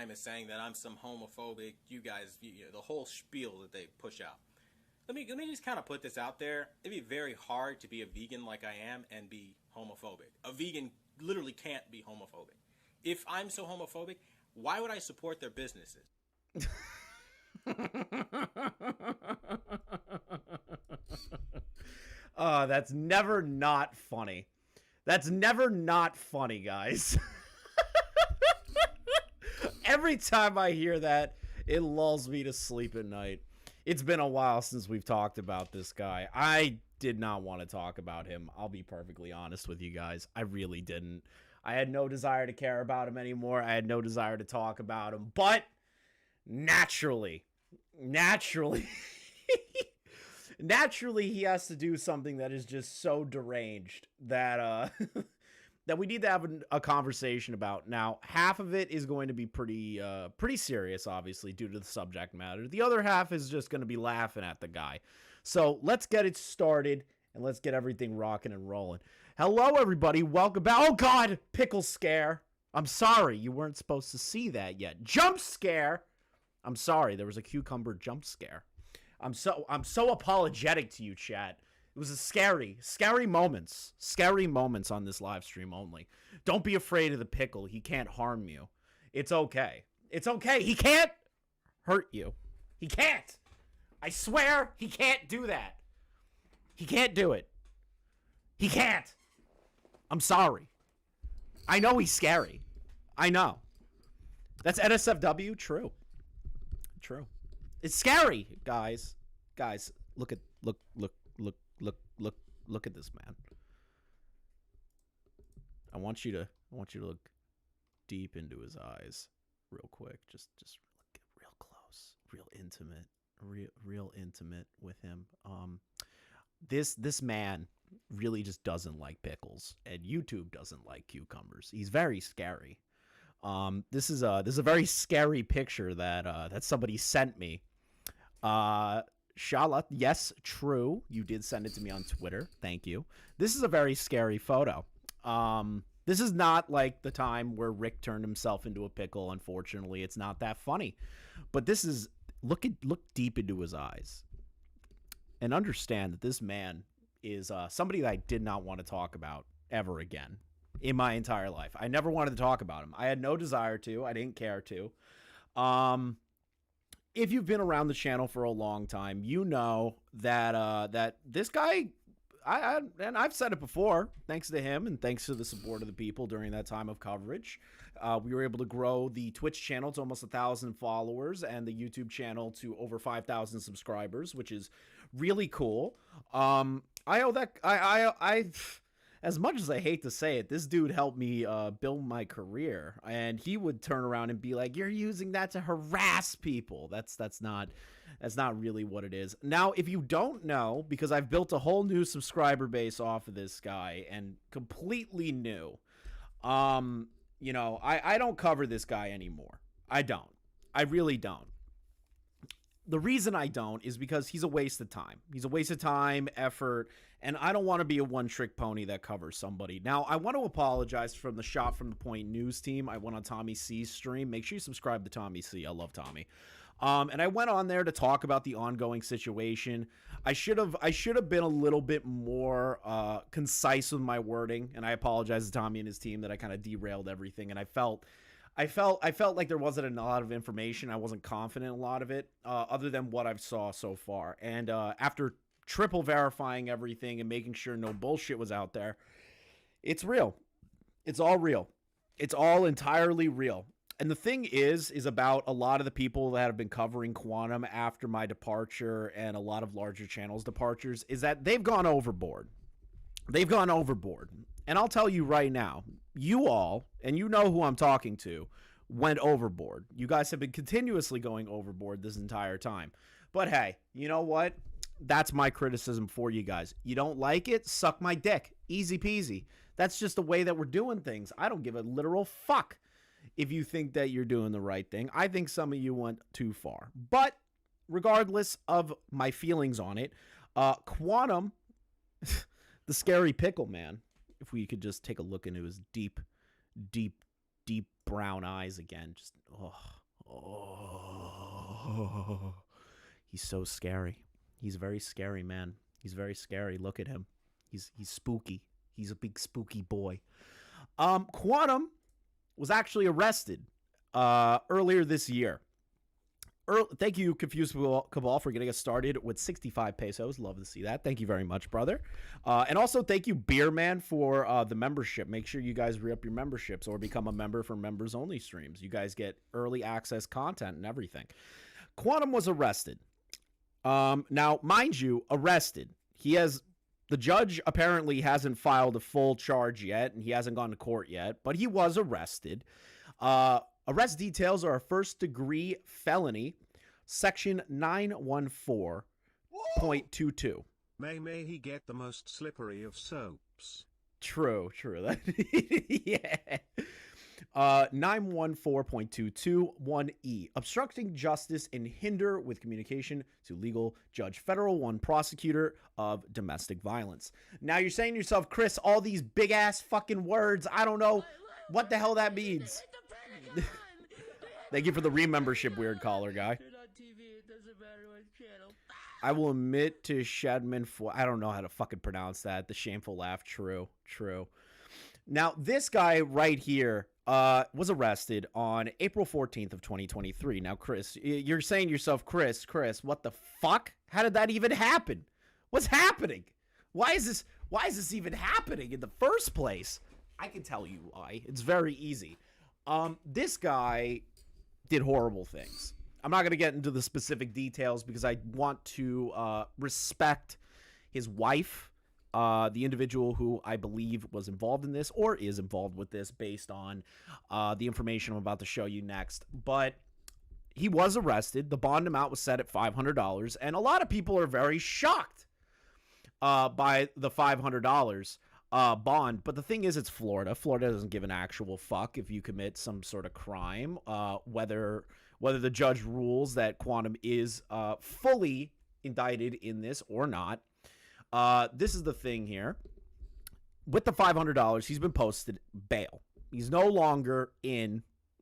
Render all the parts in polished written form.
time as saying that I'm some homophobic. You guys, the whole spiel that they push out. Let me just kind of put this out there. It'd be very hard to be a vegan like I am and be homophobic. A vegan literally can't be homophobic. If I'm so homophobic, why would I support their businesses? That's never not funny. That's never not funny, guys. Every time I hear that, it lulls me to sleep at night. It's been a while since we've talked about this guy. I did not want to talk about him. I'll be perfectly honest with you guys. I really didn't. I had no desire to care about him anymore. I had no desire to talk about him. But naturally, naturally, he has to do something that is just so deranged that that we need to have a conversation about. Now, half of it is going to be pretty serious, obviously, due to the subject matter. The other half is just going to be laughing at the guy. So let's get it started, and let's get everything rocking and rolling. Hello, everybody. Welcome back. Oh, God, pickle scare. I'm sorry. You weren't supposed to see that yet. Jump scare. I'm sorry. There was a cucumber jump scare. I'm so apologetic to you, chat. It was a scary moments on this live stream only. Don't be afraid of the pickle. He can't harm you. It's okay. It's okay. He can't hurt you. He can't. I swear he can't do that. He can't do it. He can't. I'm sorry. I know he's scary. I know. That's NSFW. True. It's scary, guys. Look at this man. I want you to look deep into his eyes real quick. Just look real close, real intimate with him. This man really just doesn't like pickles, and YouTube doesn't like cucumbers. He's very scary. This is a very scary picture that somebody sent me. Shala, yes, true. You did send it to me on Twitter. Thank you. This is a very scary photo. This is not like the time where Rick turned himself into a pickle. Unfortunately, it's not that funny. But this is look deep into his eyes and understand that this man is somebody that I did not want to talk about ever again in my entire life. I never wanted to talk about him. I had no desire to. I didn't care to. If you've been around the channel for a long time, you know that that this guy, and I've said it before, thanks to him and thanks to the support of the people during that time of coverage, we were able to grow the Twitch channel to almost 1,000 followers and the YouTube channel to over 5,000 subscribers, which is really cool. I owe that I as much as I hate to say it, this dude helped me build my career, and he would turn around and be like, "You're using that to harass people." That's not really what it is. Now, if you don't know, because I've built a whole new subscriber base off of this guy and completely new, you know, I don't cover this guy anymore. I don't. I really don't. The reason I don't is because he's a waste of time. He's a waste of time, effort, and I don't want to be a one-trick pony that covers somebody. Now, I want to apologize from the Shot from the Point news team. I went on Tommy C's stream. Make sure you subscribe to Tommy C. I love Tommy. And I went on there to talk about the ongoing situation. I should have been a little bit more concise with my wording, and I apologize to Tommy and his team that I kind of derailed everything, and I felt like there wasn't a lot of information. I wasn't confident in a lot of it, other than what I've saw so far. And after triple verifying everything and making sure no bullshit was out there, it's real. It's all real. It's all entirely real. And the thing is about a lot of the people that have been covering Quantum after my departure and a lot of larger channels' departures is that they've gone overboard. They've gone overboard. And I'll tell you right now, you all, and you know who I'm talking to, went overboard. You guys have been continuously going overboard this entire time. But hey, you know what? That's my criticism for you guys. You don't like it? Suck my dick. Easy peasy. That's just the way that we're doing things. I don't give a literal fuck if you think that you're doing the right thing. I think some of you went too far. But regardless of my feelings on it, Quantum, the scary pickle man, if we could just take a look into his deep brown eyes again, just, oh, He's so scary. He's a very scary man. He's very scary. Look at him. He's spooky. He's a big spooky boy. Quantum was actually arrested earlier this year. Thank you, Confused Cabal, for getting us started with 65 pesos. Love to see that. Thank you very much, brother. And also thank you, Beer Man, for the membership. Make sure you guys re-up your memberships or become a member for members-only streams. You guys get early access content and everything. Quantum was arrested. Now, mind you, arrested. The judge apparently hasn't filed a full charge yet, and he hasn't gone to court yet, but he was arrested. Arrest details are a first-degree felony, section 914.22. May he get the most slippery of soaps. True. Yeah. 914.221E. Obstructing justice and hinder with communication to legal judge, federal one prosecutor of domestic violence. Now you're saying to yourself, Chris, all these big ass fucking words, I don't know what the hell that means. Thank you for the remembership, weird caller guy. I will admit to Shedman for, I don't know how to fucking pronounce that. The shameful laugh. True. Now, this guy right here was arrested on April 14th of 2023. Now, Chris, you're saying to yourself, Chris, what the fuck? How did that even happen? What's happening? Why is this even happening in the first place? I can tell you why. It's very easy. This guy did horrible things. I'm not going to get into the specific details because I want to respect his wife, the individual who I believe was involved in this or is involved with this based on the information I'm about to show you next. But he was arrested. The bond amount was set at $500, and a lot of people are very shocked by the $500 bond. But the thing is, it's Florida. Florida doesn't give an actual fuck if you commit some sort of crime, whether the judge rules that Quantum is fully indicted in this or not. This is the thing here. With the $500, he's been posted bail. He's no longer in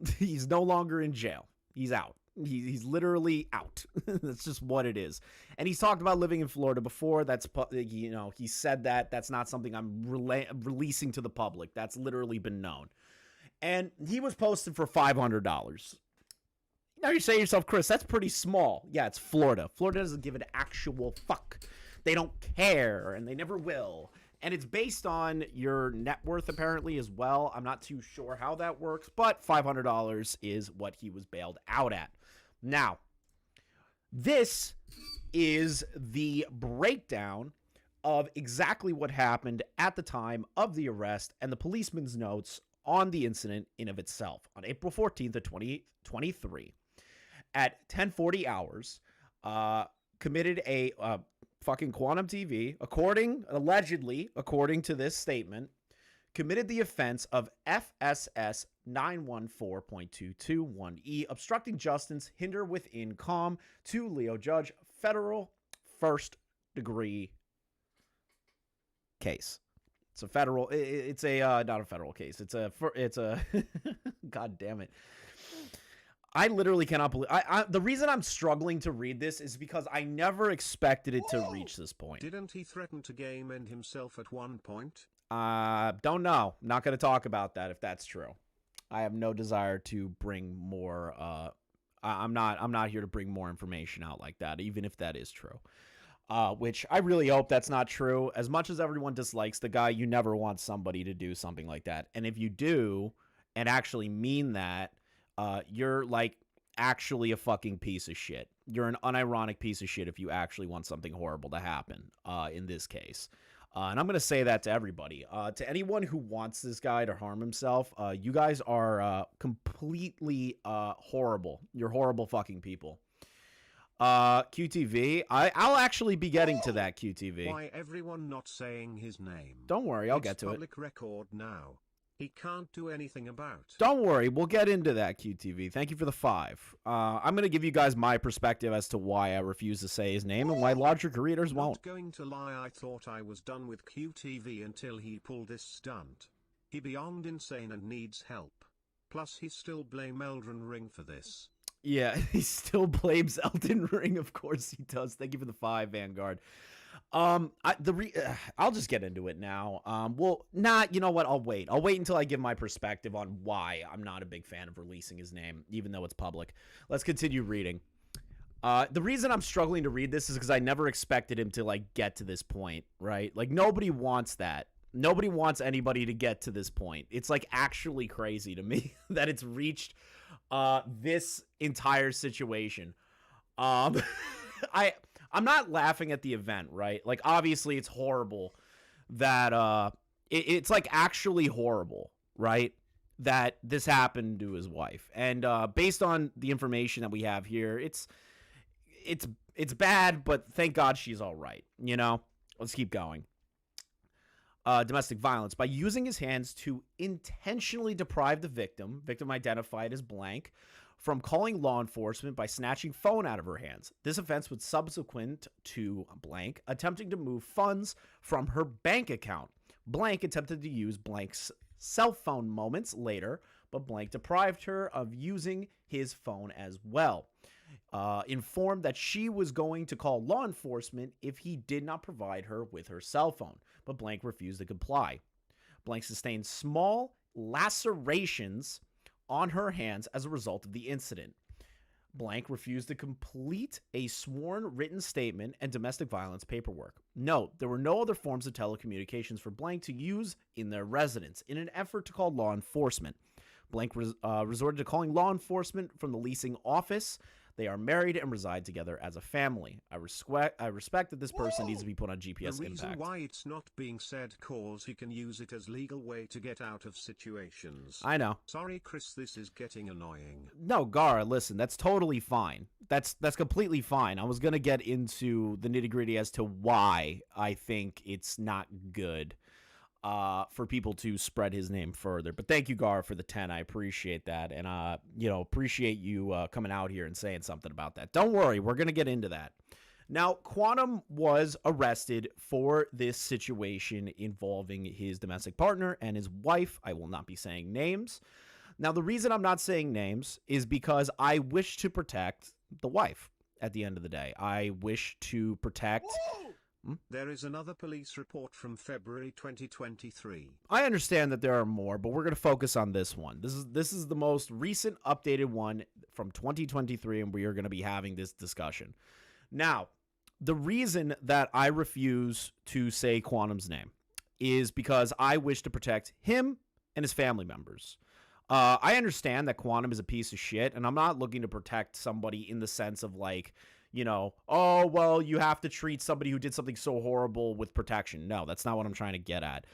jail. He's out. He's literally out. That's just what it is. And he's talked about living in Florida before. That's, he said that. That's not something I'm releasing to the public. That's literally been known. And he was posted for $500. Now you're saying to yourself, Chris, that's pretty small. Yeah, it's Florida. Florida doesn't give an actual fuck. They don't care, and they never will. And it's based on your net worth, apparently, as well. I'm not too sure how that works, but $500 is what he was bailed out at. Now, this is the breakdown of exactly what happened at the time of the arrest and the policeman's notes on the incident in of itself. On April 14th of 2023, at 10:40 hours, committed a fucking QuantumTV, allegedly, according to this statement, committed the offense of FSS 914.221E, obstructing justice, hinder within calm to Leo Judge, federal first degree case. It's a federal, it's a, not a federal case. It's a, God damn it. I literally cannot believe. The reason I'm struggling to read this is because I never expected it to reach this point. Didn't he threaten to game end himself at one point? Don't know. Not going to talk about that if that's true. I have no desire to bring more. I'm not here to bring more information out like that, even if that is true. Which I really hope that's not true. As much as everyone dislikes the guy, you never want somebody to do something like that. And if you do, and actually mean that, you're like actually a fucking piece of shit. You're an unironic piece of shit if you actually want something horrible to happen in this case. And I'm going to say that to everybody. To anyone who wants this guy to harm himself, you guys are completely horrible. You're horrible fucking people. QTV, I'll actually be getting to that, QTV. Why everyone not saying his name? Don't worry, I'll get to it. Public record now. He can't do anything about. Don't worry, we'll get into that, QTV. Thank you for the 5. I'm going to give you guys my perspective as to why I refuse to say his name and why larger readers won't. Not going to lie, I thought I was done with QTV until he pulled this stunt. He beyond insane and needs help. Plus he still blame Elden Ring for this. Yeah, he still blames Elden Ring. Of course he does. Thank you for the 5, Vanguard. I'll just get into it now. You know what? I'll wait. I'll wait until I give my perspective on why I'm not a big fan of releasing his name, even though it's public. Let's continue reading. The reason I'm struggling to read this is because I never expected him to like get to this point, right? Like nobody wants that. Nobody wants anybody to get to this point. It's like actually crazy to me that it's reached this entire situation. I'm not laughing at the event, right? Like obviously it's horrible that it's like actually horrible, right? That this happened to his wife. And based on the information that we have here, it's bad, but thank God she's all right, you know? Let's keep going. Domestic violence. By using his hands to intentionally deprive the victim identified as blank, from calling law enforcement by snatching phone out of her hands. This offense was subsequent to blank attempting to move funds from her bank account. Blank attempted to use blank's cell phone moments later, but blank deprived her of using his phone as well. Informed that she was going to call law enforcement if he did not provide her with her cell phone, but blank refused to comply. Blank sustained small lacerations on her hands as a result of the incident. Blank refused to complete a sworn written statement and domestic violence paperwork. Note, there were no other forms of telecommunications for blank to use in their residence in an effort to call law enforcement. Blank resorted to calling law enforcement from the leasing office. They are married and reside together as a family. I respect that this person needs to be put on GPS The reason impact. why it's not being said cause he can use it as legal way to get out of situations. I know. Sorry, Chris, this is getting annoying. No, Gar, listen, that's totally fine. That's completely fine. I was going to get into the nitty-gritty as to why I think it's not good for people to spread his name further. But thank you, Gar, for the 10. I appreciate that. And, appreciate you coming out here and saying something about that. Don't worry. We're going to get into that. Now, Quantum was arrested for this situation involving his domestic partner and his wife. I will not be saying names. Now, the reason I'm not saying names is because I wish to protect the wife at the end of the day. I wish to protect... There is another police report from February 2023. I understand that there are more, but we're going to focus on this one. This is the most recent updated one from 2023, and we are going to be having this discussion. Now, the reason that I refuse to say Quantum's name is because I wish to protect him and his family members. I understand that Quantum is a piece of shit, and I'm not looking to protect somebody in the sense of like, oh, well, you have to treat somebody who did something so horrible with protection. No, that's not what I'm trying to get at.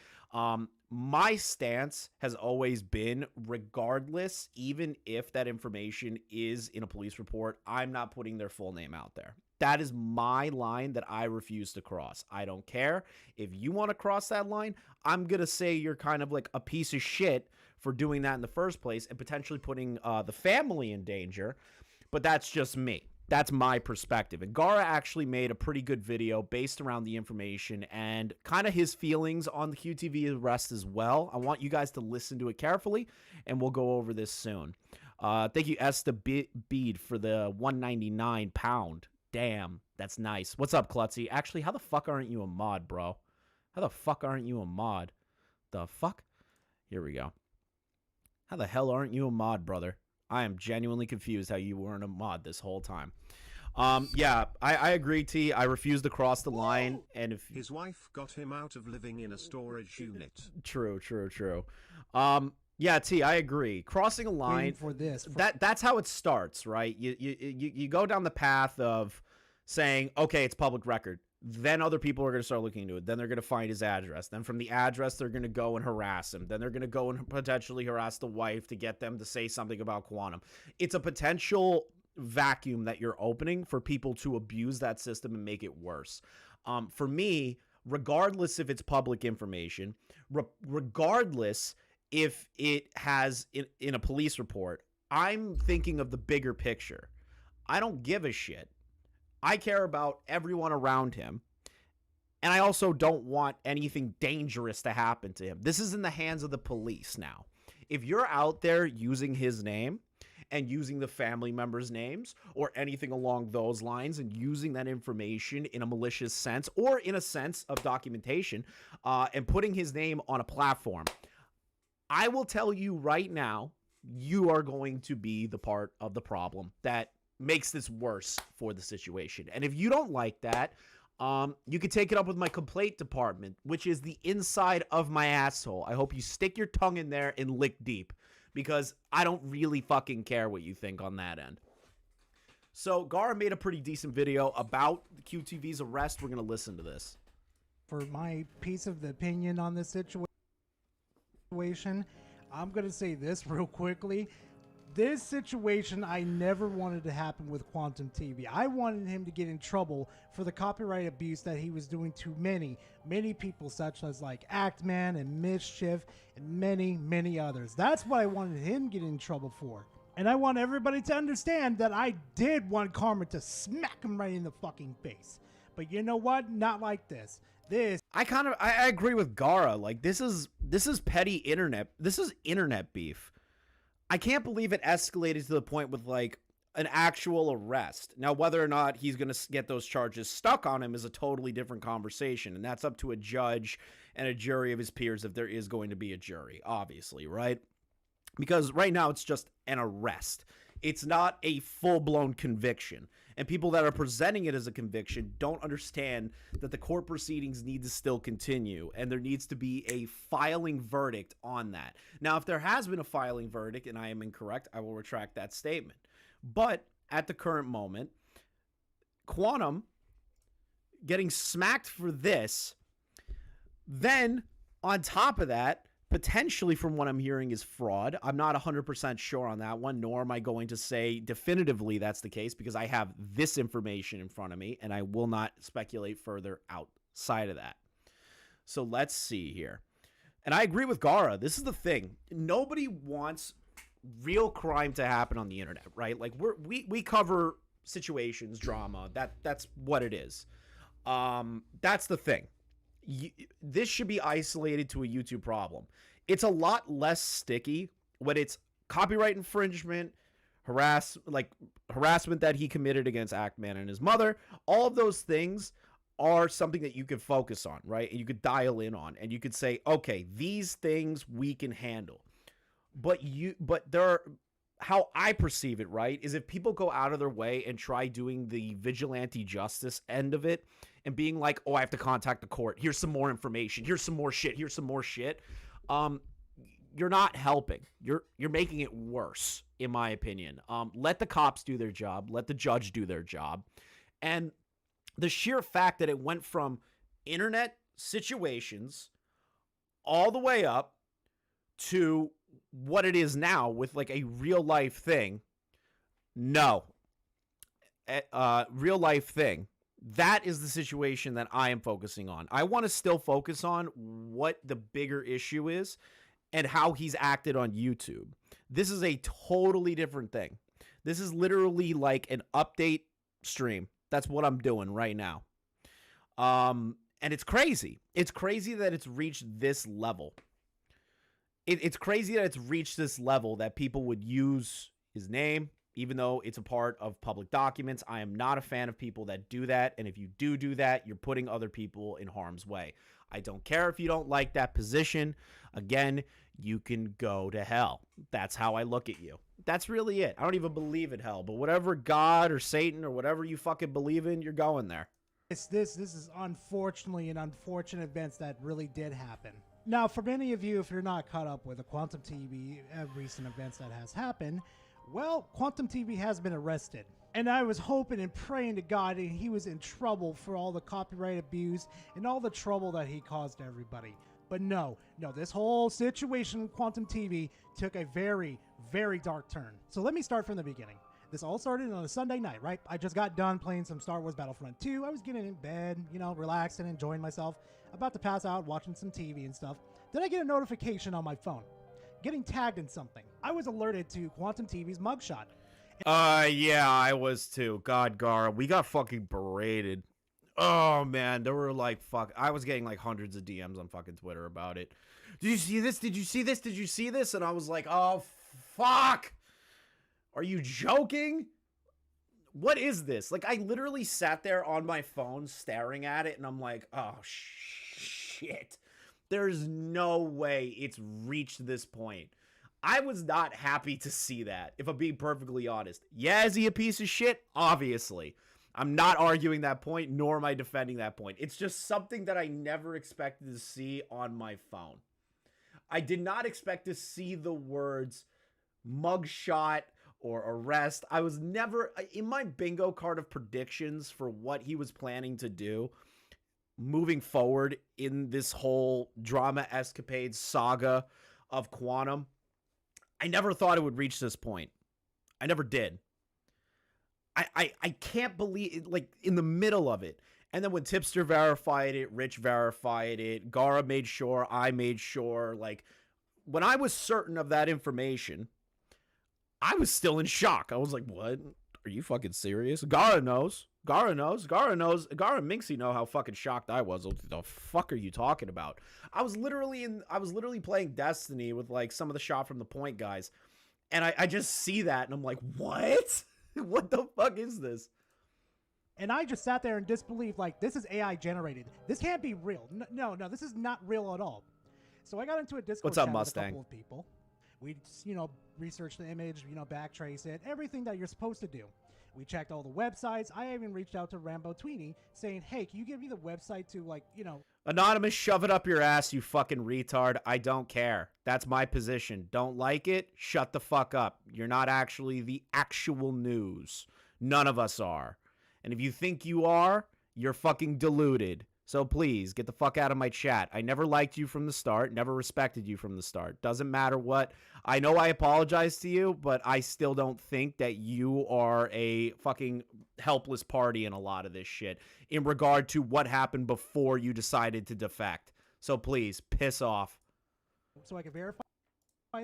My stance has always been, regardless, even if that information is in a police report, I'm not putting their full name out there. That is my line that I refuse to cross. I don't care. If you want to cross that line, I'm going to say you're kind of like a piece of shit for doing that in the first place and potentially putting the family in danger. But that's just me. That's my perspective. And Gara actually made a pretty good video based around the information and kind of his feelings on the QTV arrest as well. I want you guys to listen to it carefully, and we'll go over this soon. Thank you, Esta Bead, for the £1.99. Damn, that's nice. What's up, Klutzy? Actually, how the fuck aren't you a mod, bro? How the fuck aren't you a mod? The fuck? Here we go. How the hell aren't you a mod, brother? I am genuinely confused how you weren't a mod this whole time. Yeah, I agree, T. I refuse to cross the line. And if his wife got him out of living in a storage unit. True. Yeah, T, I agree. Crossing a line for this. That's how it starts, right? You go down the path of saying, okay, it's public record. Then other people are going to start looking into it. Then they're going to find his address. Then from the address, they're going to go and harass him. Then they're going to go and potentially harass the wife to get them to say something about Quantum. It's a potential vacuum that you're opening for people to abuse that system and make it worse. For me, regardless if it's public information, regardless if it has in a police report, I'm thinking of the bigger picture. I don't give a shit. I care about everyone around him, and I also don't want anything dangerous to happen to him. This is in the hands of the police now. If you're out there using his name and using the family members' names or anything along those lines and using that information in a malicious sense or in a sense of documentation and putting his name on a platform. I will tell you right now, you are going to be the part of the problem that makes this worse for the situation. And if you don't like that, you can take it up with my complaint department, which is the inside of my asshole. I hope you stick your tongue in there and lick deep, because I don't really fucking care what you think on that end. So Gara made a pretty decent video about QTV's arrest. We're going to listen to this. For my piece of the opinion on this situation, I'm going to say this real quickly. This situation I never wanted to happen with QuantumTV. I wanted him to get in trouble for the copyright abuse that he was doing to many people, such as like Actman and Mischief and many others. That's what I wanted him to get in trouble for. And I want everybody to understand that I did want karma to smack him right in the fucking face. But you know what? Not like this. I agree with Gara. Like, this is petty internet. This is internet beef. I can't believe it escalated to the point with like an actual arrest. Now, whether or not he's going to get those charges stuck on him is a totally different conversation. And that's up to a judge and a jury of his peers if there is going to be a jury, obviously, right? Because right now it's just an arrest. It's not a full-blown conviction. And people that are presenting it as a conviction don't understand that the court proceedings need to still continue, and there needs to be a filing verdict on that. Now, if there has been a filing verdict and I am incorrect, I will retract that statement. But at the current moment, Quantum getting smacked for this, then on top of that, potentially, from what I'm hearing, is fraud. I'm not 100% sure on that one, nor am I going to say definitively that's the case, because I have this information in front of me, and I will not speculate further outside of that. So let's see here. And I agree with Gara. This is the thing. Nobody wants real crime to happen on the internet, right? Like, we cover situations, drama. That's what it is. That's the thing. This should be isolated to a YouTube problem. It's a lot less sticky when it's copyright infringement, harassment that he committed against Actman and his mother. All of those things are something that you could focus on, right? And you could dial in on, and you could say, okay, these things we can handle. But how I perceive it, right, is if people go out of their way and try doing the vigilante justice end of it and being like, oh, I have to contact the court. Here's some more information. Here's some more shit. Here's some more shit. You're not helping. You're making it worse, in my opinion. Let the cops do their job. Let the judge do their job. And the sheer fact that it went from internet situations all the way up to what it is now with like a real life thing. No. Real life thing. That is the situation that I am focusing on. I want to still focus on what the bigger issue is and how he's acted on YouTube. This is a totally different thing. This is literally like an update stream. That's what I'm doing right now. And it's crazy. It's crazy that it's reached this level. It's crazy that it's reached this level that people would use his name, even though it's a part of public documents. I am not a fan of people that do that. And if you do that, you're putting other people in harm's way. I don't care if you don't like that position. Again, you can go to hell. That's how I look at you. That's really it. I don't even believe in hell, but whatever God or Satan or whatever you fucking believe in, you're going there. This is unfortunately an unfortunate event that really did happen. Now, for many of you, if you're not caught up with the QuantumTV recent events that has happened, well, QuantumTV has been arrested. And I was hoping and praying to God that he was in trouble for all the copyright abuse and all the trouble that he caused everybody. But no, this whole situation with QuantumTV took a very, very dark turn. So let me start from the beginning. This all started on a Sunday night, right? I just got done playing some Star Wars Battlefront 2. I was getting in bed, relaxed and enjoying myself. About to pass out, watching some TV and stuff. Then I get a notification on my phone, getting tagged in something. I was alerted to QuantumTV's mugshot. Yeah, I was too. God, Gara, we got fucking berated. Oh, man, there were like, I was getting like hundreds of DMs on fucking Twitter about it. Did you see this? Did you see this? Did you see this? And I was like, oh, fuck. Are you joking? What is this? Like, I literally sat there on my phone staring at it, and I'm like, oh, shit. There's no way it's reached this point. I was not happy to see that, if I'm being perfectly honest. Yeah, is he a piece of shit? Obviously. I'm not arguing that point, nor am I defending that point. It's just something that I never expected to see on my phone. I did not expect to see the words mugshot or arrest. I was never, in my bingo card of predictions for what he was planning to do moving forward in this whole drama escapade saga of Quantum, I never thought it would reach this point. I never did. I can't believe it, like, in the middle of it. And then when Tipster verified it, Rich verified it, Gara made sure, I made sure, like, when I was certain of that information, I was still in shock. I was like, what? Are you fucking serious? Gara knows. Gara knows. Gara knows. Gara and Minxie know how fucking shocked I was. What the fuck are you talking about? I was literally playing Destiny with, like, some of the shot from the point guys. And I just see that and I'm like, what? What the fuck is this? And I just sat there in disbelief, like, this is AI generated. This can't be real. No, this is not real at all. So I got into a Discord What's up, chat Mustang? with a couple of people. We, researched the image, backtrace it, everything that you're supposed to do. We checked all the websites. I even reached out to Rambo Tweenie saying, hey, can you give me the website to, like, Anonymous, shove it up your ass, you fucking retard. I don't care. That's my position. Don't like it? Shut the fuck up. You're not actually the actual news. None of us are. And if you think you are, you're fucking deluded. So please, get the fuck out of my chat. I never liked you from the start, never respected you from the start. Doesn't matter what. I know I apologize to you, but I still don't think that you are a fucking helpless party in a lot of this shit in regard to what happened before you decided to defect. So please, piss off. So I can verify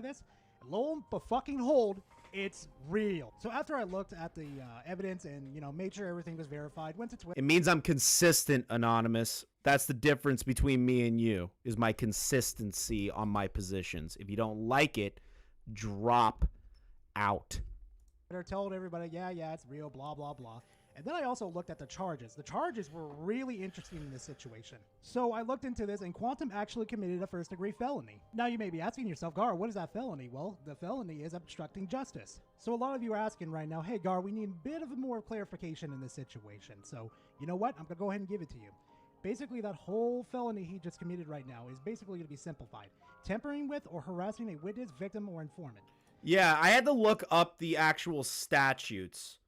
this. Lo and fucking hold, it's real. So after I looked at the evidence and, made sure everything was verified, went to Twitter. It means I'm consistent, Anonymous. That's the difference between me and you, is my consistency on my positions. If you don't like it, drop out. Told everybody, yeah, it's real, blah, blah, blah. And then I also looked at the charges. The charges were really interesting in this situation. So I looked into this, and Quantum actually committed a first-degree felony. Now you may be asking yourself, Gar, what is that felony? Well, the felony is obstructing justice. So a lot of you are asking right now, hey, Gar, we need a bit of more clarification in this situation. So you know what? I'm going to go ahead and give it to you. Basically, that whole felony he just committed right now is basically going to be simplified. Tampering with or harassing a witness, victim, or informant. Yeah, I had to look up the actual statutes.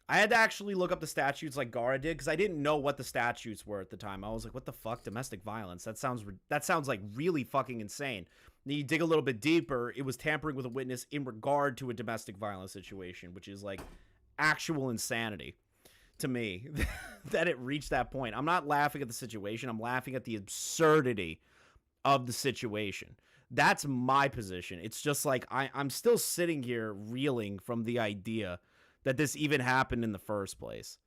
I had to actually look up the statutes like Gara did because I didn't know what the statutes were at the time. I was like, what the fuck? Domestic violence? That sounds like really fucking insane. Then you dig a little bit deeper, it was tampering with a witness in regard to a domestic violence situation, which is like actual insanity to me that it reached that point. I'm not laughing at the situation. I'm laughing at the absurdity of the situation. That's my position. It's just like I'm still sitting here reeling from the idea that this even happened in the first place.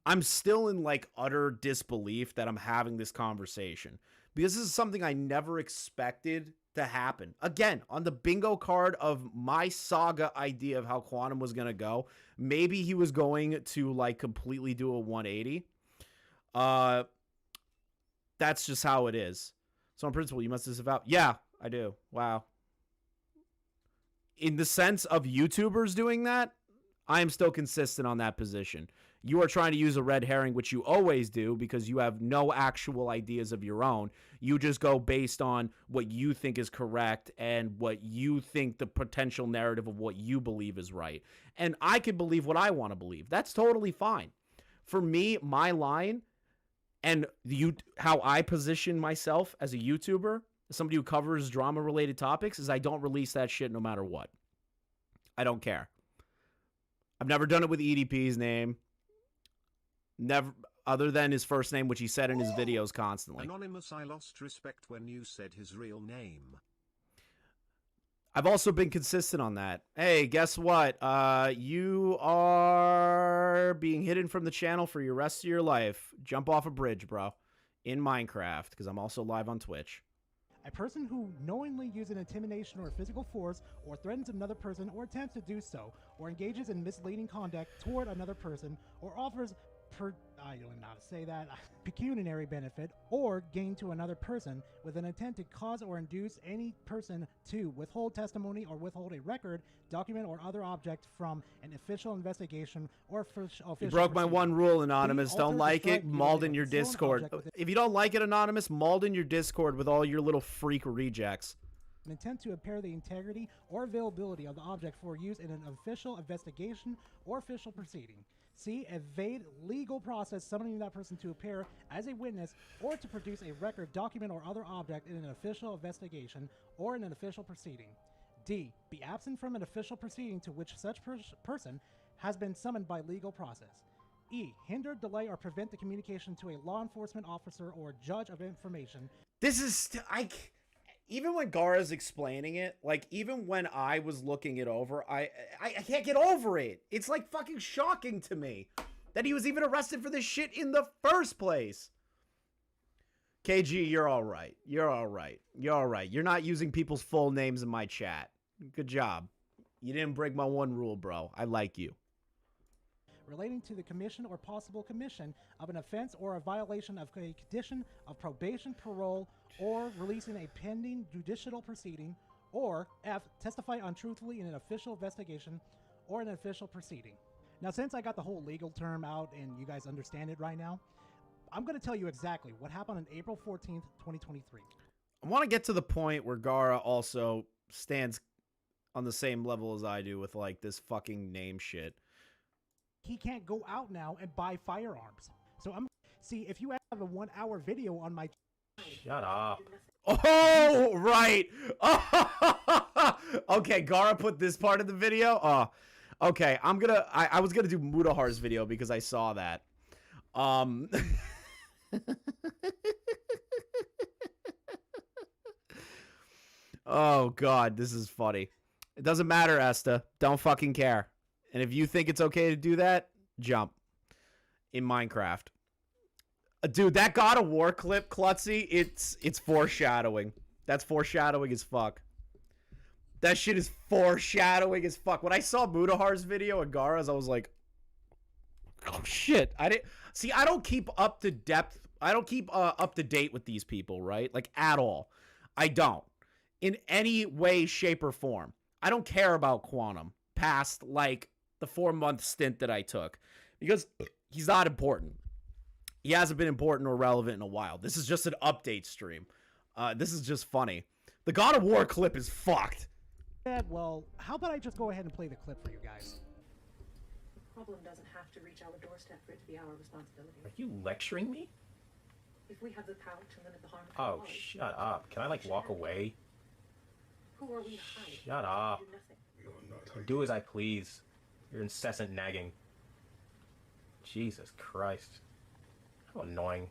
I'm still in like utter disbelief that I'm having this conversation because this is something I never expected to happen. Again, on the bingo card of my saga idea of how Quantum was going to go, maybe he was going to like completely do a 180. That's just how it is. So in principle, you must disavow. Yeah, I do. Wow. In the sense of YouTubers doing that, I am still consistent on that position. You are trying to use a red herring, which you always do because you have no actual ideas of your own. You just go based on what you think is correct and what you think the potential narrative of what you believe is right. And I can believe what I want to believe. That's totally fine. For me, my line and how I position myself as a YouTuber, as somebody who covers drama-related topics, is I don't release that shit no matter what. I don't care. I've never done it with EDP's name. Never, other than his first name, which he said in his videos constantly. Anonymous, I lost respect when you said his real name. I've also been consistent on that. Hey, guess what? You are being hidden from the channel for your rest of your life. Jump off a bridge, bro. In Minecraft, because I'm also live on Twitch. A person who knowingly uses intimidation or physical force, or threatens another person, or attempts to do so, or engages in misleading conduct toward another person, or offers I don't know how to say that, pecuniary benefit or gain to another person with an intent to cause or induce any person to withhold testimony or withhold a record, document, or other object from an official investigation or official You broke my proceeding. one rule, Anonymous. B, Don't alter, like destroy, it, mauled in mutilate, your or stolen Discord. object with If you don't like it, Anonymous, mauled in your Discord with all your little freak rejects. an intent to impair the integrity or availability of the object for use in an official investigation or official proceeding. C, evade legal process summoning that person to appear as a witness or to produce a record, document, or other object in an official investigation or in an official proceeding. D, be absent from an official proceeding to which such person has been summoned by legal process. E, hinder, delay, or prevent the communication to a law enforcement officer or judge of information. This is even when Gara's explaining it, like even when I was looking it over, I can't get over it. It's like fucking shocking to me that he was even arrested for this shit in the first place. KG, you're all right. You're all right. You're all right. You're not using people's full names in my chat. Good job. You didn't break my one rule, bro. I like you. Relating to the commission or possible commission of an offense or a violation of a condition of probation, parole, or releasing a pending judicial proceeding, or F, testify untruthfully in an official investigation or an official proceeding. Now, since I got the whole legal term out and you guys understand it right now, I'm going to tell you exactly what happened on April 14th, 2023. I want to get to the point where Gara also stands on the same level as I do with like this fucking name shit. He can't go out now and buy firearms. So see, if you have a 1 hour video on my Shut up. Oh, right. Okay, Gara put this part of the video. Okay, I was gonna do Mudahar's video because I saw that. Oh God, this is funny. It doesn't matter, Esta. Don't fucking care. And if you think it's okay to do that, jump. In Minecraft. Dude, that God of War clip, Klutzy, it's foreshadowing. That's foreshadowing as fuck. That shit is foreshadowing as fuck. When I saw Mudahar's video and Gara's, I was like, oh shit. I don't keep up to depth. I don't keep up to date with these people, right? Like, at all. I don't. In any way, shape, or form. I don't care about Quantum past, like, the 4-month stint that I took. Because he's not important. He hasn't been important or relevant in a while. This is just an update stream. This is just funny. The God of War clip is fucked. well, how about I just go ahead and play the clip for you guys? The problem doesn't have to reach our doorstep for it to be our responsibility. Are you lecturing me? If we have the power to limit the harm to Oh, ours, shut up. Can I, like, walk away? who are we to hide? Shut up. We do nothing. Or do as I please. Your incessant nagging. Jesus Christ. How annoying.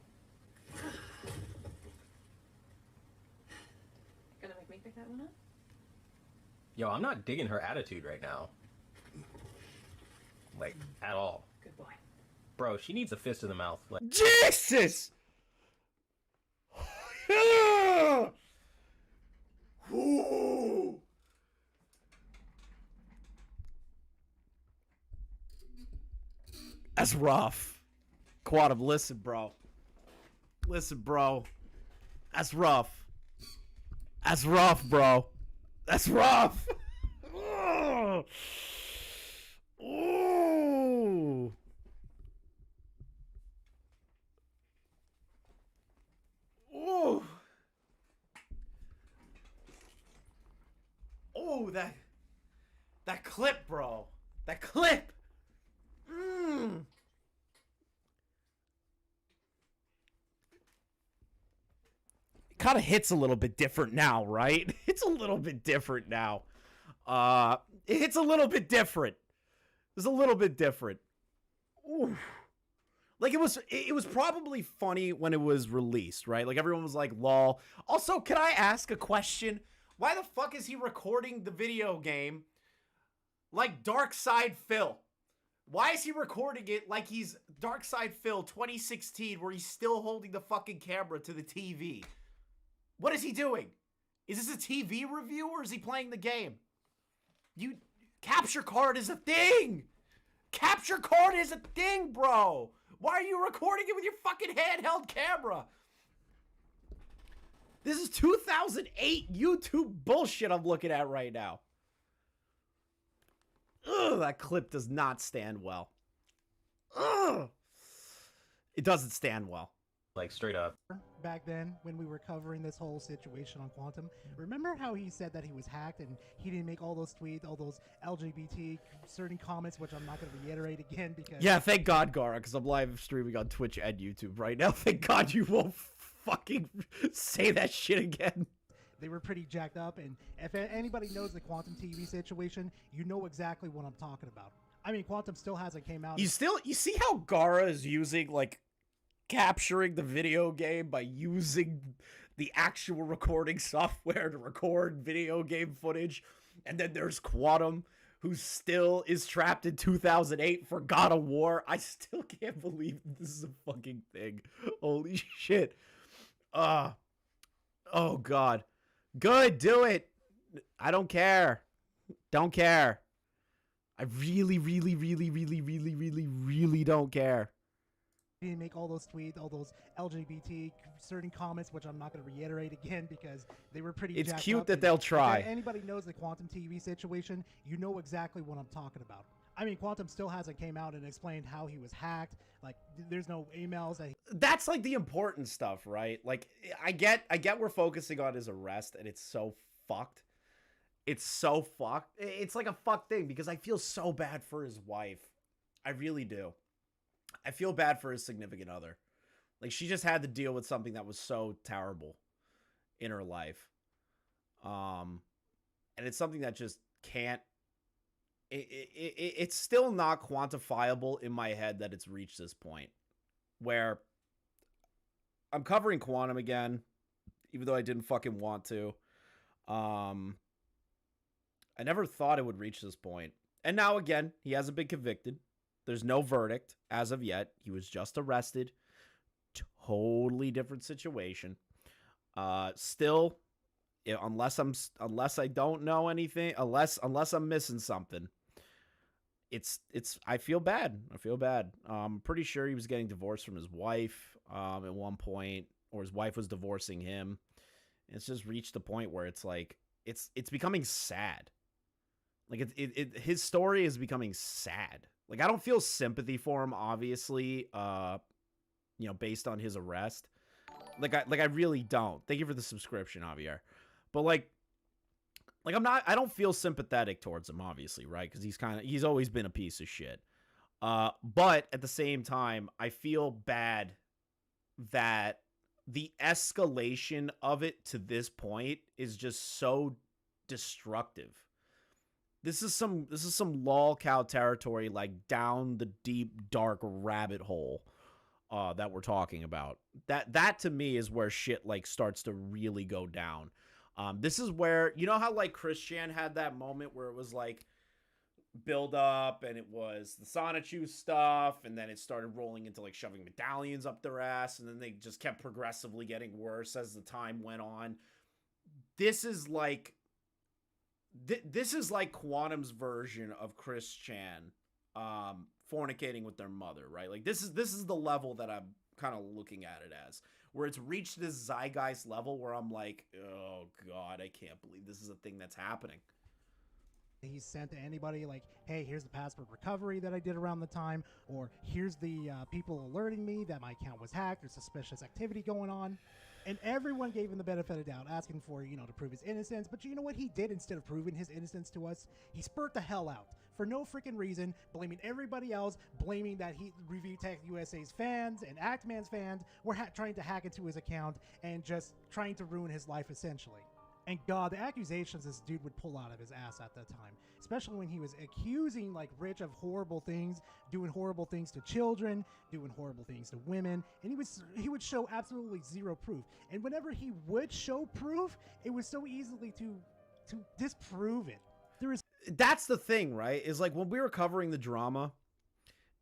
Gonna make me pick that one up? Yo, I'm not digging her attitude right now. Like, at all. Good boy. Bro, she needs a fist in the mouth. Like, Jesus! Ooh. That's rough. Quantum, listen, bro. Listen, bro. That's rough. That's rough, bro. That's rough. Ooh. Ooh. Ooh. Oh, that clip, bro. That clip. It kind of hits a little bit different now, right? It's a little bit different now. It hits a little bit different. It's a little bit different. Ooh. Like, it was probably funny when it was released, right? Like, everyone was like, lol. Also, can I ask a question? Why the fuck is he recording the video game like Dark Side Phil? Why is he recording it like he's Dark Side Phil 2016 where he's still holding the fucking camera to the TV? What is he doing? Is this a TV review or is he playing the game? Capture card is a thing. Capture card is a thing, bro. Why are you recording it with your fucking handheld camera? This is 2008 YouTube bullshit I'm looking at right now. Ugh, that clip does not stand well. Ugh. It doesn't stand well. Like, straight up. Back then, when we were covering this whole situation on Quantum, remember how he said that he was hacked and he didn't make all those tweets, all those LGBT certain comments, which I'm not going to reiterate again because... Yeah, thank God, Gara, because I'm live streaming on Twitch and YouTube right now. Thank God you won't fucking say that shit again. They were pretty jacked up, and if anybody knows the Quantum TV situation, you know exactly what I'm talking about. I mean, Quantum still hasn't came out. You see how Gara is using, like, capturing the video game by using the actual recording software to record video game footage, and then there's Quantum, who still is trapped in 2008 for God of War. I still can't believe this is a fucking thing. Holy shit. Oh God. Good, do it. I don't care. Don't care. I really, really, really, really, really, really, really don't care. He didn't make all those tweets, all those LGBT certain comments, which I'm not going to reiterate again because they were pretty It's jacked cute up, that and they'll try. If anybody knows the Quantum TV situation, you know exactly what I'm talking about. I mean, Quantum still hasn't came out and explained how he was hacked. Like, there's no emails that That's like the important stuff, right? Like, I get we're focusing on his arrest, and it's so fucked. It's so fucked. It's like a fucked thing because I feel so bad for his wife. I really do. I feel bad for his significant other. Like, she just had to deal with something that was so terrible in her life. And it's something that just can't... It's still not quantifiable in my head that it's reached this point where I'm covering Quantum again, even though I didn't fucking want to. I never thought it would reach this point. And now, again, he hasn't been convicted. There's no verdict as of yet. He was just arrested. Totally different situation. Still, unless I don't know anything, unless I'm missing something, it's I feel bad. I feel bad. I'm pretty sure he was getting divorced from his wife at one point, or his wife was divorcing him. It's just reached a point where it's like it's becoming sad. Like his story is becoming sad. Like, I don't feel sympathy for him, obviously, based on his arrest. Like I really don't. Thank you for the subscription, Javier. But I don't feel sympathetic towards him, obviously, right? Because he's always been a piece of shit. But at the same time, I feel bad that the escalation of it to this point is just so destructive. This is some lol cow territory, like down the deep, dark rabbit hole that we're talking about. That to me is where shit like starts to really go down. This is where, you know how like Christian had that moment where it was like build up and it was the Sonichu stuff, and then it started rolling into like shoving medallions up their ass, and then they just kept progressively getting worse as the time went on. This is like Quantum's version of Chris Chan fornicating with their mother, right? Like this is the level that I'm kind of looking at it as, where it's reached this zeitgeist level where I'm like, oh God, I can't believe this is a thing that's happening. He's sent to anybody like, hey, here's the password recovery that I did around the time, or here's the people alerting me that my account was hacked, there's suspicious activity going on. And everyone gave him the benefit of the doubt, asking for, to prove his innocence. But you know what he did instead of proving his innocence to us? He spurt the hell out for no freaking reason, blaming everybody else, blaming that Review Tech USA's fans and Actman's fans were trying to hack into his account and just trying to ruin his life, essentially. And God, the accusations this dude would pull out of his ass at that time, especially when he was accusing like Rich of horrible things, doing horrible things to children, doing horrible things to women, and he would show absolutely zero proof. And whenever he would show proof, it was so easily to disprove it. That's the thing, right? Is like when we were covering the drama,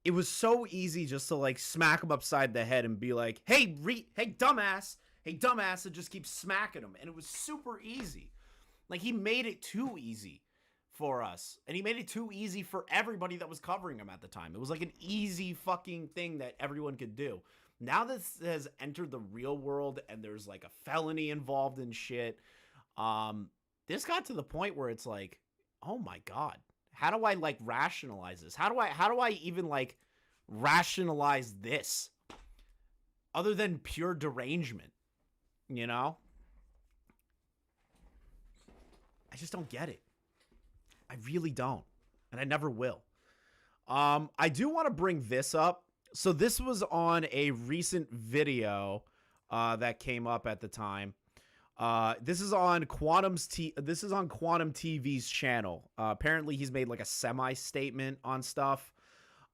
it was so easy just to like smack him upside the head and be like, hey, dumbass. Hey, dumbass, and just keep smacking him. And it was super easy. Like, he made it too easy for us. And he made it too easy for everybody that was covering him at the time. It was like an easy fucking thing that everyone could do. Now this has entered the real world and there's like a felony involved in shit. This got to the point where it's like, oh my God, how do I like rationalize this? How do I even like rationalize this other than pure derangement? You know? I just don't get it. I really don't. And I never will. I do want to bring this up. So this was on a recent video that came up at the time. This is on QuantumTV's channel. Apparently he's made like a semi-statement on stuff.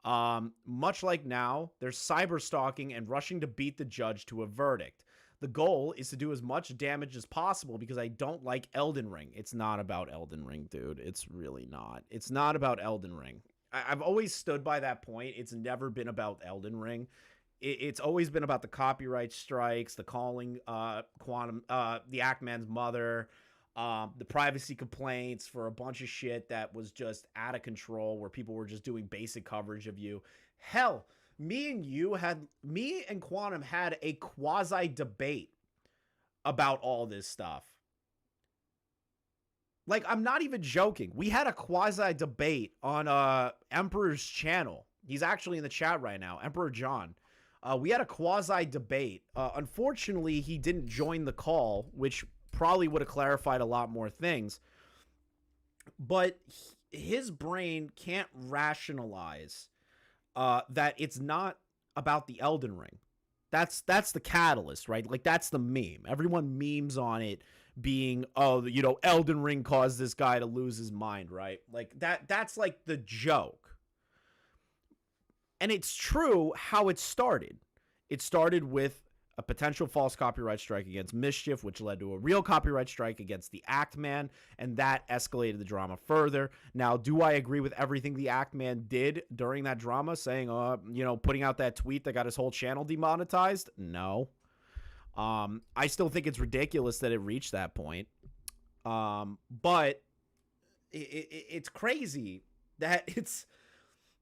Much like now, there's cyber stalking and rushing to beat the judge to a verdict. The goal is to do as much damage as possible because I don't like Elden Ring. It's not about Elden Ring, dude. It's really not. It's not about Elden Ring. I've always stood by that point. It's never been about Elden Ring. It's always been about the copyright strikes, the calling the Ackman's mother, the privacy complaints for a bunch of shit that was just out of control where people were just doing basic coverage of you. Hell, me and Quantum had a quasi debate about all this stuff. Like, I'm not even joking. We had a quasi debate on Emperor's channel. He's actually in the chat right now, Emperor John. We had a quasi debate. Unfortunately, he didn't join the call, which probably would have clarified a lot more things. But his brain can't rationalize that it's not about the Elden Ring. That's the catalyst, right? Like, that's the meme. Everyone memes on it being, oh, you know, Elden Ring caused this guy to lose his mind, right? Like, that's like the joke. And it's true how it started. It started with a potential false copyright strike against Mischief, which led to a real copyright strike against the Act Man, and that escalated the drama further. Now, do I agree with everything the Act Man did during that drama, saying, you know, putting out that tweet that got his whole channel demonetized? No. I still think it's ridiculous that it reached that point. But it's crazy that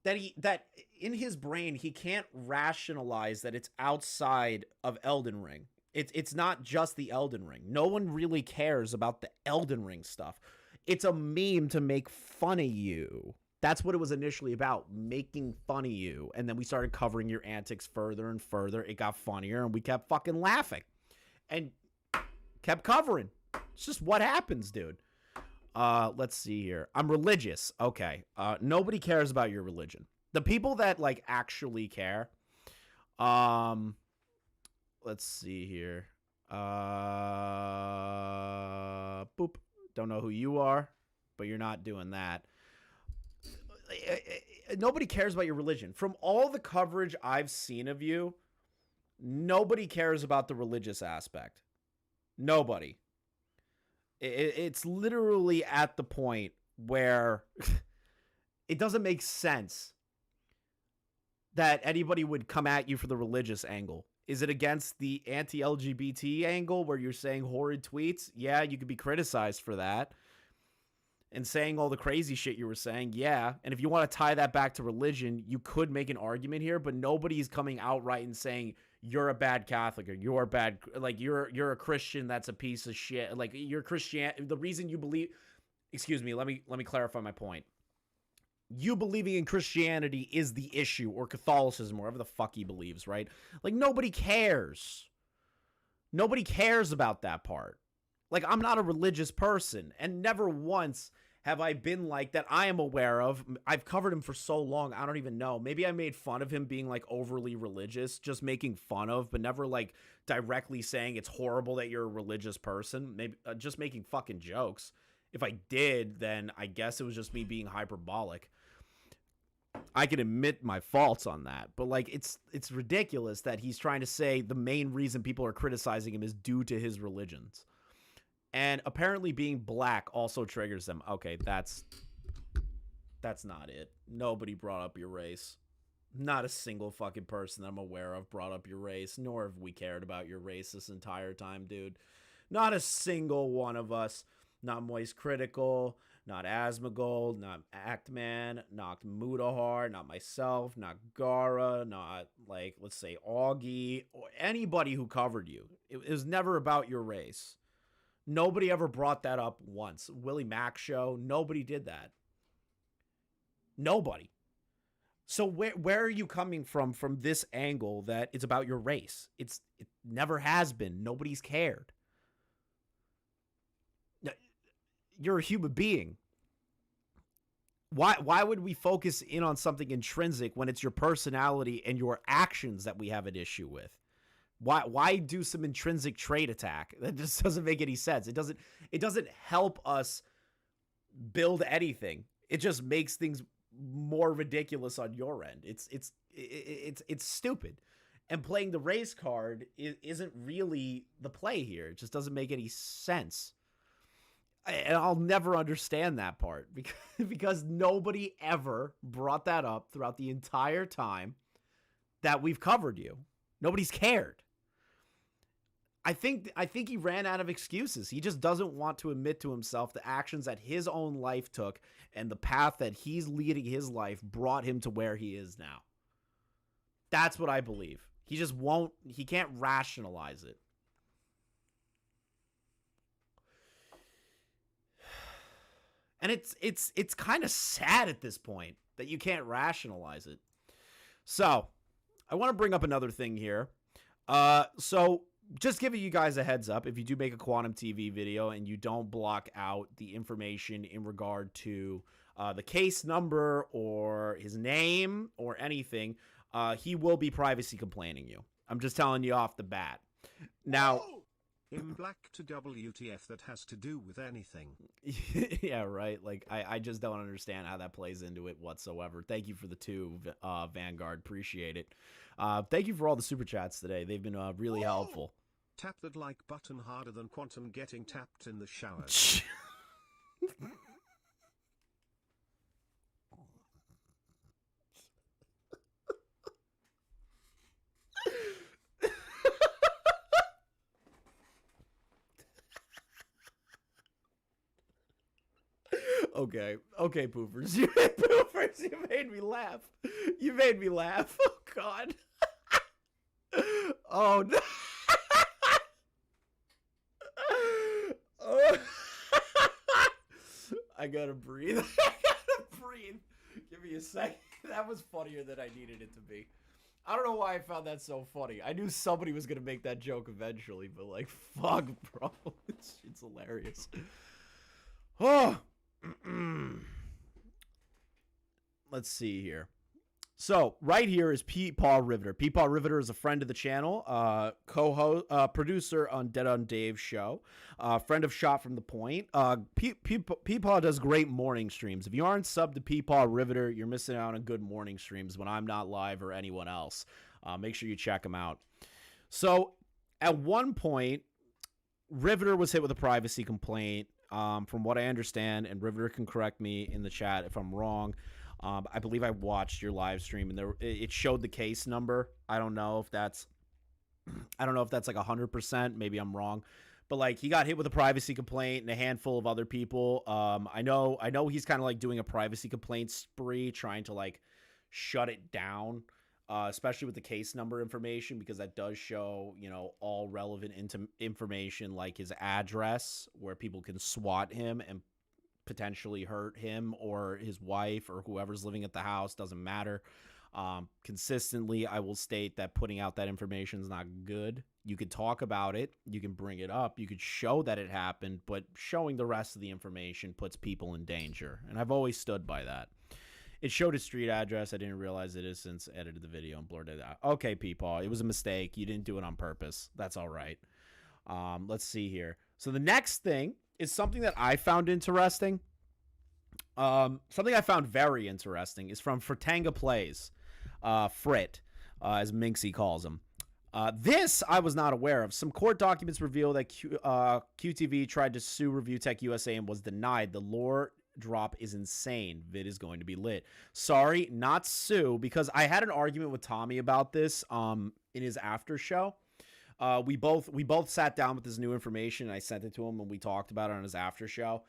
that in his brain he can't rationalize that it's outside of Elden Ring. It's not just the Elden Ring. No one really cares about the Elden Ring stuff. It's a meme to make fun of you. That's what it was initially about, making fun of you. And then we started covering your antics further and further. It got funnier, and we kept fucking laughing. And kept covering. It's just what happens, dude. Let's see here. I'm religious. Okay. Nobody cares about your religion. The people that, like, actually care. Let's see here. Boop. Don't know who you are, but you're not doing that. Nobody cares about your religion. From all the coverage I've seen of you, nobody cares about the religious aspect. Nobody. It's literally at the point where it doesn't make sense that anybody would come at you for the religious angle. Is it against the anti-LGBT angle where you're saying horrid tweets? Yeah, you could be criticized for that. And saying all the crazy shit you were saying, yeah. And if you want to tie that back to religion, you could make an argument here, but nobody's coming outright and saying you're a bad Catholic or you're a bad, like, you're a Christian that's a piece of shit. Like, you're Christian. The reason you believe, excuse me, let me clarify my point. You believing in Christianity is the issue, or Catholicism, or whatever the fuck he believes, right? Like, nobody cares. Nobody cares about that part. Like, I'm not a religious person, and never once have I been like that I am aware of. I've covered him for so long, I don't even know. Maybe I made fun of him being, like, overly religious, just making fun of, but never, like, directly saying it's horrible that you're a religious person. Maybe just making fucking jokes. If I did, then I guess it was just me being hyperbolic. I can admit my faults on that, but, like, it's ridiculous that he's trying to say the main reason people are criticizing him is due to his religions. And apparently being black also triggers them. Okay, that's not it. Nobody brought up your race. Not a single fucking person that I'm aware of brought up your race, nor have we cared about your race this entire time, dude. Not a single one of us. Not Moist Critical, not Asmongold, not Actman, not Mudahar, not myself, not Gara, not, like, let's say Augie, or anybody who covered you. It was never about your race. Nobody ever brought that up once. Willie Mack show, nobody did that. Nobody. So where are you coming from this angle that it's about your race? It never has been. Nobody's cared. You're a human being. Why would we focus in on something intrinsic when it's your personality and your actions that we have an issue with? Why do some intrinsic trait attack? That just doesn't make any sense. It doesn't help us build anything. It just makes things more ridiculous on your end. It's stupid. And playing the race card isn't really the play here. It just doesn't make any sense. And I'll never understand that part because nobody ever brought that up throughout the entire time that we've covered you. Nobody's cared. I think he ran out of excuses. He just doesn't want to admit to himself the actions that his own life took and the path that he's leading his life brought him to where he is now. That's what I believe. He can't rationalize it. And it's kind of sad at this point that you can't rationalize it. So, I want to bring up another thing here. So, just giving you guys a heads up, if you do make a QuantumTV video and you don't block out the information in regard to the case number or his name or anything, he will be privacy complaining you. I'm just telling you off the bat. Now... In black to WTF that has to do with anything. Yeah, right. Like, I just don't understand how that plays into it whatsoever. Thank you for the 2, Vanguard. Appreciate it. Thank you for all the super chats today. They've been really helpful. Tap that like button harder than Quantum getting tapped in the shower. Okay, poofers. You made me laugh. You made me laugh. Oh, God. Oh, no. Oh. I gotta breathe. Give me a second. That was funnier than I needed it to be. I don't know why I found that so funny. I knew somebody was gonna make that joke eventually, but, like, fuck, bro. It's hilarious. Oh. Let's see here. So right here is Pete Paul Riveter. Pete Paul Riveter is a friend of the channel, co-host, producer on Dead on Dave's show, friend of Shot from the Point. Pete Paul does great morning streams. If you aren't subbed to Pete Paul Riveter, you're missing out on good morning streams when I'm not live or anyone else. Make sure you check him out. So at one point, Riveter was hit with a privacy complaint. From what I understand, and Riveter can correct me in the chat if I'm wrong. I believe I watched your live stream, and it showed the case number. I don't know if that's like 100%. Maybe I'm wrong, but like he got hit with a privacy complaint and a handful of other people. I know he's kind of like doing a privacy complaint spree, trying to like shut it down, especially with the case number information, because that does show, all relevant information like his address where people can SWAT him and potentially hurt him or his wife or whoever's living at the house. Doesn't matter. Consistently, I will state that putting out that information is not good. You could talk about it. You can bring it up. You could show that it happened, but showing the rest of the information puts people in danger. And I've always stood by that. It showed his street address. I didn't realize it has since edited the video and blurred it out. Okay, Peepaw, it was a mistake. You didn't do it on purpose. That's all right. Let's see here. So the next thing is something that I found interesting. Something I found very interesting is from Fritanga Plays. Frit, as Minxie calls him. This I was not aware of. Some court documents reveal that QTV tried to sue Review Tech USA and was denied. The lawyer drop is insane. Vid is going to be lit. Sorry, not Sue, because I had an argument with Tommy about this in his after show. We both sat down with this new information, and I sent it to him, and we talked about it on his after show.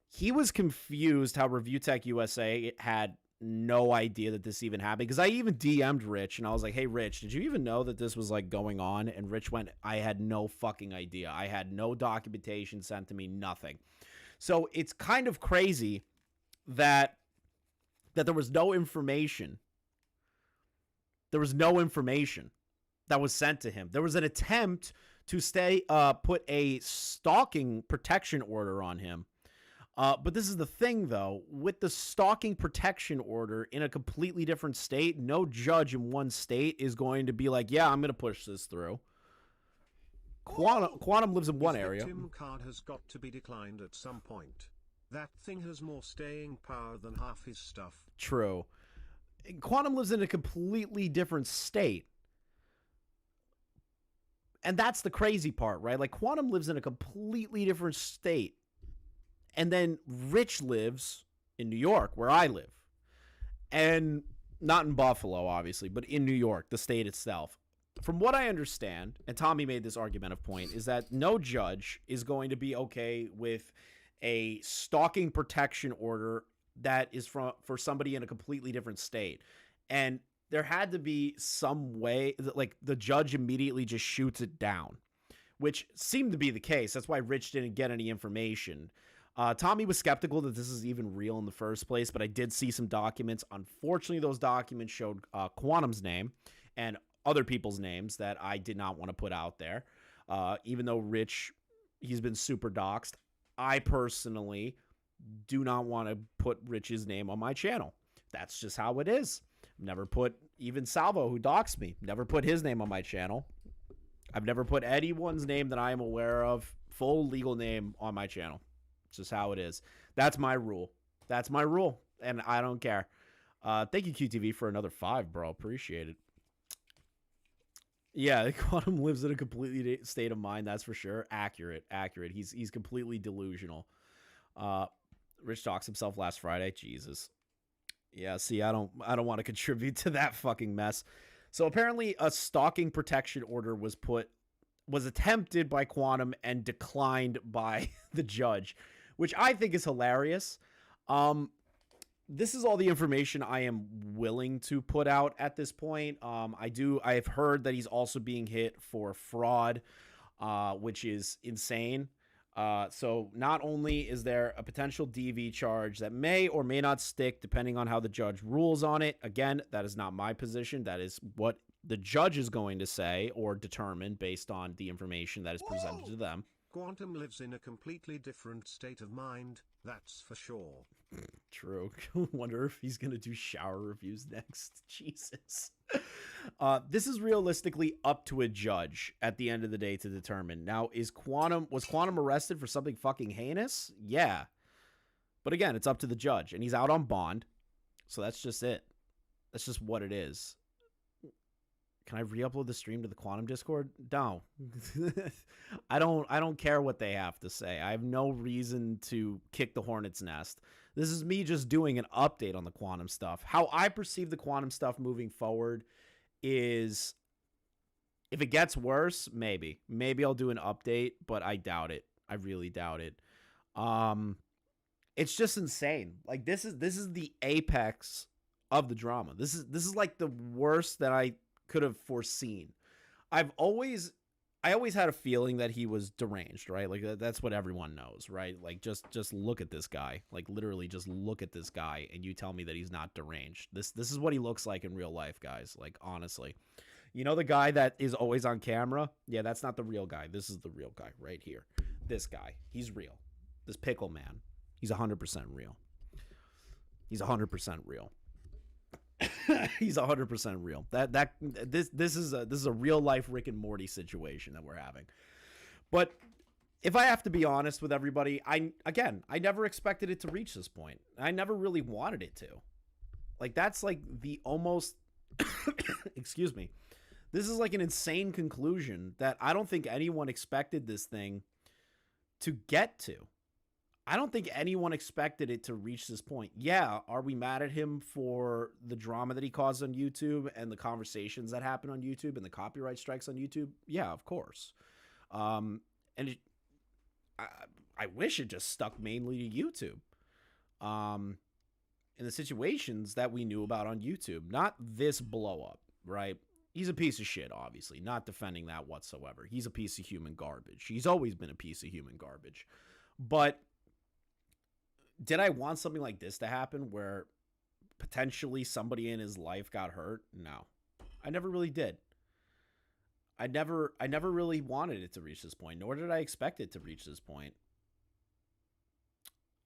He was confused how Review Tech USA had no idea that this even happened, because I even DM'd Rich, and I was like, hey, Rich, did you even know that this was like going on? And Rich went, I had no fucking idea. I had no documentation sent to me, nothing. So it's kind of crazy that there was no information. There was no information that was sent to him. There was an attempt to put a stalking protection order on him. But this is the thing, though. With the stalking protection order in a completely different state, no judge in one state is going to be like, yeah, I'm going to push this through. Quantum lives in one area. The Tim card has got to be declined at some point. That thing has more staying power than half his stuff. True. Quantum lives in a completely different state. And that's the crazy part, right? Like, Quantum lives in a completely different state. And then Rich lives in New York, where I live. And not in Buffalo, obviously, but in New York, the state itself. From what I understand, and Tommy made this argumentative point, is that no judge is going to be okay with a stalking protection order that is for somebody in a completely different state. And there had to be some way that, like, the judge immediately just shoots it down, which seemed to be the case. That's why Rich didn't get any information. Tommy was skeptical that this is even real in the first place, but I did see some documents. Unfortunately, those documents showed Quantum's name and other people's names that I did not want to put out there. Even though Rich, he's been super doxxed, I personally do not want to put Rich's name on my channel. That's just how it is. Never put, even Salvo, who doxed me, never put his name on my channel. I've never put anyone's name that I am aware of, full legal name, on my channel. It's just how it is. That's my rule. That's my rule, and I don't care. Thank you, QTV, for another 5, bro. Appreciate it. Yeah, Quantum lives in a completely state of mind, that's for sure. Accurate. He's completely delusional. Rich talks himself last Friday. Jesus. Yeah, see, I don't want to contribute to that fucking mess. So apparently a stalking protection order was attempted by Quantum and declined by the judge, which I think is hilarious. This is all the information I am willing to put out at this point. I've heard that he's also being hit for fraud, which is insane. So not only is there a potential DV charge that may or may not stick depending on how the judge rules on it. Again, that is not my position. That is what the judge is going to say or determine based on the information that is presented to them. Quantum lives in a completely different state of mind, that's for sure. True. Wonder if he's going to do shower reviews next. Jesus. This is realistically up to a judge at the end of the day to determine. Now, was Quantum arrested for something fucking heinous? Yeah. But again, it's up to the judge, and he's out on bond. So that's just it. That's just what it is. Can I re-upload the stream to the Quantum Discord? No. I don't care what they have to say. I have no reason to kick the hornet's nest. This is me just doing an update on the Quantum stuff. How I perceive the Quantum stuff moving forward is, if it gets worse, maybe I'll do an update, but I doubt it. I really doubt it. It's just insane. Like, this is the apex of the drama. This is like the worst that I could have foreseen. I always had a feeling that he was deranged, right? Like, that's what everyone knows, right? Like, just look at this guy. Like, literally just look at this guy and you tell me that he's not deranged. This is what he looks like in real life, guys. Like, honestly. You know the guy that is always on camera? Yeah, that's not the real guy. This is the real guy right here. This guy. He's real. This pickle man. He's 100% real. He's 100% real. He's 100% real. This is a real life Rick and Morty situation that we're having. But if I have to be honest with everybody, I never expected it to reach this point. I never really wanted it to. Like, that's like the almost excuse me. This is like an insane conclusion that I don't think anyone expected this thing to get to. I don't think anyone expected it to reach this point. Yeah, are we mad at him for the drama that he caused on YouTube and the conversations that happened on YouTube and the copyright strikes on YouTube? Yeah, of course. And I wish it just stuck mainly to YouTube. In the situations that we knew about on YouTube, not this blow up, right? He's a piece of shit, obviously. Not defending that whatsoever. He's a piece of human garbage. He's always been a piece of human garbage. But did I want something like this to happen where potentially somebody in his life got hurt? No. I never really did. I never really wanted it to reach this point, nor did I expect it to reach this point.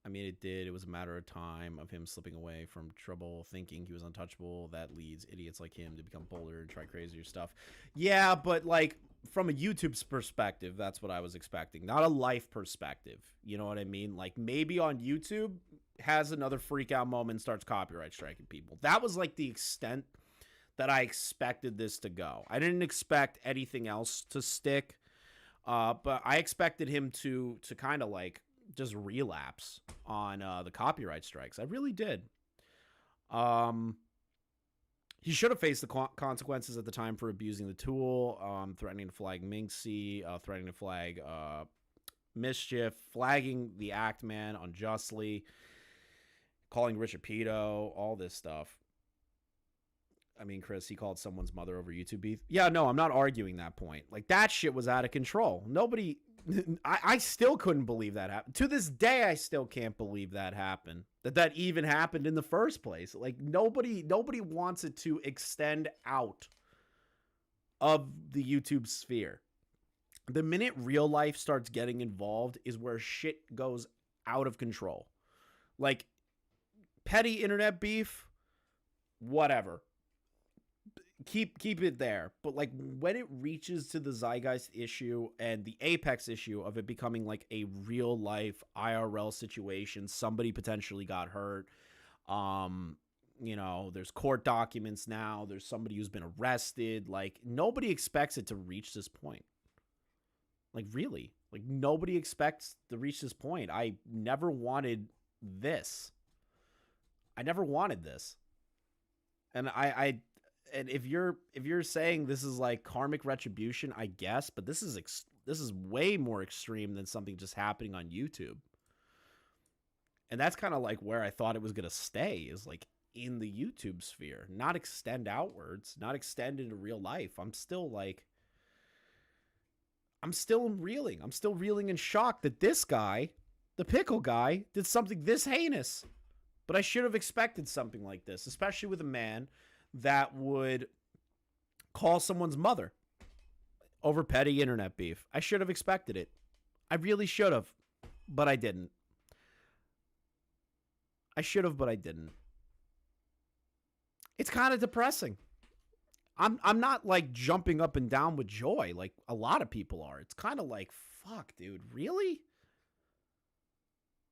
I mean, it did. It was a matter of time of him slipping away from trouble, thinking he was untouchable. That leads idiots like him to become bolder and try crazier stuff. Yeah, but like from a YouTube's perspective, that's what I was expecting. Not a life perspective. You know what I mean? Like maybe on YouTube has another freak out moment and starts copyright striking people. That was like the extent that I expected this to go. I didn't expect anything else to stick. But I expected him to kind of like just relapse on the copyright strikes. I really did. He should have faced the consequences at the time for abusing the tool, threatening to flag Minxie, threatening to flag Mischief, flagging the Act Man unjustly, calling Rich a pedo, all this stuff. I mean, Chris, he called someone's mother over YouTube beef. Yeah, no, I'm not arguing that point. Like, that shit was out of control. Nobody... I still couldn't believe that happened. To this day, I still can't believe that happened. That even happened in the first place. Like, nobody wants it to extend out of the YouTube sphere. The minute real life starts getting involved is where shit goes out of control. Like, petty internet beef, whatever. Keep it there. But like when it reaches to the zeitgeist issue and the apex issue of it becoming like a real life IRL situation, somebody potentially got hurt. You know, there's court documents now. There's somebody who's been arrested. Like nobody expects it to reach this point. Like really, like nobody expects to reach this point. I never wanted this. I never wanted this. And and if you're saying this is like karmic retribution, I guess, but this is way more extreme than something just happening on YouTube. And that's kind of like where I thought it was going to stay, is like in the YouTube sphere, not extend outwards, not extend into real life. I'm still reeling. I'm still reeling in shock that this guy, the pickle guy, did something this heinous. But I should have expected something like this, especially with a man that would call someone's mother over petty internet beef. I should have expected it. I really should have, but I didn't. I should have, but I didn't. It's kind of depressing. I'm not like jumping up and down with joy like a lot of people are. It's kind of like, fuck, dude, really?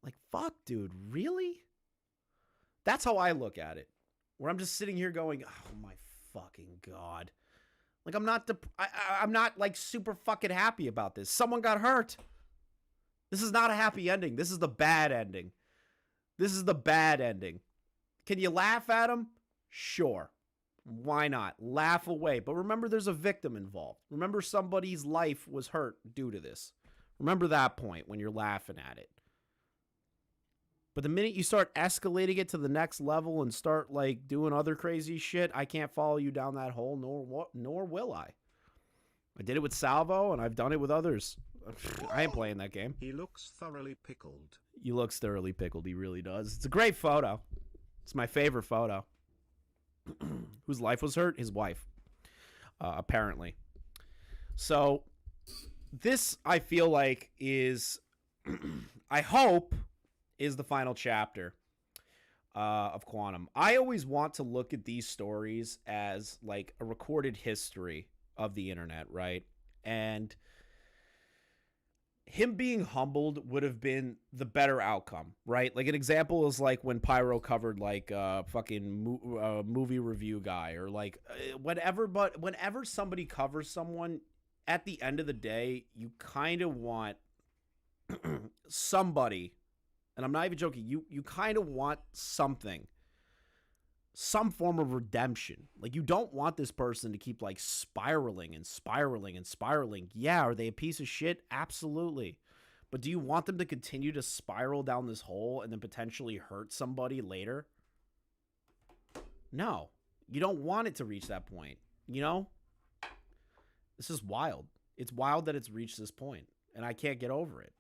Like, fuck, dude, really? That's how I look at it. Where I'm just sitting here going, oh my fucking God. Like I'm not like super fucking happy about this. Someone got hurt. This is not a happy ending. This is the bad ending. This is the bad ending. Can you laugh at him? Sure. Why not? Laugh away. But remember there's a victim involved. Remember somebody's life was hurt due to this. Remember that point when you're laughing at it. But the minute you start escalating it to the next level and start like doing other crazy shit, I can't follow you down that hole, nor will I. I did it with Salvo, and I've done it with others. I ain't playing that game. He looks thoroughly pickled. He looks thoroughly pickled. He really does. It's a great photo. It's my favorite photo. Whose life was hurt? His wife, apparently. So this, I feel like, is, I hope, is the final chapter of Quantum. I always want to look at these stories as like a recorded history of the internet, right? And him being humbled would have been the better outcome, right? Like an example is like when Pyro covered like fucking movie review guy or like whatever. But whenever somebody covers someone, at the end of the day, you kind of want somebody And I'm not even joking. You kind of want something. Some form of redemption. Like, you don't want this person to keep, like, spiraling and spiraling and spiraling. Yeah, are they a piece of shit? Absolutely. But do you want them to continue to spiral down this hole and then potentially hurt somebody later? No. You don't want it to reach that point. You know? This is wild. It's wild that it's reached this point, and I can't get over it.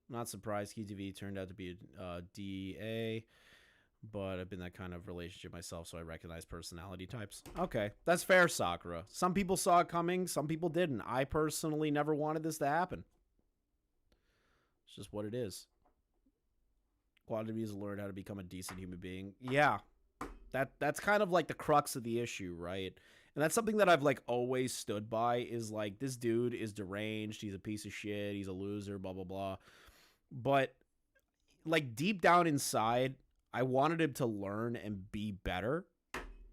Not surprised QTV turned out to be a DA, but I've been that kind of relationship myself, so I recognize personality types. Okay, that's fair, Sakura. Some people saw it coming, some people didn't. I personally never wanted this to happen. It's just what it is. QuantumTV has learned how to become a decent human being. Yeah, that's kind of like the crux of the issue, right? And that's something that I've, like, always stood by, is, like, this dude is deranged, he's a piece of shit, he's a loser, blah, blah, blah. But, like, deep down inside, I wanted him to learn and be better.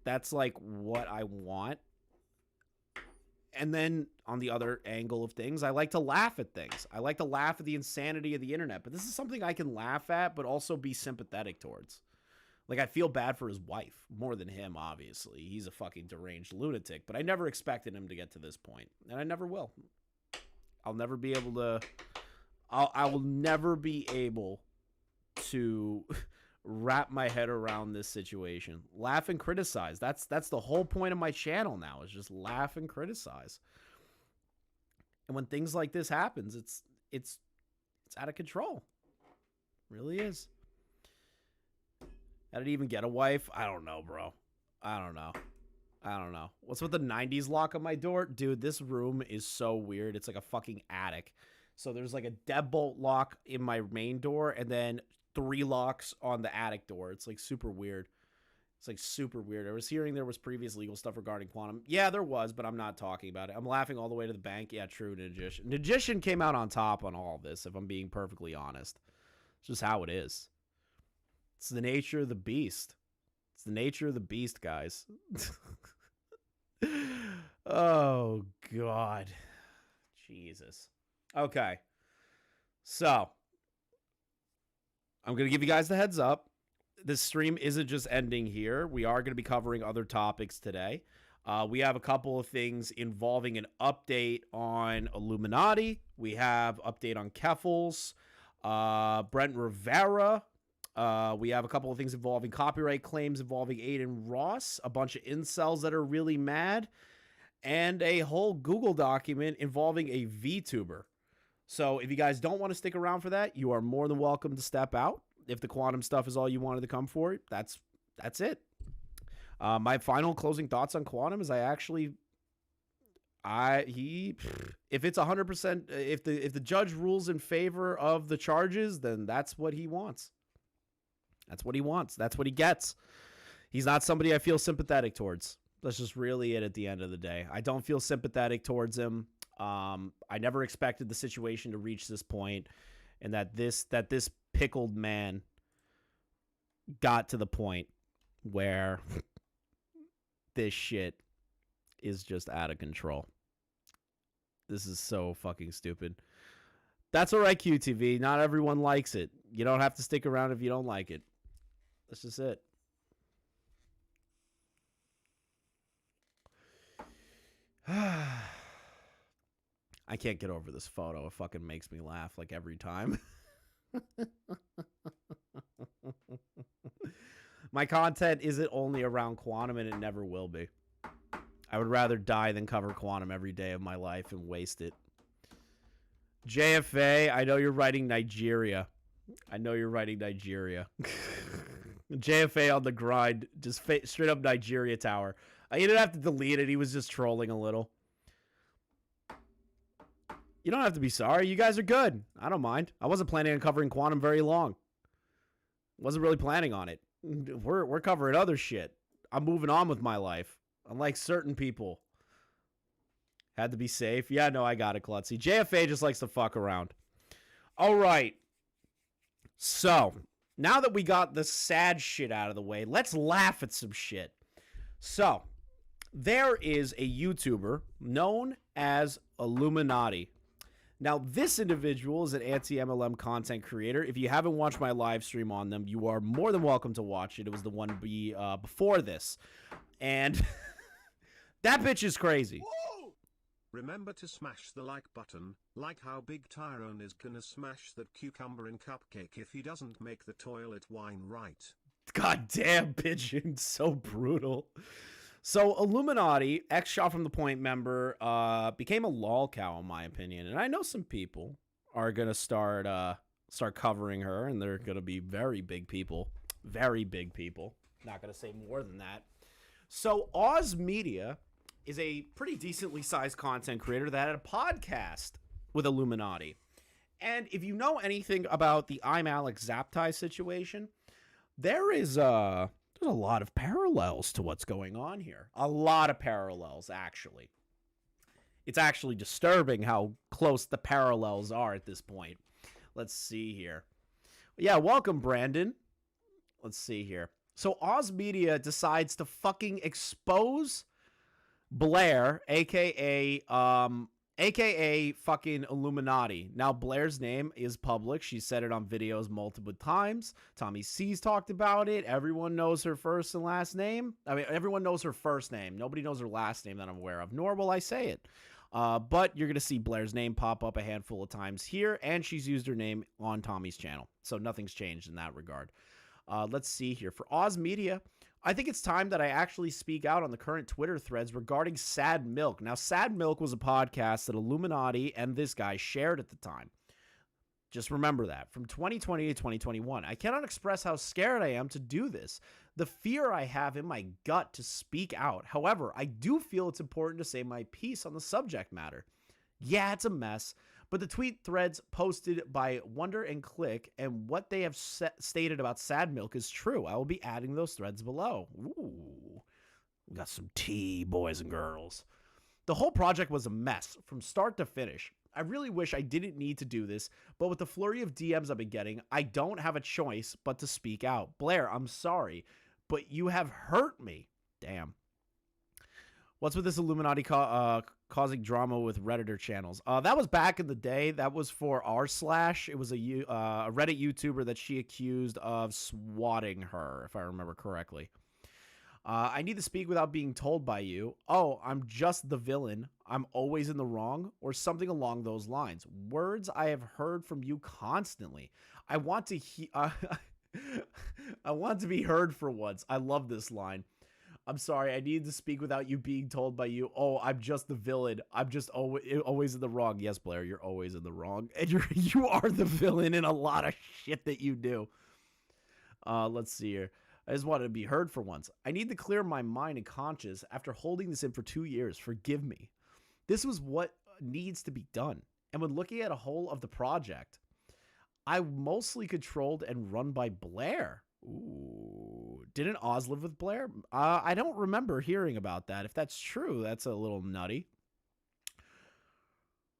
That's, like, what I want. And then, on the other angle of things, I like to laugh at things. I like to laugh at the insanity of the internet. But this is something I can laugh at, but also be sympathetic towards. Like, I feel bad for his wife, more than him, obviously. He's a fucking deranged lunatic. But I never expected him to get to this point. And I never will. I'll never be able to... I will never be able to wrap my head around this situation. Laugh and criticize. That's the whole point of my channel now, is just laugh and criticize. And when things like this happens, it's out of control. It really is. How did he even get a wife? I don't know, bro. I don't know. What's with the 90s lock on my door? Dude, this room is so weird. It's like a fucking attic. So there's like a deadbolt lock in my main door and then 3 locks on the attic door. It's like super weird. It's like super weird. I was hearing there was previous legal stuff regarding quantum. Yeah, there was, but I'm not talking about it. I'm laughing all the way to the bank. Yeah, true, Magician. Magician came out on top on all of this, if I'm being perfectly honest. It's just how it is. It's the nature of the beast. It's the nature of the beast, guys. Oh, God. Jesus. Okay. So, I'm going to give you guys the heads up. This stream isn't just ending here. We are going to be covering other topics today. We have a couple of things involving an update on Illuminati. We have update on Keffels, Brent Rivera. We have a couple of things involving copyright claims involving Aiden Ross, a bunch of incels that are really mad, and a whole Google document involving a VTuber. So if you guys don't want to stick around for that, you are more than welcome to step out. If the quantum stuff is all you wanted to come for, that's it. My final closing thoughts on quantum is if it's 100%, if the judge rules in favor of the charges, then that's what he wants. That's what he wants. That's what he gets. He's not somebody I feel sympathetic towards. That's just really it at the end of the day. I don't feel sympathetic towards him. I never expected the situation to reach this point, and that this pickled man got to the point where this shit is just out of control. This is so fucking stupid. That's all right, QTV. Not everyone likes it. You don't have to stick around if you don't like it. That's just it. I can't get over this photo. It fucking makes me laugh like every time. My content isn't only around quantum, and it never will be. I would rather die than cover quantum every day of my life and waste it. JFA, I know you're writing Nigeria. JFA on the grind, just straight up Nigeria Tower. I didn't have to delete it. He was just trolling a little. You don't have to be sorry. You guys are good. I don't mind. I wasn't planning on covering quantum very long. Wasn't really planning on it. We're covering other shit. I'm moving on with my life. Unlike certain people. Had to be safe. Yeah, no, I got it, Klutzy. JFA just likes to fuck around. All right. So, now that we got the sad shit out of the way, let's laugh at some shit. So, there is a YouTuber known as Illuminati. Now, this individual is an anti-MLM content creator. If you haven't watched my live stream on them, you are more than welcome to watch it. It was the one before this. And that bitch is crazy. Remember to smash the like button, like how Big Tyrone is gonna smash that cucumber in cupcake if he doesn't make the toilet wine right. God damn, Pigeon. So brutal. So, Illuminati, ex-Shot from the Point member, became a lol cow, in my opinion. And I know some people are going to start covering her, and they're going to be very big people. Very big people. Not going to say more than that. So, Oz Media is a pretty decently sized content creator that had a podcast with Illuminati. And if you know anything about the I'm Alex Zaptai situation, there's a lot of parallels to what's going on here. A lot of parallels, actually. It's actually disturbing how close the parallels are at this point. Let's see here. Yeah, welcome, Brandon. Let's see here. So Oz Media decides to fucking expose Blair, aka fucking Illuminati. Now, Blair's name is public. She said it on videos multiple times. Tommy C's talked about it. Everyone knows her first and last name. I mean, everyone knows her first name. Nobody knows her last name that I'm aware of, nor will I say it. But you're going to see Blair's name pop up a handful of times here, and she's used her name on Tommy's channel. So nothing's changed in that regard. Let's see here. For Oz Media, I think it's time that I actually speak out on the current Twitter threads regarding Sad Milk. Now, Sad Milk was a podcast that Illuminati and this guy shared at the time. Just remember that. From 2020 to 2021. I cannot express how scared I am to do this. The fear I have in my gut to speak out. However, I do feel it's important to say my piece on the subject matter. Yeah, it's a mess. But the tweet threads posted by Wonder and Click and what they have stated about Sad Milk is true. I will be adding those threads below. Ooh, we got some tea, boys and girls. The whole project was a mess from start to finish. I really wish I didn't need to do this, but with the flurry of DMs I've been getting, I don't have a choice but to speak out. Blair, I'm sorry, but you have hurt me. Damn. What's with this Illuminati causing drama with Redditor channels? That was back in the day. That was for r/. It was a Reddit YouTuber that she accused of swatting her, if I remember correctly. I need to speak without being told by you. Oh, I'm just the villain. I'm always in the wrong, or something along those lines. Words I have heard from you constantly. I want to I want to be heard for once. I love this line. I'm sorry, I need to speak without you being told by you. Oh, I'm just the villain. I'm just always in the wrong. Yes, Blair, you're always in the wrong. And you are the villain in a lot of shit that you do. Let's see here. I just wanted to be heard for once. I need to clear my mind and conscience after holding this in for 2 years. Forgive me. This was what needs to be done. And when looking at a whole of the project, I mostly controlled and run by Blair. Ooh, didn't Oz live with Blair? I don't remember hearing about that. If that's true, that's a little nutty.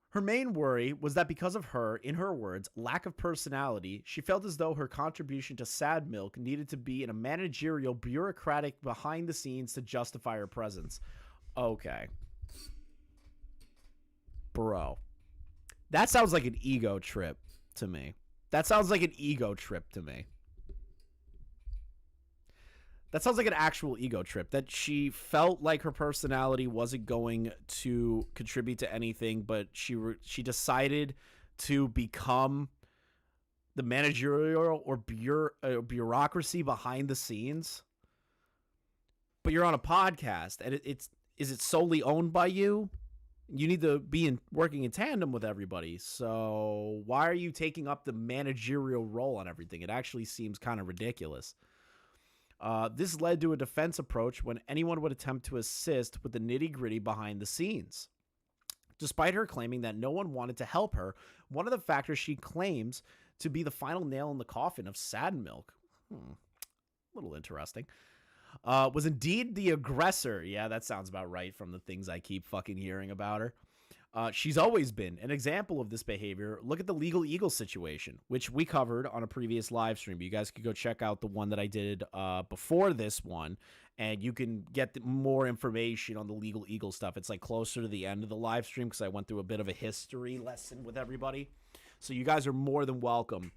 Her main worry was that because of her, in her words, lack of personality, she felt as though her contribution to Sad Milk needed to be in a managerial, bureaucratic, behind the scenes to justify her presence. Okay. Bro. That sounds like an ego trip to me. That sounds like an ego trip to me. That sounds like an actual ego trip, that she felt like her personality wasn't going to contribute to anything, but she decided to become the managerial or bureaucracy behind the scenes. But you're on a podcast, and is it solely owned by you? You need to be working in tandem with everybody. So why are you taking up the managerial role on everything? It actually seems kind of ridiculous. This led to a defense approach when anyone would attempt to assist with the nitty-gritty behind the scenes. Despite her claiming that no one wanted to help her, one of the factors she claims to be the final nail in the coffin of Sad Milk, a little interesting, was indeed the aggressor. Yeah, that sounds about right from the things I keep fucking hearing about her. She's always been an example of this behavior. Look at the Legal Eagle situation, which we covered on a previous live stream. You guys could go check out the one that I did before this one, and you can get more information on the Legal Eagle stuff. It's like closer to the end of the live stream because I went through a bit of a history lesson with everybody. So you guys are more than welcome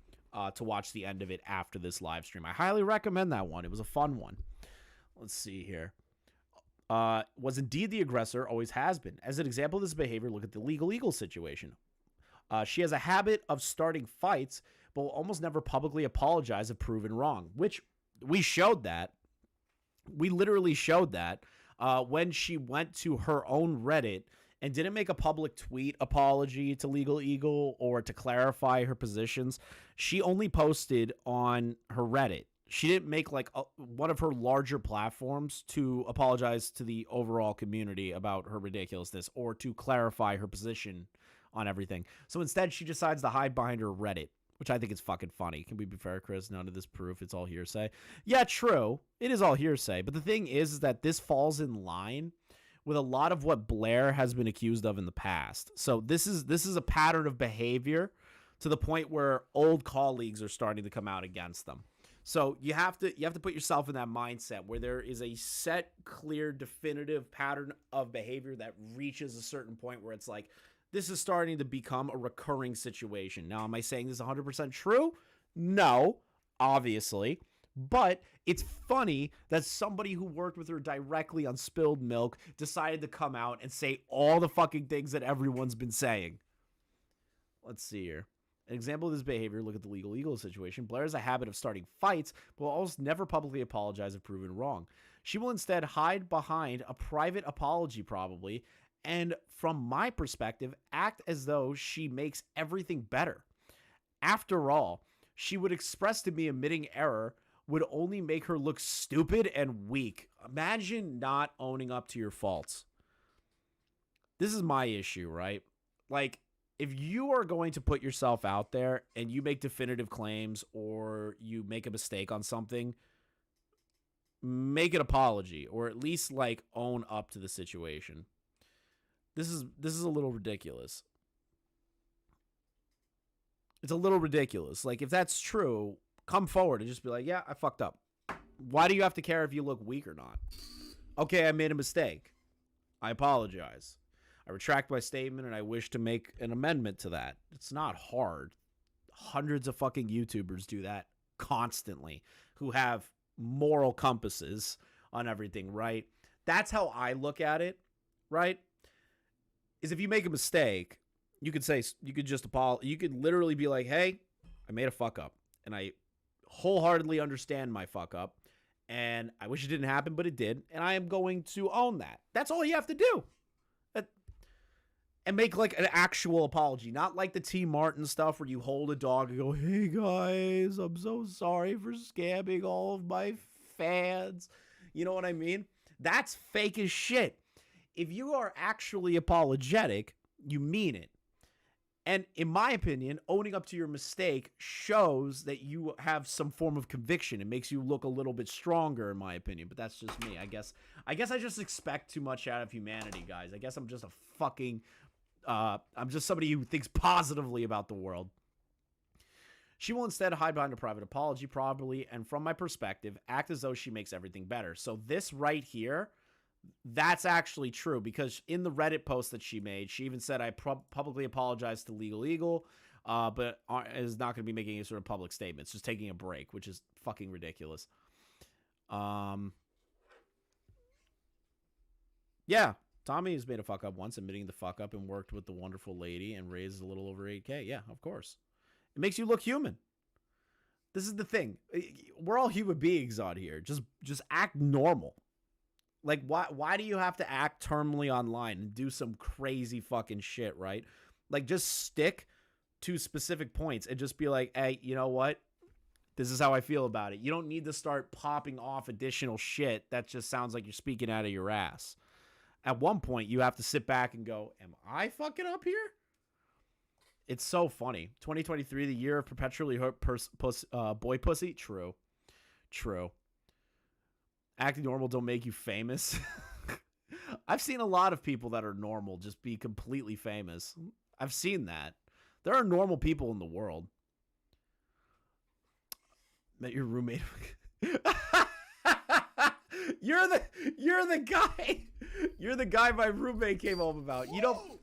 to watch the end of it after this live stream. I highly recommend that one. It was a fun one. Let's see here. Was indeed the aggressor, always has been. As an example of this behavior, look at the Legal Eagle situation. She has a habit of starting fights, but will almost never publicly apologize if proven wrong, which we showed that. We literally showed that when she went to her own Reddit and didn't make a public tweet apology to Legal Eagle or to clarify her positions. She only posted on her Reddit. She didn't make like one of her larger platforms to apologize to the overall community about her ridiculousness or to clarify her position on everything. So instead, she decides to hide behind her Reddit, which I think is fucking funny. Can we be fair, Chris? None of this proof. It's all hearsay. Yeah, true. It is all hearsay. But the thing is that this falls in line with a lot of what Blair has been accused of in the past. So this is a pattern of behavior to the point where old colleagues are starting to come out against them. So you have to put yourself in that mindset where there is a set, clear, definitive pattern of behavior that reaches a certain point where it's like, this is starting to become a recurring situation. Now, am I saying this is 100% true? No, obviously. But it's funny that somebody who worked with her directly on Spilled Milk decided to come out and say all the fucking things that everyone's been saying. Let's see here. An example of this behavior, look at the Legal Eagle situation. Blair has a habit of starting fights, but will almost never publicly apologize if proven wrong. She will instead hide behind a private apology probably, and from my perspective, act as though she makes everything better. After all, she would express to me admitting error would only make her look stupid and weak. Imagine not owning up to your faults. This is my issue, right? Like, if you are going to put yourself out there and you make definitive claims or you make a mistake on something, make an apology or at least like own up to the situation. This is a little ridiculous. It's a little ridiculous. Like, if that's true, come forward and just be like, yeah, I fucked up. Why do you have to care if you look weak or not? Okay, I made a mistake. I apologize. I retract my statement and I wish to make an amendment to that. It's not hard. Hundreds of fucking YouTubers do that constantly who have moral compasses on everything, right? That's how I look at it, right? Is if you make a mistake, you could say, you could just apologize. You could literally be like, hey, I made a fuck up and I wholeheartedly understand my fuck up and I wish it didn't happen, but it did. And I am going to own that. That's all you have to do. And make like an actual apology, not like the T. Martin stuff where you hold a dog and go, hey guys, I'm so sorry for scamming all of my fans. You know what I mean? That's fake as shit. If you are actually apologetic, you mean it. And in my opinion, owning up to your mistake shows that you have some form of conviction. It makes you look a little bit stronger, in my opinion. But that's just me. I guess I just expect too much out of humanity, guys. I guess I'm just a fucking... I'm just somebody who thinks positively about the world. She will instead hide behind a private apology probably, and from my perspective, act as though she makes everything better. So this right here, that's actually true, because in the Reddit post that she made, she even said, I publicly apologize to Legal Eagle, but is not going to be making any sort of public statements, just taking a break, which is fucking ridiculous. Yeah. Tommy has made a fuck up once, admitting the fuck up, and worked with the wonderful lady and raised a little over 8K. Yeah, of course. It makes you look human. This is the thing. We're all human beings on here. Just act normal. Like, why do you have to act terminally online and do some crazy fucking shit, right? Like, just stick to specific points and just be like, hey, you know what? This is how I feel about it. You don't need to start popping off additional shit that just sounds like you're speaking out of your ass. At one point, you have to sit back and go, am I fucking up here? It's so funny. 2023, the year of perpetually hurt boy pussy? True. True. Acting normal don't make you famous. I've seen a lot of people that are normal just be completely famous. I've seen that. There are normal people in the world. Met your roommate. You're the guy. You're the guy my roommate came home about. You don't.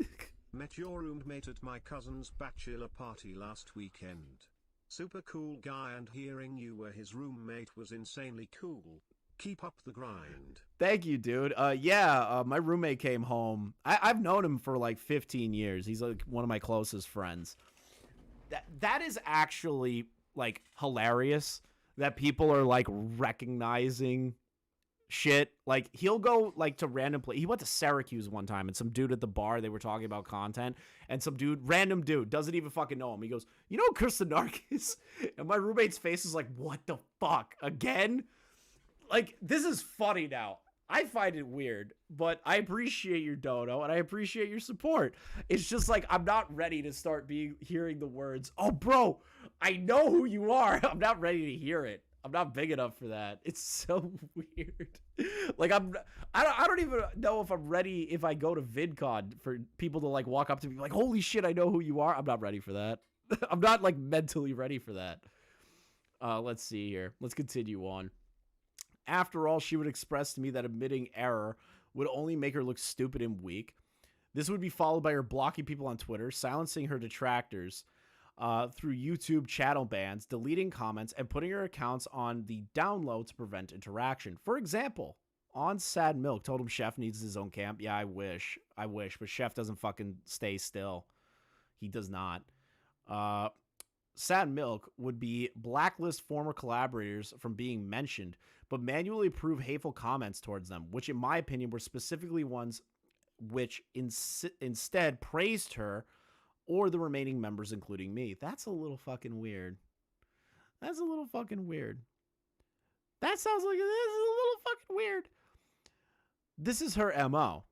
Met your roommate at my cousin's bachelor party last weekend. Super cool guy, and hearing you were his roommate was insanely cool. Keep up the grind. Thank you, dude. My roommate came home. I've known him for like 15 years. He's like one of my closest friends. That is actually like hilarious that people are like recognizing shit. Like he'll go like to random place. He went to Syracuse one time, and some dude at the bar, they were talking about content, and some random dude doesn't even fucking know him. He goes, "You know Kristen Nark is?" And my roommate's face is like, "What the fuck? Again?" Like, this is funny now. I find it weird, but I appreciate your dono, and I appreciate your support. It's just like, I'm not ready to start hearing the words, "Oh, bro, I know who you are." I'm not ready to hear it. I'm not big enough for that. It's so weird. Like, I don't even know if I'm ready if I go to VidCon for people to, like, walk up to me like, "Holy shit, I know who you are." I'm not ready for that. I'm not, like, mentally ready for that. Let's see here. Let's continue on. After all, she would express to me that admitting error would only make her look stupid and weak. This would be followed by her blocking people on Twitter, silencing her detractors through YouTube channel bans, deleting comments, and putting her accounts on the download to prevent interaction. For example, on Sad Milk, told him Chef needs his own camp. Yeah, I wish, but Chef doesn't fucking stay still. He does not. Sad Milk would be blacklist former collaborators from being mentioned, but manually approve hateful comments towards them, which in my opinion were specifically ones which instead praised her or the remaining members, including me. That's a little fucking weird. That sounds like this is a little fucking weird. This is her MO.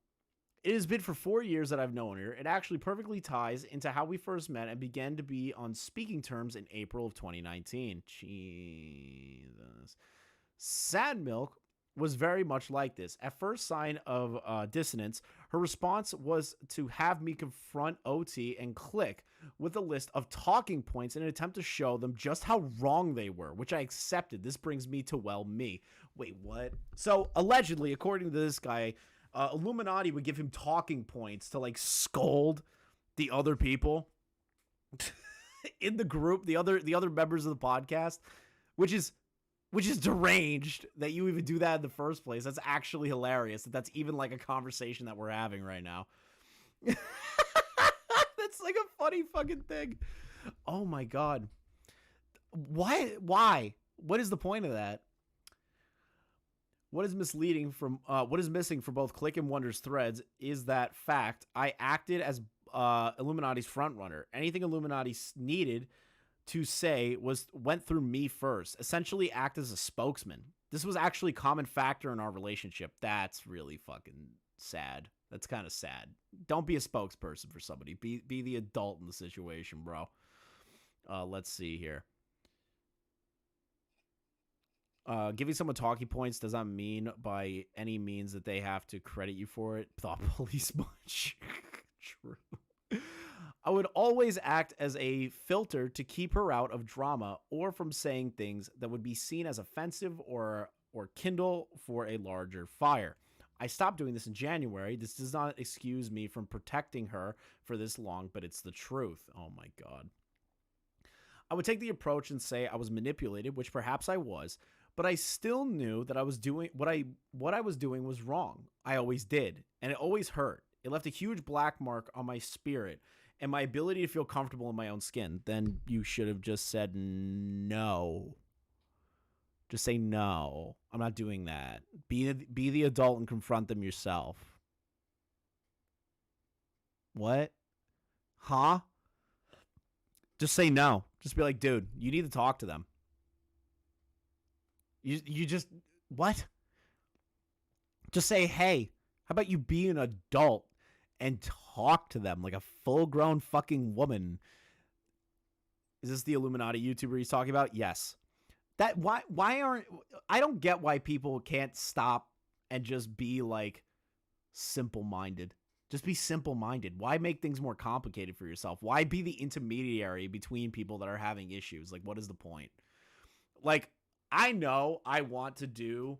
It has been for 4 years that I've known her. It actually perfectly ties into how we first met and began to be on speaking terms in April of 2019. Jesus. Sad Milk was very much like this. At first sign of dissonance, her response was to have me confront OT and Click with a list of talking points in an attempt to show them just how wrong they were, which I accepted. This brings me to, well, me. Wait, what? So, allegedly, according to this guy, Illuminati would give him talking points to, like, scold the other people in the group, the other members of the podcast, which is deranged that you even do that in the first place. That's actually hilarious that's even like a conversation that we're having right now. That's like a funny fucking thing. Oh my God. Why? What is the point of that? What is missing for both Click and Wonder's threads is that fact I acted as Illuminati's frontrunner. Anything Illuminati needed to say went through me first, essentially act as a spokesman. This was actually a common factor in our relationship. That's really fucking sad. That's kind of sad. Don't be a spokesperson for somebody. Be the adult in the situation, bro. Let's see here. Giving someone talking points does not mean by any means that they have to credit you for it. Thought police much. True. I would always act as a filter to keep her out of drama or from saying things that would be seen as offensive or kindle for a larger fire. I stopped doing this in January. This does not excuse me from protecting her for this long, but it's the truth. Oh my God. I would take the approach and say I was manipulated, which perhaps I was, but I still knew that I was doing what I was doing was wrong. I always did, and it always hurt. It left a huge black mark on my spirit and my ability to feel comfortable in my own skin. Then you should have just said no. Just say no. I'm not doing that. Be the adult and confront them yourself. What? Huh? Just say no. Just be like, dude, you need to talk to them. You just, what? Just say, hey, how about you be an adult and talk to them like a full-grown fucking woman? Is this the Illuminati YouTuber he's talking about? Yes. Why aren't, I don't get why people can't stop and just be like Simple-minded. Just be simple-minded. Why make things more complicated for yourself? Why be the intermediary between people that are having issues? Like, what is the point? Like, I know I want to do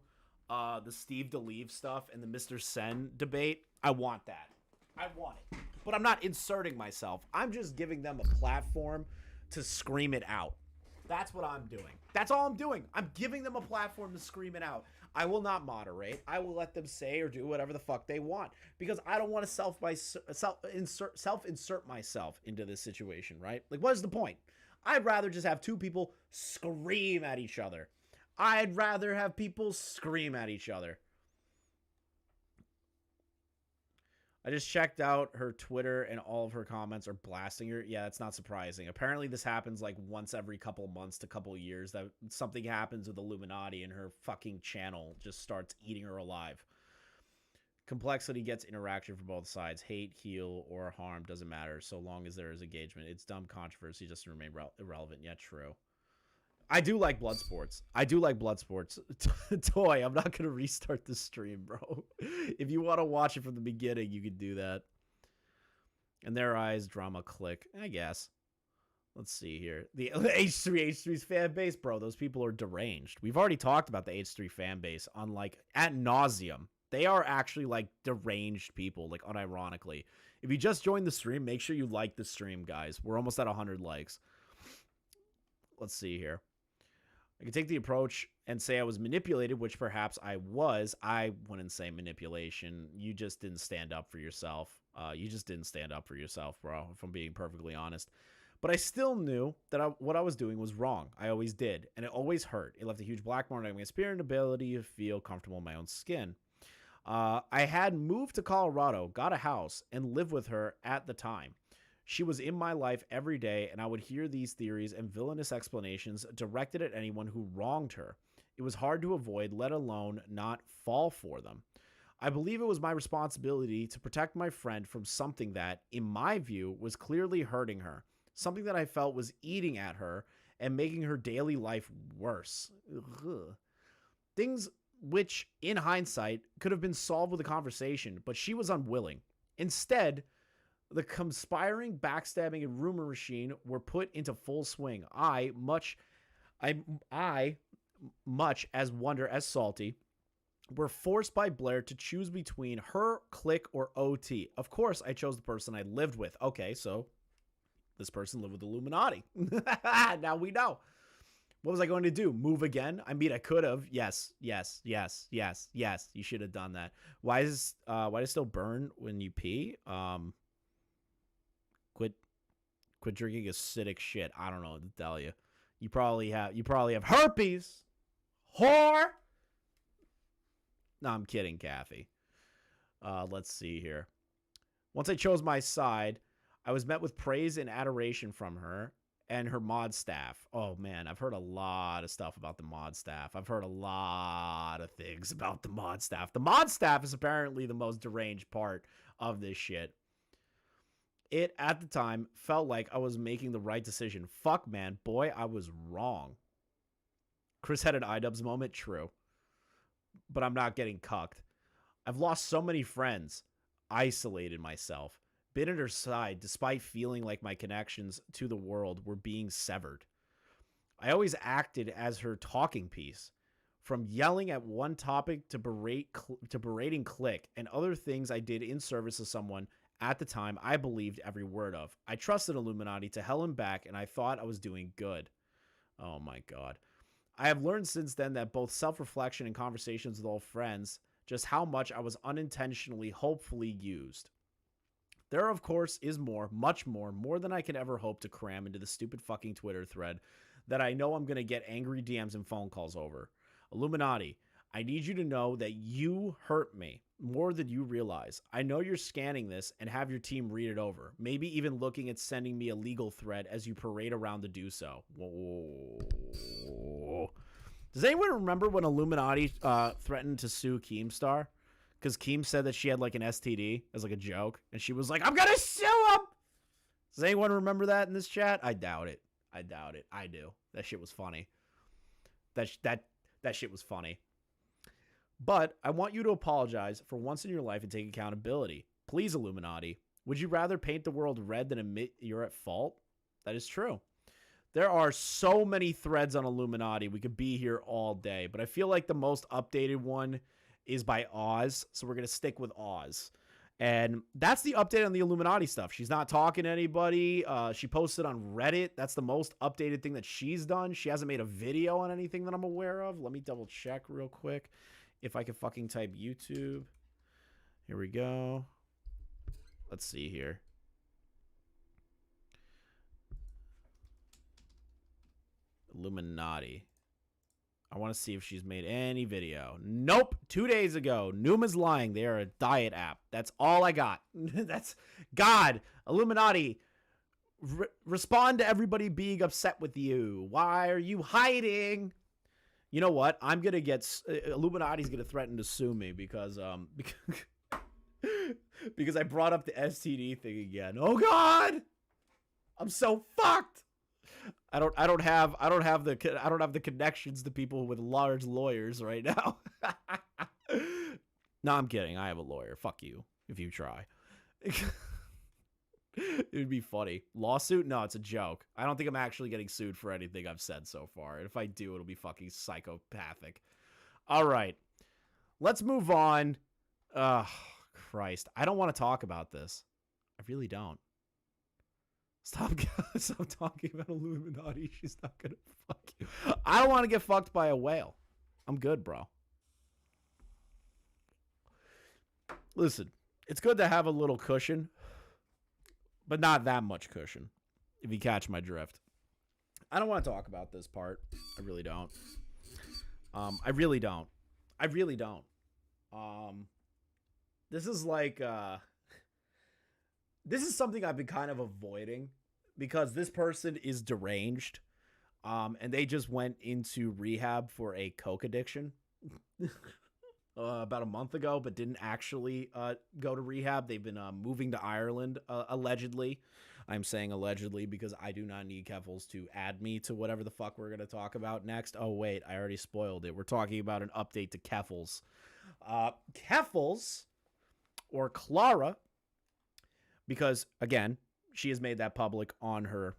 the Steve DeLeave stuff and the Mr. Sen debate. I want that. I want it. But I'm not inserting myself. I'm just giving them a platform to scream it out. That's what I'm doing. That's all I'm doing. I'm giving them a platform to scream it out. I will not moderate. I will let them say or do whatever the fuck they want because I don't want to self-insert myself into this situation, right? Like, what is the point? I'd rather just have two people scream at each other. I'd rather have people scream at each other. I just checked out her Twitter and all of her comments are blasting her. Yeah, that's not surprising. Apparently this happens like once every couple months to couple years that something happens with Illuminati and her fucking channel just starts eating her alive. Complexity gets interaction from both sides. Hate, heal, or harm doesn't matter so long as there is engagement. It's dumb controversy just to remain irrelevant. Yeah, true. I do like blood sports. Toy, I'm not going to restart the stream, bro. If you want to watch it from the beginning, you can do that. In their eyes, drama click. I guess. Let's see here. The H3's fan base, bro. Those people are deranged. We've already talked about the H3 fan base on like ad nauseum. They are actually like deranged people, like unironically. If you just joined the stream, make sure you like the stream, guys. We're almost at 100 likes. Let's see here. I could take the approach and say I was manipulated, which perhaps I was. I wouldn't say manipulation. You just didn't stand up for yourself. You just didn't stand up for yourself, bro, if I'm being perfectly honest. But I still knew that what I was doing was wrong. I always did, and it always hurt. It left a huge black mark on my spirit and ability to feel comfortable in my own skin. I had moved to Colorado, got a house, and lived with her at the time. She was in my life every day, and I would hear these theories and villainous explanations directed at anyone who wronged her. It was hard to avoid, let alone not fall for them. I believe it was my responsibility to protect my friend from something that, in my view, was clearly hurting her, something that I felt was eating at her and making her daily life worse. Ugh. Things which, in hindsight, could have been solved with a conversation, but she was unwilling. Instead, the conspiring, backstabbing, and rumor machine were put into full swing. I, much as Wonder as Salty, were forced by Blair to choose between her, Click, or OT. Of course, I chose the person I lived with. Okay, so this person lived with the Illuminati. Now we know. What was I going to do? Move again? I mean, I could have. Yes. You should have done that. Why does it still burn when you pee? Quit drinking acidic shit. I don't know what to tell you. You probably have herpes. Whore. No, I'm kidding, Kathy. Let's see here. Once I chose my side, I was met with praise and adoration from her and her mod staff. Oh man, I've heard a lot of stuff about the mod staff. I've heard a lot of things about the mod staff. The mod staff is apparently the most deranged part of this shit. It, at the time, felt like I was making the right decision. Fuck, man. Boy, I was wrong. Chris had an iDubbbz moment. True. But I'm not getting cucked. I've lost so many friends. Isolated myself. Been at her side despite feeling like my connections to the world were being severed. I always acted as her talking piece. From yelling at one topic to berating Click and other things I did in service of someone at the time I believed every word of. I trusted Illuminati to hell and back, and I thought I was doing good. Oh my God. I have learned since then that both self-reflection and conversations with old friends, just how much I was unintentionally, hopefully used. There, of course, is more, much more than I could ever hope to cram into the stupid fucking Twitter thread that I know I'm going to get angry DMs and phone calls over. Illuminati, I need you to know that you hurt me more than you realize. I know you're scanning this and have your team read it over, maybe even looking at sending me a legal thread as you parade around to do so. Whoa. Does anyone remember when Illuminati threatened to sue Keemstar? Because Keem said that she had like an STD as like a joke, and she was like, I'm gonna sue him! Does anyone remember that in this chat? I doubt it. I do. That shit was funny. That shit was funny. But I want you to apologize for once in your life and take accountability. Please, Illuminati. Would you rather paint the world red than admit you're at fault? That is true. There are so many threads on Illuminati. We could be here all day, but I feel like the most updated one is by Oz, so we're going to stick with Oz. And that's the update on the Illuminati stuff. She's not talking to anybody. She posted on Reddit. That's the most updated thing that she's done. She hasn't made a video on anything that I'm aware of. Let me double check real quick if I can fucking type YouTube. Here we go. Let's see here. Illuminati. I want to see if she's made any video. Nope. 2 days ago. Numa's lying. They are a diet app. That's all I got. That's God. Illuminati. Respond to everybody being upset with you. Why are you hiding? You know what? I'm going to get... Illuminati's going to threaten to sue me because because I brought up the STD thing again. Oh God! I'm so fucked. I don't have the connections to people with large lawyers right now. No, I'm kidding. I have a lawyer. Fuck you if you try. It would be funny. Lawsuit? No, it's a joke. I don't think I'm actually getting sued for anything I've said so far. And if I do, it'll be fucking psychopathic. All right. Let's move on. Christ. I don't want to talk about this. I really don't. Stop talking about Illuminati. She's not going to fuck you. I don't want to get fucked by a whale. I'm good, bro. Listen, it's good to have a little cushion, but not that much cushion, if you catch my drift. I don't want to talk about this part. I really don't. I really don't. This is like... This is something I've been kind of avoiding because this person is deranged, and they just went into rehab for a coke addiction about a month ago, but didn't actually go to rehab. They've been moving to Ireland, allegedly. I'm saying allegedly because I do not need Keffels to add me to whatever the fuck we're going to talk about next. Oh, wait, I already spoiled it. We're talking about an update to Keffels. Keffels, or Clara... Because, again, she has made that public on her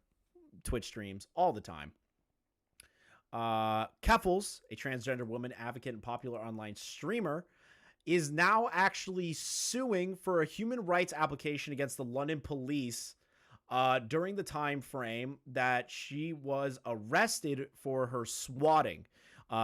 Twitch streams all the time. Keffels, a transgender woman advocate and popular online streamer, is now actually suing for a human rights application against the London police during the time frame that she was arrested for her swatting.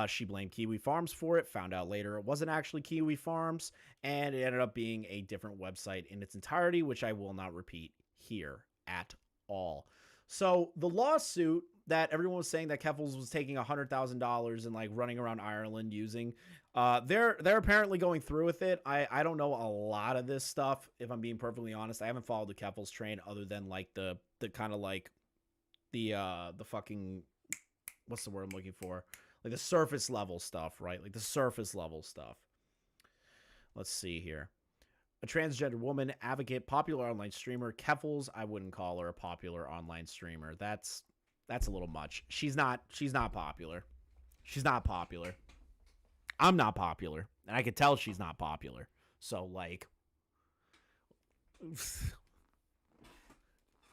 She blamed Kiwi Farms for it, found out later it wasn't actually Kiwi Farms, and it ended up being a different website in its entirety, which I will not repeat here at all. So the lawsuit that everyone was saying that Keffels was taking $100,000 and like running around Ireland using, they're apparently going through with it. I don't know a lot of this stuff, if I'm being perfectly honest. I haven't followed the Keffels train other than like the kind of like the fucking, what's the word I'm looking for? Like the surface level stuff, right? Like the surface level stuff. Let's see here. A transgender woman, advocate, popular online streamer. Keffels, I wouldn't call her a popular online streamer. That's a little much. She's not popular. She's not popular. I'm not popular. And I can tell she's not popular. So like,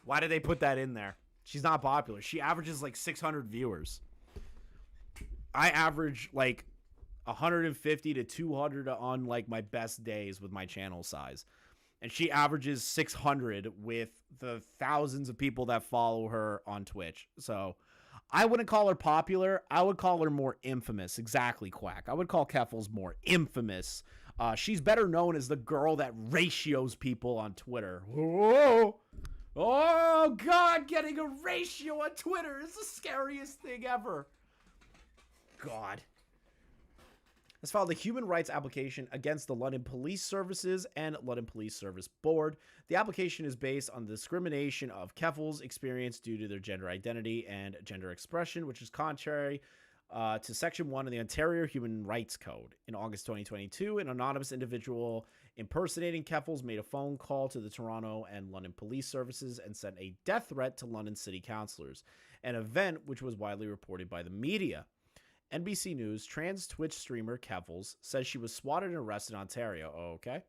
why did they put that in there? She's not popular. She averages like 600 viewers. I average like 150 to 200 on like my best days with my channel size. And she averages 600 with the thousands of people that follow her on Twitch. So I wouldn't call her popular. I would call her more infamous. Exactly, Quack. I would call Keffels more infamous. She's better known as the girl that ratios people on Twitter. Whoa. Oh, God, getting a ratio on Twitter is the scariest thing ever. God. Has filed a human rights application against the London Police Services and London Police Service Board. The application is based on the discrimination of Keffels' experience due to their gender identity and gender expression, which is contrary to Section 1 of the Ontario Human Rights Code. In August 2022, an anonymous individual impersonating Keffels made a phone call to the Toronto and London Police Services and sent a death threat to London city councillors, an event which was widely reported by the media. NBC News, trans Twitch streamer Kevels says she was swatted and arrested in Ontario. Oh, okay.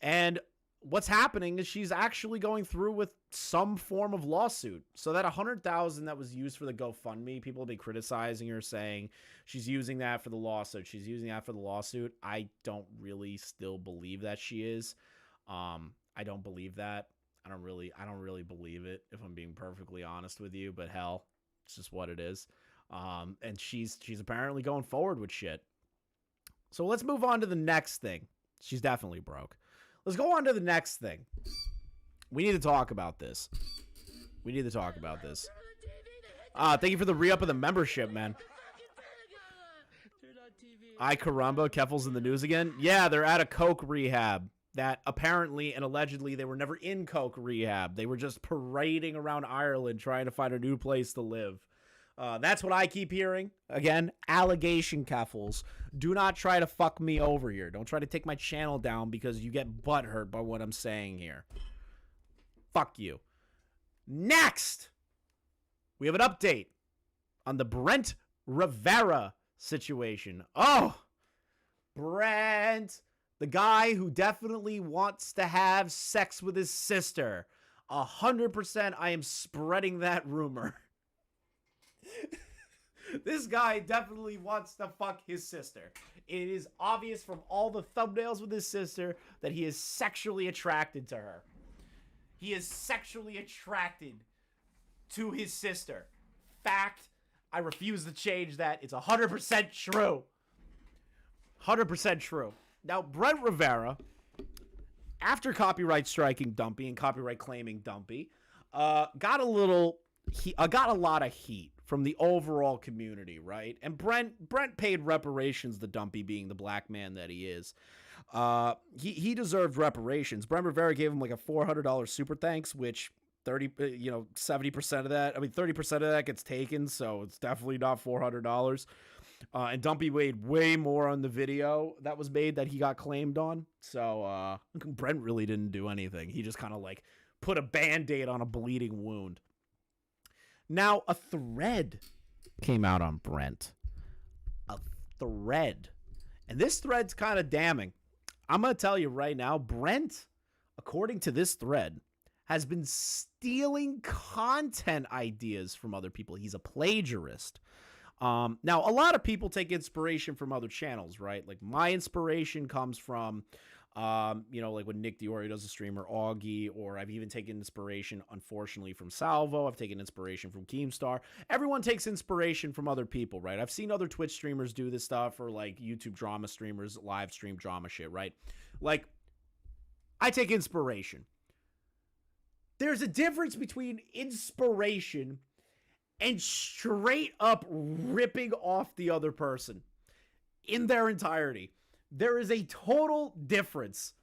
And what's happening is she's actually going through with some form of lawsuit. So that $100,000 that was used for the GoFundMe, people will be criticizing her, saying she's using that for the lawsuit. She's using that for the lawsuit. I don't really still believe that she is. I don't believe that. I don't really believe it, if I'm being perfectly honest with you, but hell, it's just what it is. And she's apparently going forward with shit. So let's move on to the next thing. She's definitely broke. Let's go on to the next thing. We need to talk about this. Thank you for the re-up of the membership, man. I caramba, Keffel's in the news again. Yeah, they're at a coke rehab that apparently and allegedly they were never in coke rehab. They were just parading around Ireland trying to find a new place to live. That's what I keep hearing. Again, allegation, Keffels. Do not try to fuck me over here. Don't try to take my channel down because you get butthurt by what I'm saying here. Fuck you. Next, we have an update on the Brent Rivera situation. Oh, Brent, the guy who definitely wants to have sex with his sister. 100% I am spreading that rumor. This guy definitely wants to fuck his sister. It is obvious from all the thumbnails with his sister that he is sexually attracted to her. He is sexually attracted to his sister. Fact, I refuse to change that. It's 100% true. 100% true. Now, Brent Rivera, after copyright striking Dumpy and copyright claiming Dumpy, got a lot of heat from the overall community, right? And Brent paid reparations to Dumpy, being the black man that he is. He deserved reparations. Brent Rivera gave him like a $400 super thanks, which 70% of that, 30% of that gets taken, so it's definitely not $400. And Dumpy weighed way more on the video that was made that he got claimed on. So Brent really didn't do anything. He just kind of like put a Band-Aid on a bleeding wound. Now, a thread came out on Brent. A thread. And this thread's kind of damning. I'm going to tell you right now, Brent, according to this thread, has been stealing content ideas from other people. He's a plagiarist. Now, a lot of people take inspiration from other channels, right? Like, my inspiration comes from, like when Nick Diori does a stream, or Augie, or I've even taken inspiration, unfortunately, from Salvo. I've taken inspiration from Keemstar. Everyone takes inspiration from other people, right? I've seen other Twitch streamers do this stuff, or like YouTube drama streamers, live stream drama shit, right? Like, I take inspiration. There's a difference between inspiration and straight up ripping off the other person in their entirety. There is a total difference.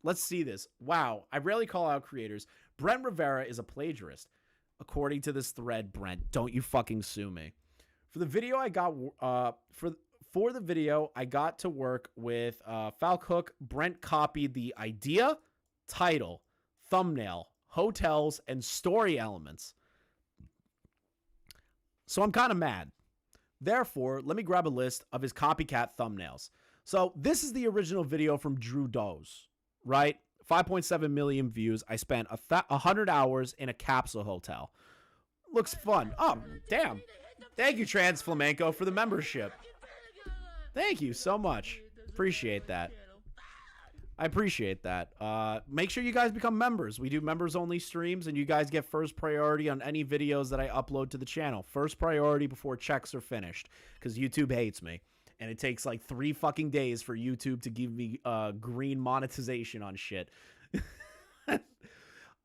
Let's see this. Wow, I rarely call out creators. Brent Rivera is a plagiarist. According to this thread, Brent, don't you fucking sue me. For the video I got for the video I got to work with Falcook. Brent copied the idea, title, thumbnail, hotels, and story elements. So I'm kind of mad. Therefore, let me grab a list of his copycat thumbnails. So this is the original video from Drew Doze, right? 5.7 million views. I spent 100 hours in a capsule hotel. Looks fun. Oh, damn. Thank you, Trans Flamenco, for the membership. Thank you so much. Appreciate that. I appreciate that. Make sure you guys become members. We do members-only streams, and you guys get first priority on any videos that I upload to the channel. First priority before checks are finished, because YouTube hates me. And it takes like 3 fucking days for YouTube to give me green monetization on shit.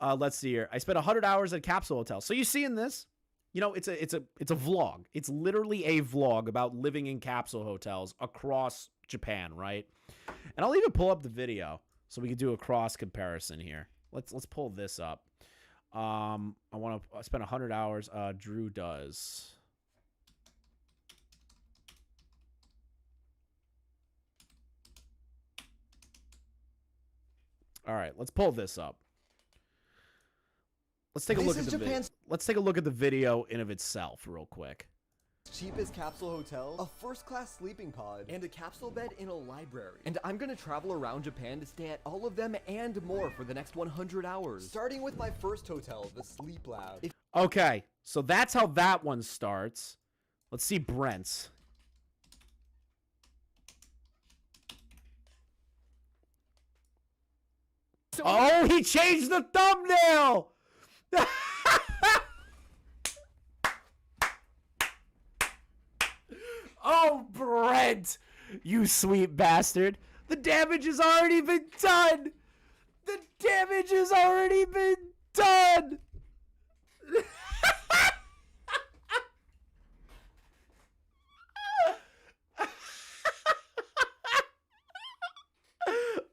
Let's see here. I spent 100 hours at Capsule Hotel. So you see in this, it's a vlog. It's literally a vlog about living in capsule hotels across Japan, right? And I'll even pull up the video so we can do a cross comparison here. Let's pull this up. I spent 100 hours. Drew does. All right, let's pull this up. Let's take a look at the video. Let's take a look at the video in of itself real quick. cheapest capsule hotel, a first-class sleeping pod, and a capsule bed in a library. And I'm gonna travel around Japan to stay at all of them and more for the next 100 hours. Starting with my first hotel, the Sleep Lab. Okay, so that's how that one starts. Let's see Brent's. Oh, he changed the thumbnail! Oh, Brent, you sweet bastard. The damage has already been done. The damage has already been done.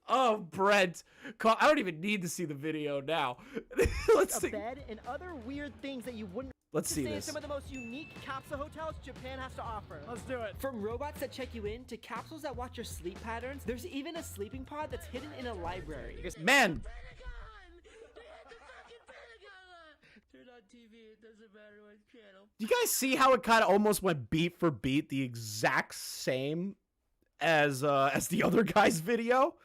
Oh, Brent. I don't even need to see the video now. Let's see. A bed and other weird things that you wouldn't. Let's see this. Some of the most unique capsule hotels Japan has to offer. Let's do it. From robots that check you in to capsules that watch your sleep patterns, there's even a sleeping pod that's hidden in a library. Man. Turn on TV, it doesn't matter what channel. Do you guys see how it kind of almost went beat for beat, the exact same as the other guy's video?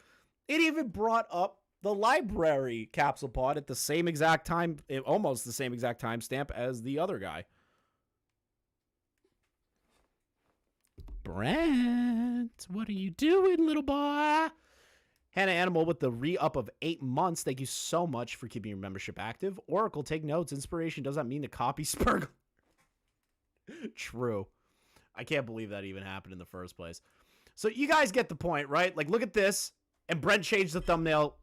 It even brought up the library capsule pod at the same exact time, almost the same exact timestamp as the other guy. Brent, what are you doing, little boy? Hannah Animal with the re-up of 8 months. Thank you so much for keeping your membership active. Oracle, take notes. Inspiration does not mean to copy Spurgle. True. I can't believe that even happened in the first place. So you guys get the point, right? Like, look at this. And Brent changed the thumbnail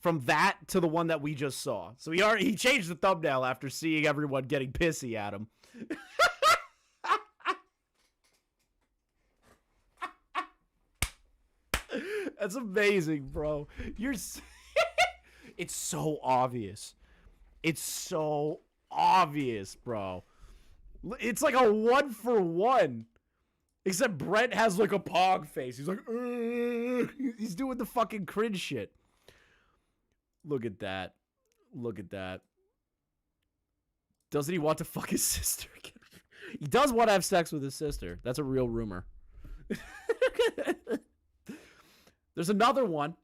from that to the one that we just saw. So he changed the thumbnail after seeing everyone getting pissy at him. That's amazing, bro. It's so obvious. It's so obvious, bro. It's like a 1-for-1. Except Brent has like a pog face. He's like, he's doing the fucking cringe shit. Look at that. Look at that. Doesn't he want to fuck his sister? He does want to have sex with his sister. That's a real rumor. There's another one.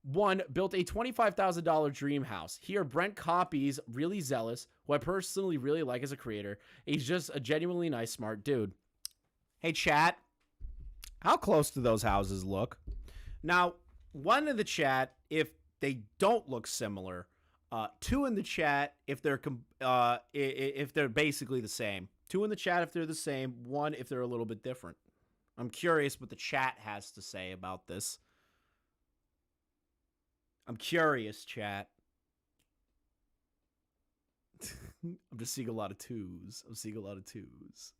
One built a $25,000 dream house. Here, Brent copies Really Zealous, who I personally really like as a creator. He's just a genuinely nice, smart dude. Hey, chat. How close do those houses look? Now, one in the chat if they don't look similar. Two in the chat if they're basically the same. Two in the chat if they're the same. One if they're a little bit different. I'm curious what the chat has to say about this. I'm curious, chat. I'm just seeing a lot of twos. I'm seeing a lot of twos.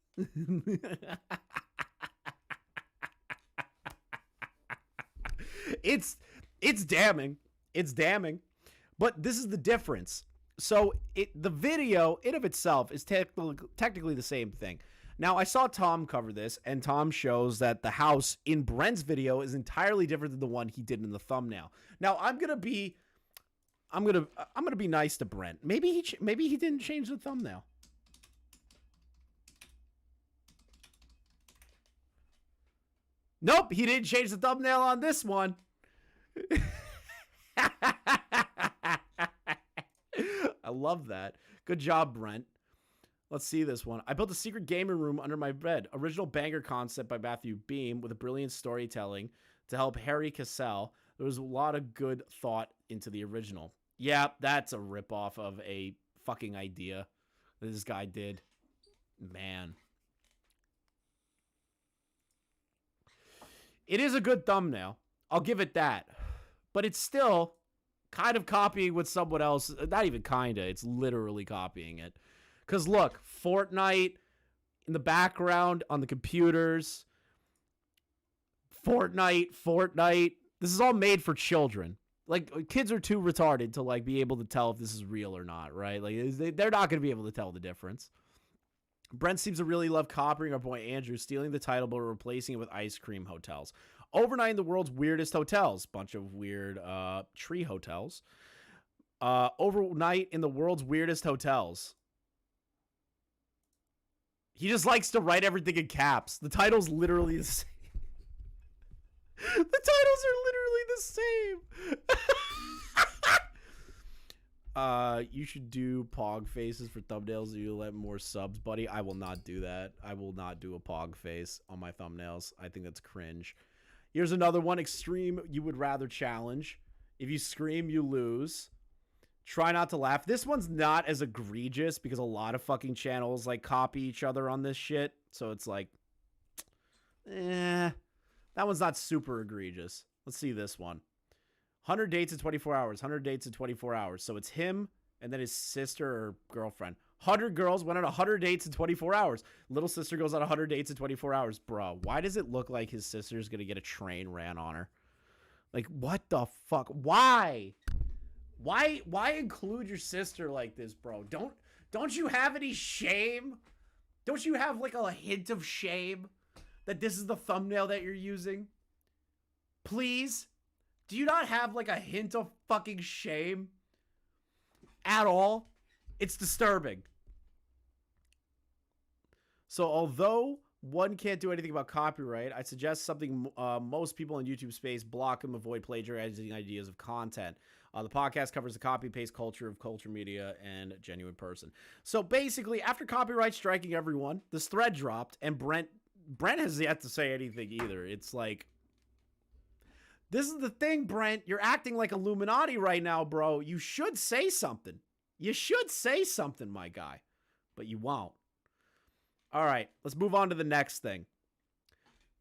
It's damning. It's damning. But this is the difference. So the video in of itself is technically the same thing. Now, I saw Tom cover this, and Tom shows that the house in Brent's video is entirely different than the one he did in the thumbnail. Now, I'm gonna be nice to Brent. Maybe he didn't change the thumbnail. Nope, he didn't change the thumbnail on this one. I love that. Good job, Brent. Let's see this one. I built a secret gaming room under my bed. Original banger concept by Matthew Beam with a brilliant storytelling to help Harry Cassell. There was a lot of good thought into the original. Yeah, that's a ripoff of a fucking idea that this guy did. Man. It is a good thumbnail. I'll give it that. But it's still kind of copying what someone else... Not even kinda. It's literally copying it. Because look, Fortnite in the background on the computers. Fortnite. This is all made for children. Like, kids are too retarded to, like, be able to tell if this is real or not, right? Like, they're not going to be able to tell the difference. Brent seems to really love copying our boy Andrew, stealing the title but replacing it with ice cream hotels. Overnight in the world's weirdest hotels. Bunch of weird tree hotels. Overnight in the world's weirdest hotels. He just likes to write everything in caps. The title's literally the same. The titles are literally the same. You should do pog faces for thumbnails so you let more subs, buddy. I will not do that. I will not do a pog face on my thumbnails. I think that's cringe. Here's another one. Extreme you would rather challenge. If you scream, you lose. Try not to laugh. This one's not as egregious because a lot of fucking channels like copy each other on this shit. So it's like, that one's not super egregious. Let's see this one. 100 dates in 24 hours. 100 dates in 24 hours. So it's him and then his sister or girlfriend. 100 girls went on 100 dates in 24 hours. Little sister goes on 100 dates in 24 hours. Bro, why does it look like his sister's going to get a train ran on her? Like, what the fuck? Why? Why include your sister like this, bro? Don't you have any shame? Don't you have like a hint of shame that this is the thumbnail that you're using? Please? Do you not have like a hint of fucking shame at all? It's disturbing. So although one can't do anything about copyright, I suggest something most people in YouTube space block and avoid plagiarizing ideas of content. The podcast covers the copy-paste culture of culture media and genuine person. So basically, after copyright striking everyone, this thread dropped, and Brent has yet to say anything either. It's like, this is the thing, Brent. You're acting like Illuminati right now, bro. You should say something. You should say something, my guy. But you won't. All right, let's move on to the next thing.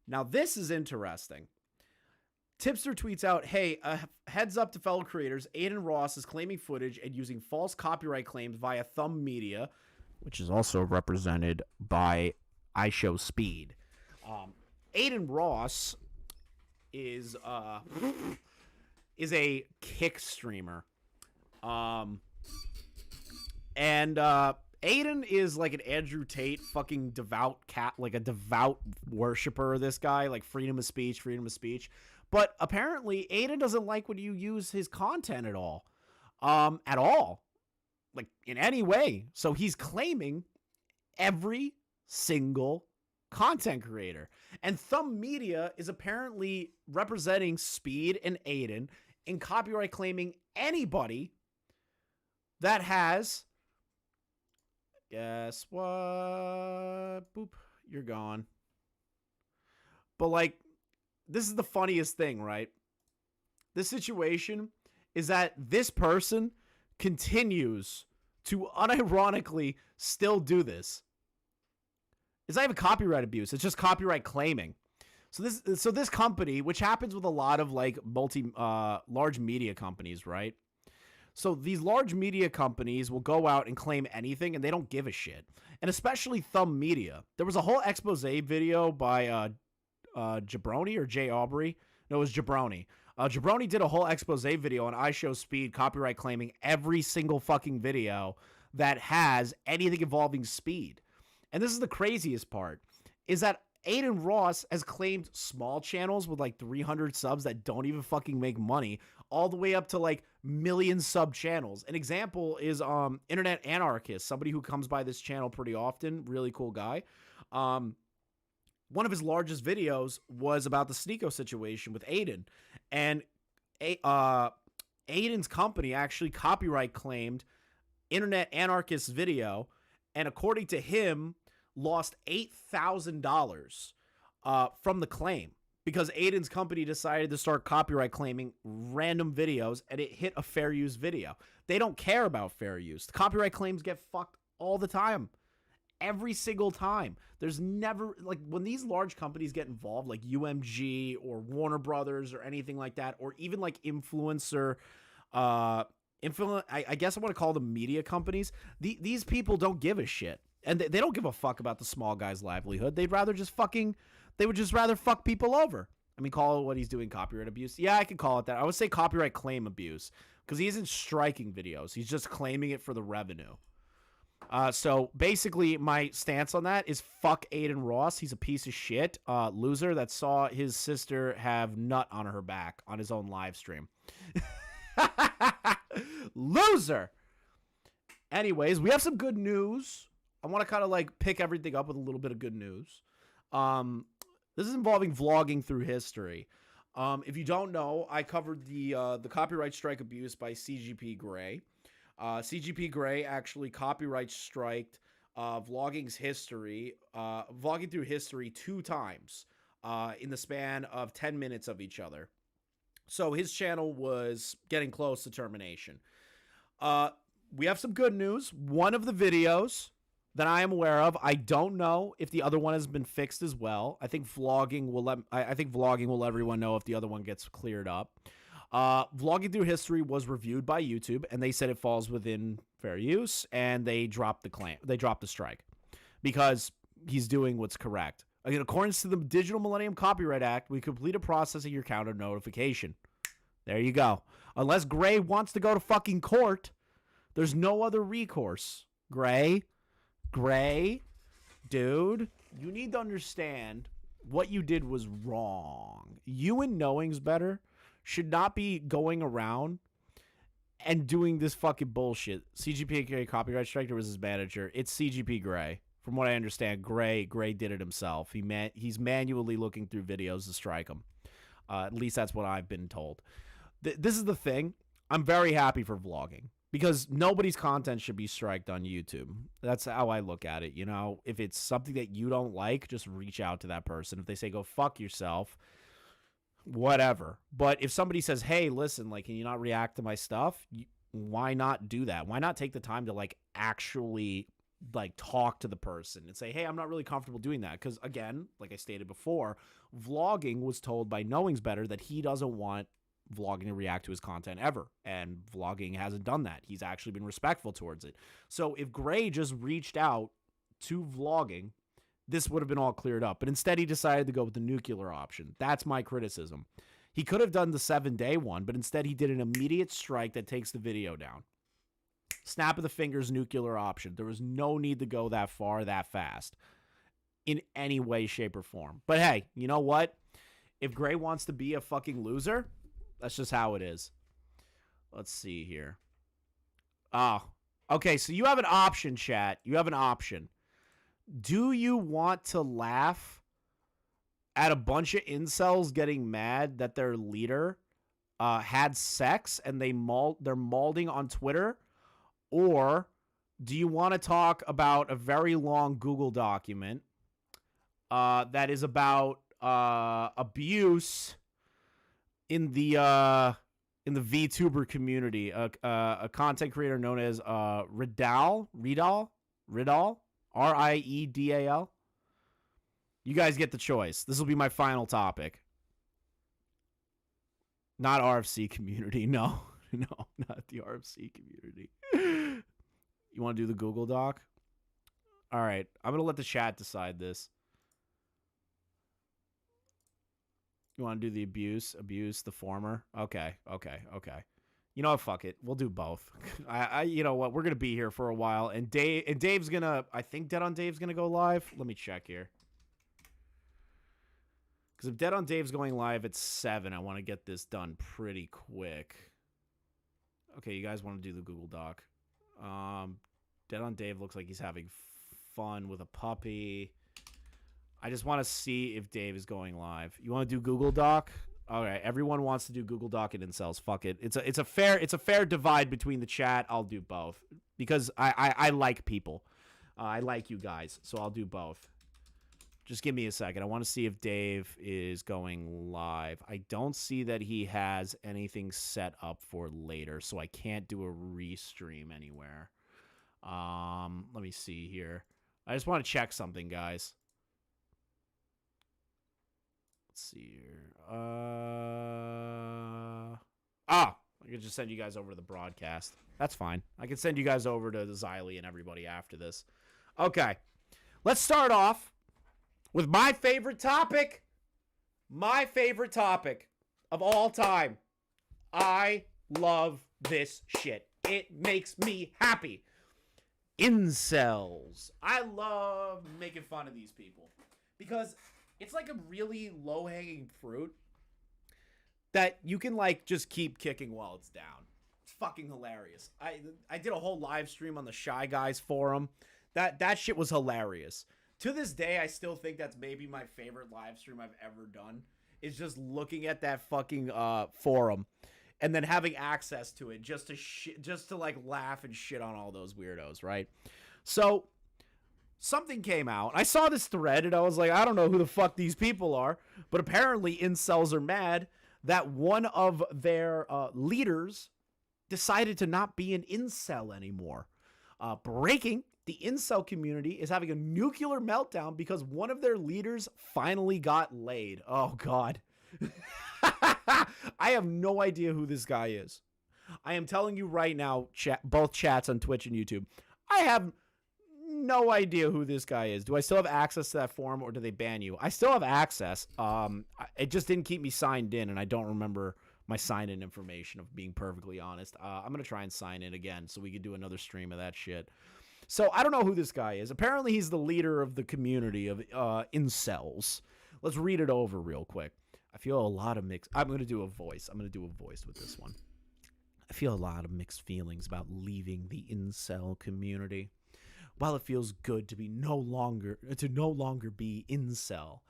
Now, this is interesting. Tipster tweets out, hey, heads up to fellow creators. Aiden Ross is claiming footage and using false copyright claims via Thumb Media, which is also represented by iShowSpeed. Aiden Ross is a Kick streamer. Aiden is like an Andrew Tate fucking devout cat, like a devout worshiper of this guy, like freedom of speech. But apparently Aiden doesn't like when you use his content at all. Like in any way. So he's claiming every single content creator. And Thumb Media is apparently representing Speed and Aiden in copyright claiming anybody that has... Guess what? Boop. You're gone. But like, this is the funniest thing, right? This situation is that this person continues to unironically still do this. It's not even copyright abuse. It's just copyright claiming. So this company, which happens with a lot of like large media companies, right? So these large media companies will go out and claim anything, and they don't give a shit. And especially Thumb Media. There was a whole expose video by Jabroni or Jay Aubrey. No, it was Jabroni. Jabroni did a whole expose video on iShowSpeed copyright claiming every single fucking video that has anything involving speed. And this is the craziest part, is that Aiden Ross has claimed small channels with like 300 subs that don't even fucking make money, all the way up to like million sub channels. An example is Internet Anarchist, somebody who comes by this channel pretty often, really cool guy. One of his largest videos was about the Sneeko situation with Aiden. And Aiden's company actually copyright claimed Internet Anarchist's video, and according to him, lost $8,000 from the claim because Aiden's company decided to start copyright claiming random videos, and it hit a fair use video. They don't care about fair use. The copyright claims get fucked all the time. Every single time. There's never, like, when these large companies get involved, like UMG or Warner Brothers or anything like that, or even like influencer, I guess I want to call them media companies. These people don't give a shit. And they don't give a fuck about the small guy's livelihood. They would just rather fuck people over. I mean, call it what he's doing, copyright abuse. Yeah, I could call it that. I would say copyright claim abuse because he isn't striking videos. He's just claiming it for the revenue. So basically my stance on that is fuck Aiden Ross. He's a piece of shit, loser that saw his sister have nut on her back on his own live stream. Loser. Anyways, we have some good news. I want to kind of like pick everything up with a little bit of good news. This is involving vlogging through history. If you don't know, I covered the copyright strike abuse by CGP Grey. CGP Grey actually copyright striked vlogging through history 2 times in the span of 10 minutes of each other. So his channel was getting close to termination. We have some good news. One of the videos that I am aware of, I don't know if the other one has been fixed as well. I think vlogging will let everyone know if the other one gets cleared up. Vlogging through history was reviewed by YouTube, and they said it falls within fair use, and they dropped the claim. They dropped the strike because he's doing what's correct. Again, according to the Digital Millennium Copyright Act, we complete a processing your counter notification. There you go. Unless Gray wants to go to fucking court, there's no other recourse. Gray, dude, you need to understand what you did was wrong. You and Knowing's Better should not be going around and doing this fucking bullshit. CGP copyright strike, was his manager. It's CGP Grey. From what I understand, Gray did it himself. He's manually looking through videos to strike him. At least that's what I've been told. This is the thing. I'm very happy for vlogging because nobody's content should be striked on YouTube. That's how I look at it. You know, if it's something that you don't like, just reach out to that person. If they say, go fuck yourself, whatever. But if somebody says, hey, listen, like, can you not react to my stuff? Why not do that? Why not take the time to like actually like talk to the person and say, hey, I'm not really comfortable doing that? Because again, like I stated before, vlogging was told by Knowing's Better that he doesn't want vlogging to react to his content ever, and vlogging hasn't done that. He's actually been respectful towards it. So if Gray just reached out to vlogging, this would have been all cleared up, but instead he decided to go with the nuclear option. That's my criticism. He could have done the 7-day one, but instead he did an immediate strike that takes the video down. Snap of the fingers, nuclear option. There was no need to go that far, that fast, in any way, shape, or form. But hey, you know what? If Gray wants to be a fucking loser, that's just how it is. Let's see here. Okay, so you have an option, chat. You have an option. Do you want to laugh at a bunch of incels getting mad that their leader had sex and they're mauling on Twitter? Or do you want to talk about a very long Google document that is about abuse in the VTuber community? A content creator known as Ridal, Riedal. You guys get the choice. This will be my final topic. Not RFC community. No, not the RFC community. You want to do the Google Doc? All right. I'm going to let the chat decide this. You want to do the abuse, the former? Okay. You know what? Fuck it. We'll do both. You know what? We're going to be here for a while. And Dave's going to, I think Dead on Dave's going to go live. Let me check here. Because if Dead on Dave's going live at 7, I want to get this done pretty quick. Okay, you guys want to do the Google Doc. Dead on Dave looks like he's having fun with a puppy. I just want to see if Dave is going live. You want to do Google Doc? All right, everyone wants to do Google Doc and incels. Fuck it. It's a fair divide between the chat. I'll do both because I like people. I like you guys, so I'll do both. Just give me a second. I want to see if Dave is going live. I don't see that he has anything set up for later, so I can't do a restream anywhere. Let me see here. I just want to check something, guys. Let's see here. I can just send you guys over to the broadcast. That's fine. I can send you guys over to the Xylee and everybody after this. Okay. Let's start off with my favorite topic. My favorite topic of all time. I love this shit. It makes me happy. Incels. I love making fun of these people because it's like a really low-hanging fruit that you can like just keep kicking while it's down. It's fucking hilarious. I did a whole live stream on the Shy Guys forum. That shit was hilarious. To this day, I still think that's maybe my favorite live stream I've ever done. Is just looking at that fucking forum, and then having access to it just to like laugh and shit on all those weirdos, right? So something came out. I saw this thread and I was like, I don't know who the fuck these people are, but apparently incels are mad that one of their leaders decided to not be an incel anymore. Breaking. The incel community is having a nuclear meltdown because one of their leaders finally got laid. Oh, God. I have no idea who this guy is. I am telling you right now, both chats on Twitch and YouTube, I have no idea who this guy is. Do I still have access to that forum, or do they ban you? I still have access. It just didn't keep me signed in, and I don't remember my sign-in information, of being perfectly honest. I'm going to try and sign in again so we could do another stream of that shit. So I don't know who this guy is. Apparently he's the leader of the community of incels. Let's read it over real quick. I feel a lot of mixed... I'm going to do a voice. I'm going to do a voice with this one. I feel a lot of mixed feelings about leaving the incel community. While it feels good to no longer be incel,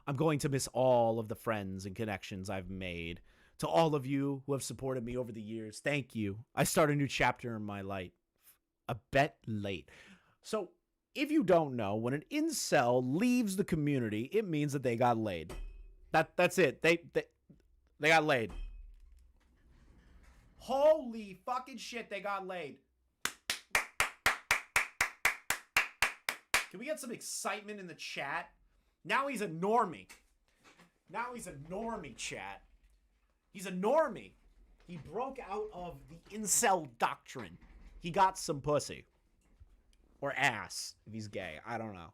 I'm going to miss all of the friends and connections I've made. To all of you who have supported me over the years, thank you. I start a new chapter in my life. A bit late. So, if you don't know, when an incel leaves the community, it means that they got laid. That's it. They got laid. Holy fucking shit, they got laid. Can we get some excitement in the chat? Now he's a normie. Now he's a normie, chat. He's a normie. He broke out of the incel doctrine. He got some pussy. Or ass, if he's gay. I don't know.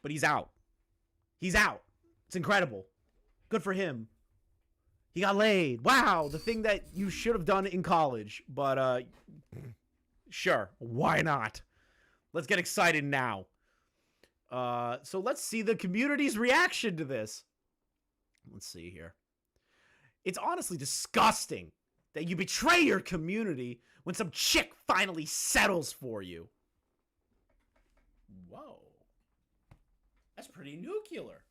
But he's out. He's out. It's incredible. Good for him. He got laid. Wow, the thing that you should have done in college. But, sure. Why not? Let's get excited now. So let's see the community's reaction to this. Let's see here. It's honestly disgusting that you betray your community when some chick finally settles for you. Whoa. That's pretty nuclear.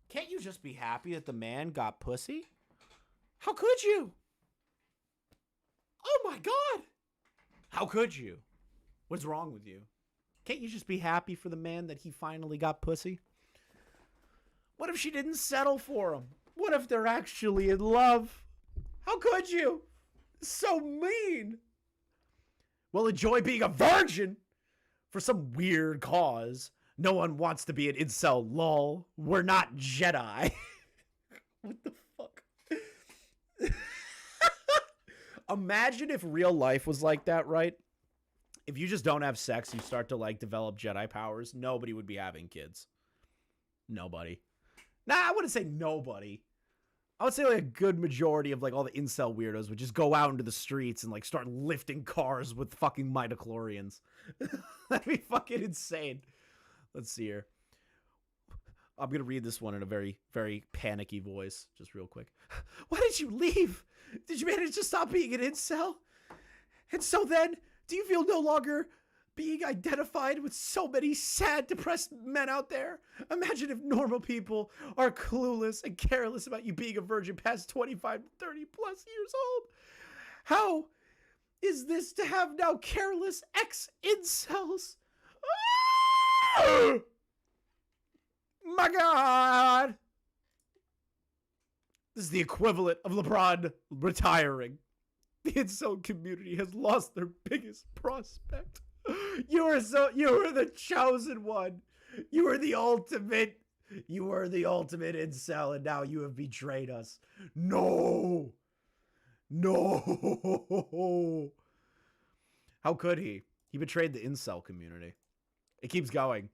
Can't you just be happy that the man got pussy? How could you? Oh my God. How could you? What's wrong with you? Can't you just be happy for the man that he finally got pussy? What if she didn't settle for him? What if they're actually in love? How could you? So mean. Well, enjoy being a virgin for some weird cause. No one wants to be an incel, lol. We're not Jedi. What the fuck? Imagine if real life was like that, right? If you just don't have sex, you start to like develop Jedi powers. Nobody would be having kids. Nobody. Nah, I wouldn't say nobody. I would say like a good majority of like all the incel weirdos would just go out into the streets and like start lifting cars with fucking midichlorians. That'd be fucking insane. Let's see here. I'm going to read this one in a very, very panicky voice, just real quick. Why did you leave? Did you manage to stop being an incel? And so then, do you feel no longer being identified with so many sad, depressed men out there? Imagine if normal people are clueless and careless about you being a virgin past 25, 30 plus years old. How is this to have now careless ex-incels? Oh, my God. This is the equivalent of LeBron retiring. The incel community has lost their biggest prospect. You were the chosen one. You were the ultimate incel, and now you have betrayed us. No. How could he? He betrayed the incel community. It keeps going.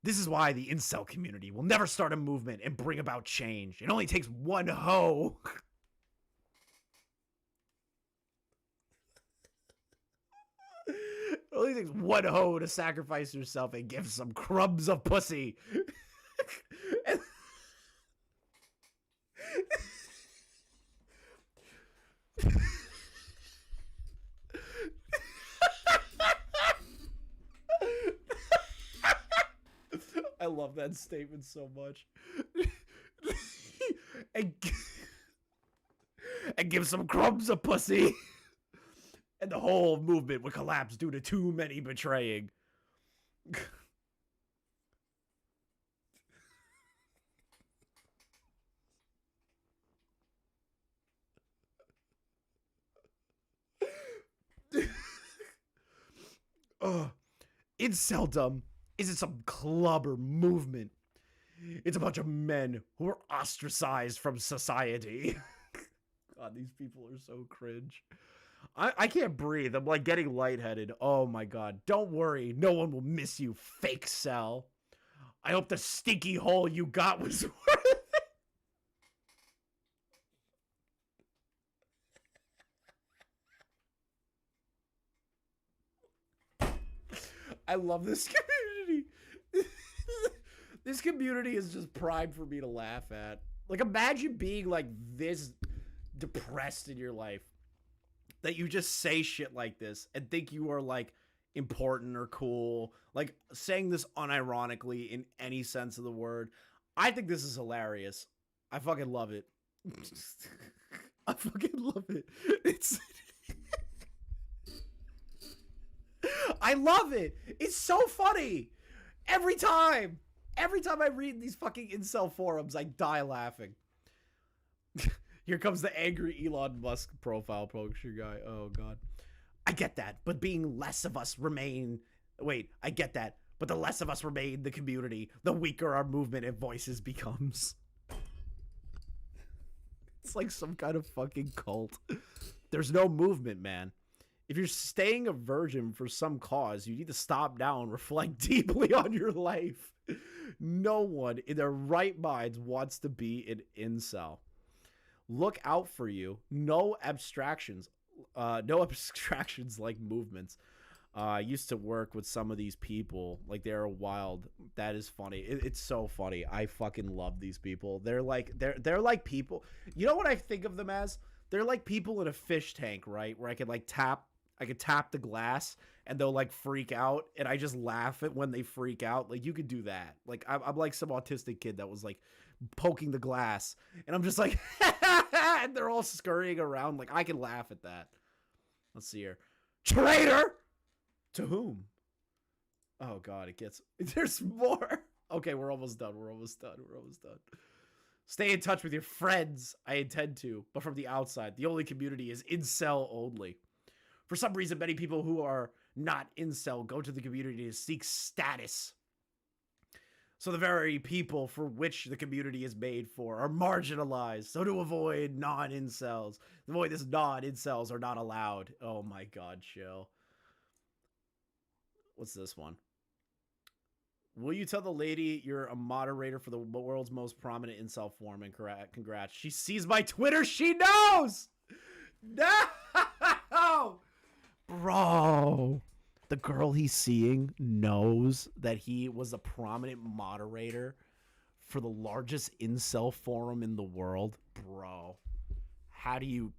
This is why the incel community will never start a movement and bring about change. It only takes one hoe. It only takes one hoe to sacrifice yourself and give some crumbs of pussy. I love that statement so much. and give some crumbs a pussy. And the whole movement would collapse due to too many betraying. Inceldom isn't some club or movement. It's a bunch of men who are ostracized from society. God, these people are so cringe. I can't breathe. I'm like getting lightheaded. Oh my God. Don't worry. No one will miss you, fake cell. I hope the stinky hole you got was worth it. I love this community. This community is just primed for me to laugh at. Like, imagine being like this depressed in your life that you just say shit like this and think you are like important or cool. Like, saying this unironically in any sense of the word. I think this is hilarious. I fucking love it. I fucking love it. It's I love it. It's so funny. Every time I read these fucking incel forums, I die laughing. Here comes the angry Elon Musk profile picture guy. Oh, God. I get that, but being less of us remain... Wait, I get that, but the less of us remain the community, the weaker our movement and voices becomes. It's like some kind of fucking cult. There's no movement, man. If you're staying a virgin for some cause, you need to stop now and reflect deeply on your life. No one in their right minds wants to be an incel. Look out for you. No abstractions. No abstractions like movements. I used to work with some of these people. Like, they're wild. That is funny. It's so funny. I fucking love these people. They're like people. You know what I think of them as? They're like people in a fish tank, right? Where I could tap the glass and they'll like freak out, and I just laugh at when they freak out. Like, you could do that. Like, I'm like some autistic kid that was like poking the glass, and I'm just like, and they're all scurrying around. Like, I can laugh at that. Let's see here. Traitor! To whom? Oh, God, there's more. Okay, we're almost done. We're almost done. Stay in touch with your friends. I intend to, but from the outside. The only community is incel only. For some reason, many people who are not incel go to the community to seek status. So the very people for which the community is made for are marginalized. So to avoid non-incels, non-incels are not allowed. Oh my God, chill. What's this one? Will you tell the lady you're a moderator for the world's most prominent incel forum? And congrats. She sees my Twitter. She knows. No. Bro, the girl he's seeing knows that he was a prominent moderator for the largest incel forum in the world. Bro, how do you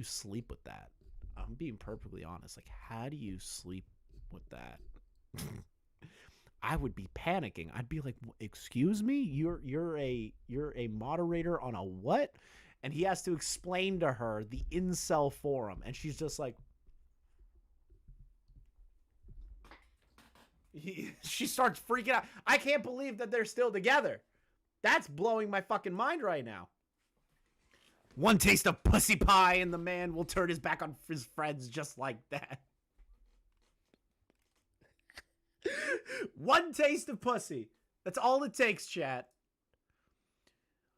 sleep with that? I'm being perfectly honest. Like, how do you sleep with that? I would be panicking. I'd be like, "Excuse me, you're a moderator on a what?" And he has to explain to her the incel forum, and she's just like, she starts freaking out. I can't believe that they're still together. That's blowing my fucking mind right now. One taste of pussy pie and the man will turn his back on his friends just like that. One taste of pussy. That's all it takes, chat.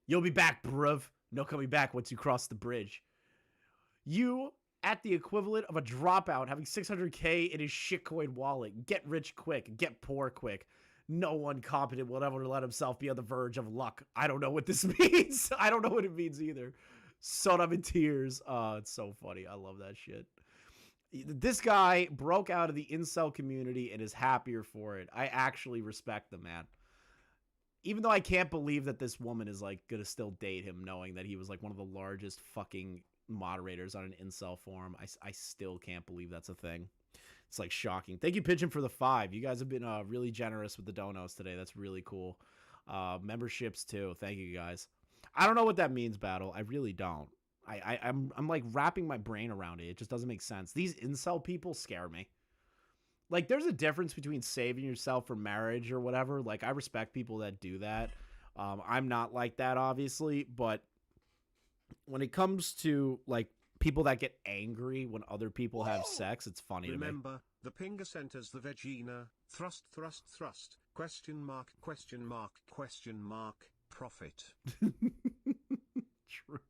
You'll be back, bruv. No coming back once you cross the bridge. You at the equivalent of a dropout having 600K in his shitcoin wallet. Get rich quick. Get poor quick. No one competent will ever let himself be on the verge of luck. I don't know what this means. I don't know what it means either. Son, I'm in tears. It's so funny. I love that shit. This guy broke out of the incel community and is happier for it. I actually respect the man. Even though I can't believe that this woman is like gonna still date him, knowing that he was like one of the largest fucking moderators on an incel forum. I still can't believe that's a thing. It's like shocking. Thank you, Pigeon, for the 5. You guys have been really generous with the donos today. That's really cool. Memberships too. Thank you guys. I don't know what that means, Battle. I really don't. I'm like wrapping my brain around it. It just doesn't make sense. These incel people scare me. Like, there's a difference between saving yourself for marriage or whatever. Like, I respect people that do that. I'm not like that, obviously, but when it comes to like people that get angry when other people have sex, it's funny to me. Remember, the Pinga centers the vagina, thrust, question mark, profit. True.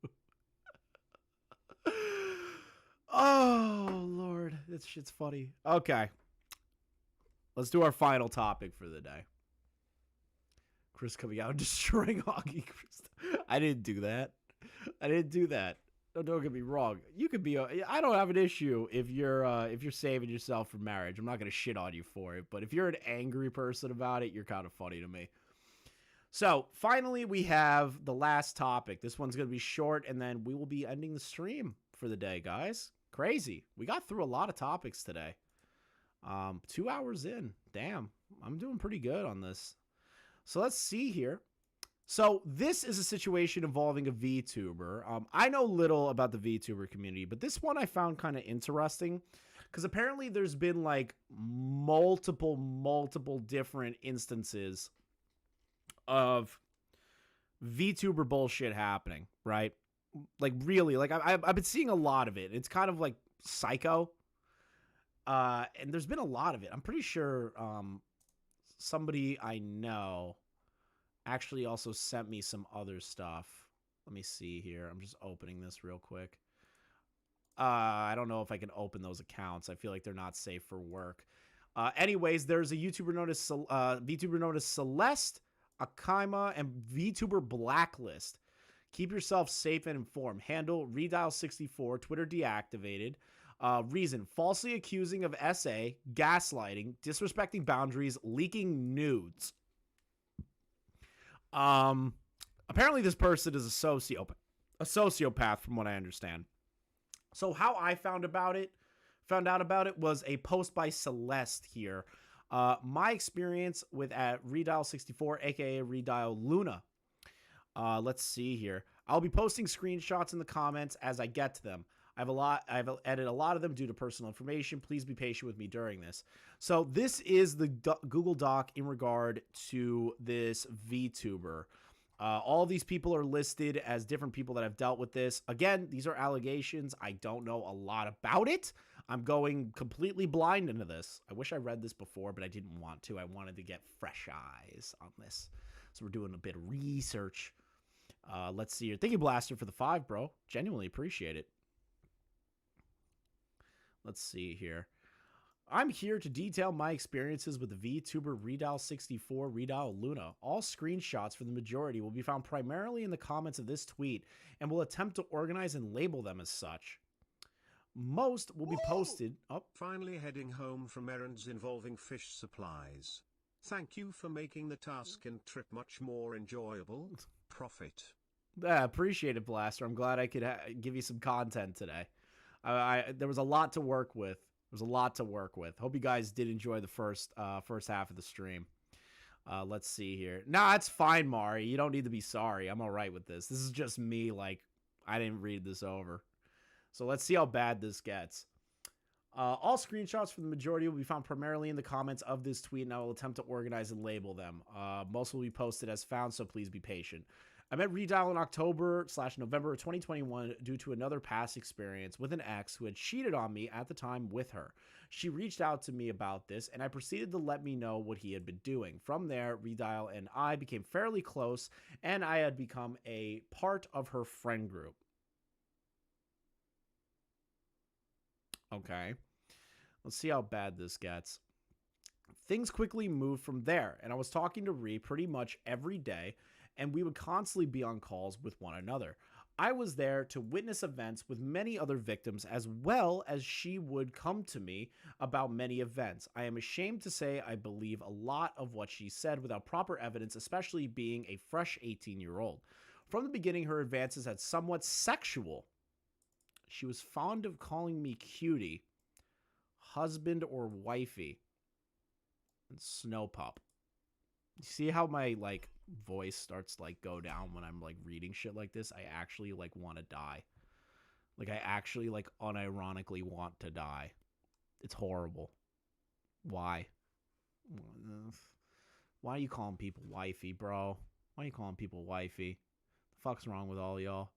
Oh, Lord. This shit's funny. Okay. Let's do our final topic for the day. Chris coming out and destroying Augie. I didn't do that. Don't get me wrong. You could be. I don't have an issue if you're saving yourself for marriage. I'm not gonna shit on you for it. But if you're an angry person about it, you're kind of funny to me. So finally, we have the last topic. This one's gonna be short, and then we will be ending the stream for the day, guys. Crazy. We got through a lot of topics today. 2 hours in. Damn, I'm doing pretty good on this. So let's see here. So this is a situation involving a VTuber. I know little about the VTuber community, but this one I found kind of interesting because apparently there's been like multiple different instances of VTuber bullshit happening, right? Like really, like I've been seeing a lot of it. It's kind of like psycho. And there's been a lot of it. I'm pretty sure somebody I know actually also sent me some other stuff. Let me see here. I'm just opening this real quick. I don't know if I can open those accounts. I feel like they're not safe for work. Anyways, there's a VTuber known as Celeste, Akaima, and VTuber Blacklist. Keep yourself safe and informed. Handle Redial64, Twitter deactivated. Reason, falsely accusing of SA, gaslighting, disrespecting boundaries, leaking nudes. Apparently this person is a sociopath from what I understand. So how I found out about it was a post by Celeste here. My experience with at Redial64, aka Redial Luna. Let's see here. I'll be posting screenshots in the comments as I get to them. I've edited a lot of them due to personal information. Please be patient with me during this. So this is the Google Doc in regard to this VTuber. All of these people are listed as different people that have dealt with this. Again, these are allegations. I don't know a lot about it. I'm going completely blind into this. I wish I read this before, but I didn't want to. I wanted to get fresh eyes on this. So we're doing a bit of research. Let's see here. Thank you, Blaster, for the 5, bro. Genuinely appreciate it. Let's see here. I'm here to detail my experiences with the VTuber Redial64 Redial Luna. All screenshots for the majority will be found primarily in the comments of this tweet and will attempt to organize and label them as such. Most will be posted up. Finally heading home from errands involving fish supplies. Thank you for making the task and trip much more enjoyable. Profit. Appreciate it, Blaster. I'm glad I could give you some content today. There was a lot to work with. Hope you guys did enjoy the first half of the stream. Let's see here. Nah, it's fine, Mari. You don't need to be sorry. I'm all right with this. This is just me, like, I didn't read this over. So let's see how bad this gets. All screenshots from the majority will be found primarily in the comments of this tweet, and I will attempt to organize and label them. Most will be posted as found, so please be patient. I met Redial in October/November of 2021 due to another past experience with an ex who had cheated on me at the time with her. She reached out to me about this, and I proceeded to let me know what he had been doing. From there, Redial and I became fairly close, and I had become a part of her friend group. Okay. Let's see how bad this gets. Things quickly moved from there, and I was talking to Ree pretty much every day, and we would constantly be on calls with one another. I was there to witness events with many other victims, as well as she would come to me about many events. I am ashamed to say I believe a lot of what she said without proper evidence, especially being a fresh 18-year-old. From the beginning, her advances had somewhat sexual. She was fond of calling me cutie. husband or wifey. And Snow Pup. You see how my like voice starts to like go down when I'm like reading shit like this? I actually like want to die. Like I actually like unironically want to die. It's horrible. Why? Why are you calling people wifey, bro? Why are you calling people wifey? The fuck's wrong with all y'all?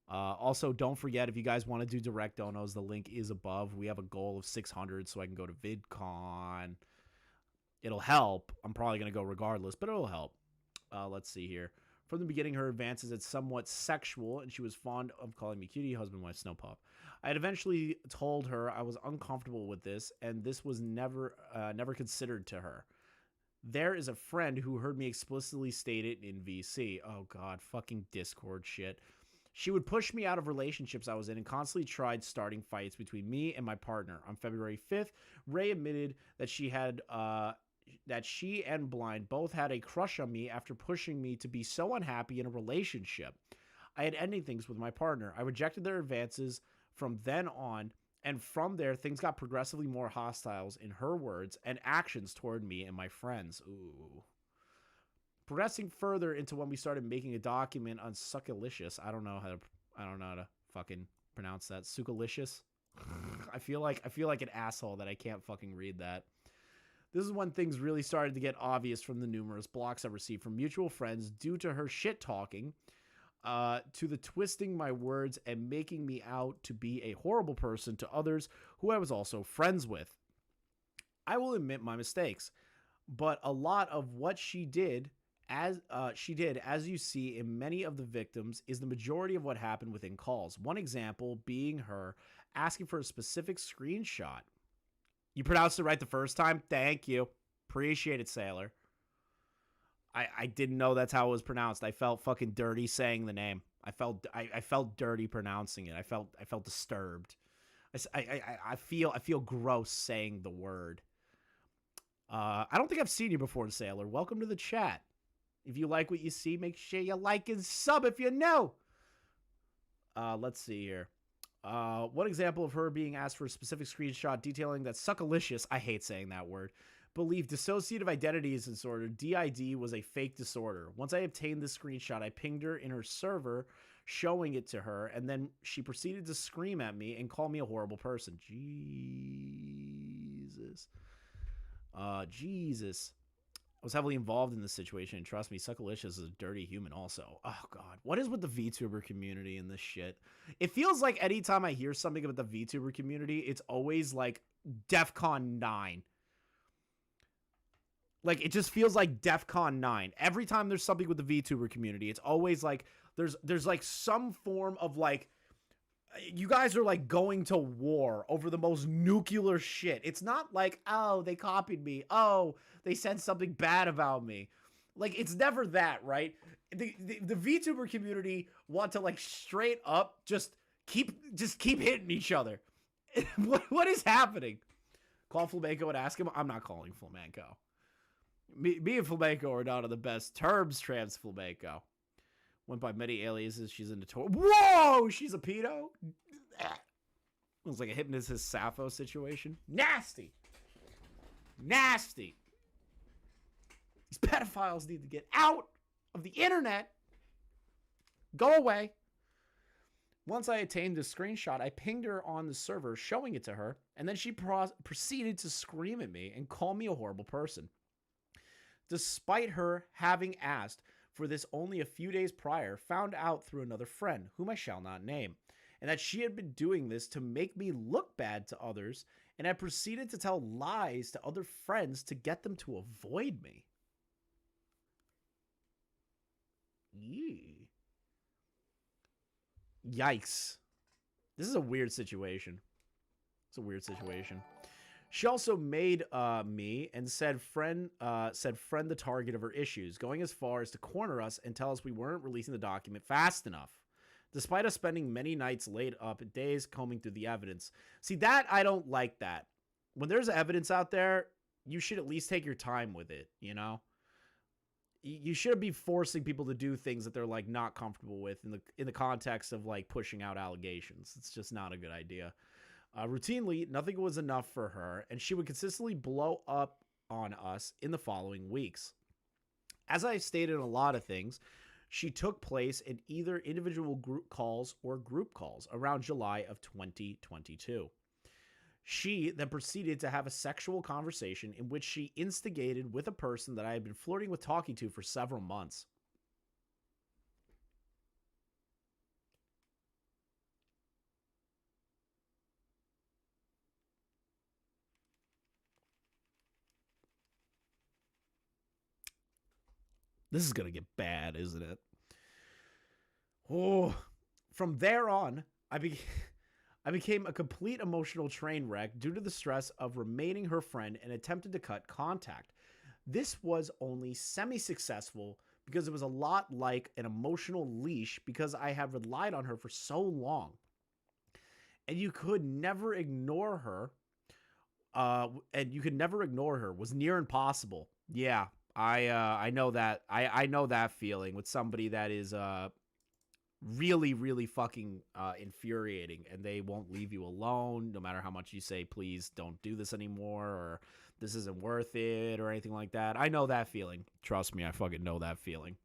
Also, don't forget, if you guys want to do direct donos, the link is above. We have a goal of 600 so I can go to VidCon. It'll help. I'm probably going to go regardless, but it'll help. Let's see here. From the beginning, her advances had somewhat sexual, and she was fond of calling me cutie, husband, wife, snow pup. I had eventually told her I was uncomfortable with this, and this was never considered to her. There is a friend who heard me explicitly state it in VC. Oh, God, fucking Discord shit. She would push me out of relationships I was in and constantly tried starting fights between me and my partner. On February 5th, Ray admitted that she and Blind both had a crush on me after pushing me to be so unhappy in a relationship. I had ending things with my partner. I rejected their advances from then on, and from there, things got progressively more hostile, in her words, and actions toward me and my friends. Ooh. Progressing further into when we started making a document on Suckalicious. I don't know how to fucking pronounce that. Suckalicious. I feel like an asshole that I can't fucking read that. This is when things really started to get obvious from the numerous blocks I received from mutual friends due to her shit talking, to the twisting my words and making me out to be a horrible person to others who I was also friends with. I will admit my mistakes, but a lot of what she did, as you see in many of the victims, is the majority of what happened within calls. One example being her asking for a specific screenshot. You pronounced it right the first time? Thank you. Appreciate it, Sailor. I didn't know that's how it was pronounced. I felt fucking dirty saying the name. I felt dirty pronouncing it. I felt disturbed. I feel gross saying the word. I don't think I've seen you before, Sailor. Welcome to the chat. If you like what you see, make sure you like and sub if you know. Let's see here. One example of her being asked for a specific screenshot detailing that Suckalicious, I hate saying that word, believed dissociative identity disorder, DID, was a fake disorder. Once I obtained the screenshot, I pinged her in her server, showing it to her, and then she proceeded to scream at me and call me a horrible person. Jesus. Jesus. I was heavily involved in this situation, and trust me, Suckalicious is a dirty human also. Oh, God. What is with the VTuber community and this shit? It feels like anytime I hear something about the VTuber community, it's always like DEFCON 9. Like, it just feels like DEFCON 9. Every time there's something with the VTuber community, it's always like there's like some form of like, you guys are like going to war over the most nuclear shit. It's not like, oh, they copied me. Oh, they said something bad about me. Like, it's never that, right? The VTuber community want to like straight up just keep hitting each other. What is happening? Call Flamenco and ask him. I'm not calling Flamenco. Me and Flamenco are not on the best terms, Trans Flamenco. Went by many aliases. She's into tour. Whoa! She's a pedo? It was like a hypnotist Sappho situation. Nasty. Nasty. These pedophiles need to get out of the internet. Go away. Once I attained the screenshot, I pinged her on the server, showing it to her, and then she proceeded to scream at me and call me a horrible person. Despite her having asked for this only a few days prior, found out through another friend, whom I shall not name, and that she had been doing this to make me look bad to others, and had proceeded to tell lies to other friends to get them to avoid me. Yee. Yikes. This is a weird situation. It's a weird situation. She also made me and said friend the target of her issues, going as far as to corner us and tell us we weren't releasing the document fast enough, despite us spending many nights laid up days combing through the evidence. See, that I don't like that. When there's evidence out there, you should at least take your time with it, you know? You shouldn't be forcing people to do things that they're like not comfortable with in the context of like pushing out allegations. It's just not a good idea. Routinely, nothing was enough for her, and she would consistently blow up on us in the following weeks. As I've stated in a lot of things, she took place in either individual group calls or group calls around July of 2022. She then proceeded to have a sexual conversation in which she instigated with a person that I had been flirting with talking to for several months. This is going to get bad, isn't it? Oh, from there on, I became a complete emotional train wreck due to the stress of remaining her friend and attempted to cut contact. This was only semi-successful because it was a lot like an emotional leash because I had relied on her for so long. And you could never ignore her. Was near impossible. Yeah, I know that. I know that feeling with somebody that is really, really fucking infuriating, and they won't leave you alone no matter how much you say, please don't do this anymore, or this isn't worth it, or anything like that. I know that feeling. Trust me, I fucking know that feeling.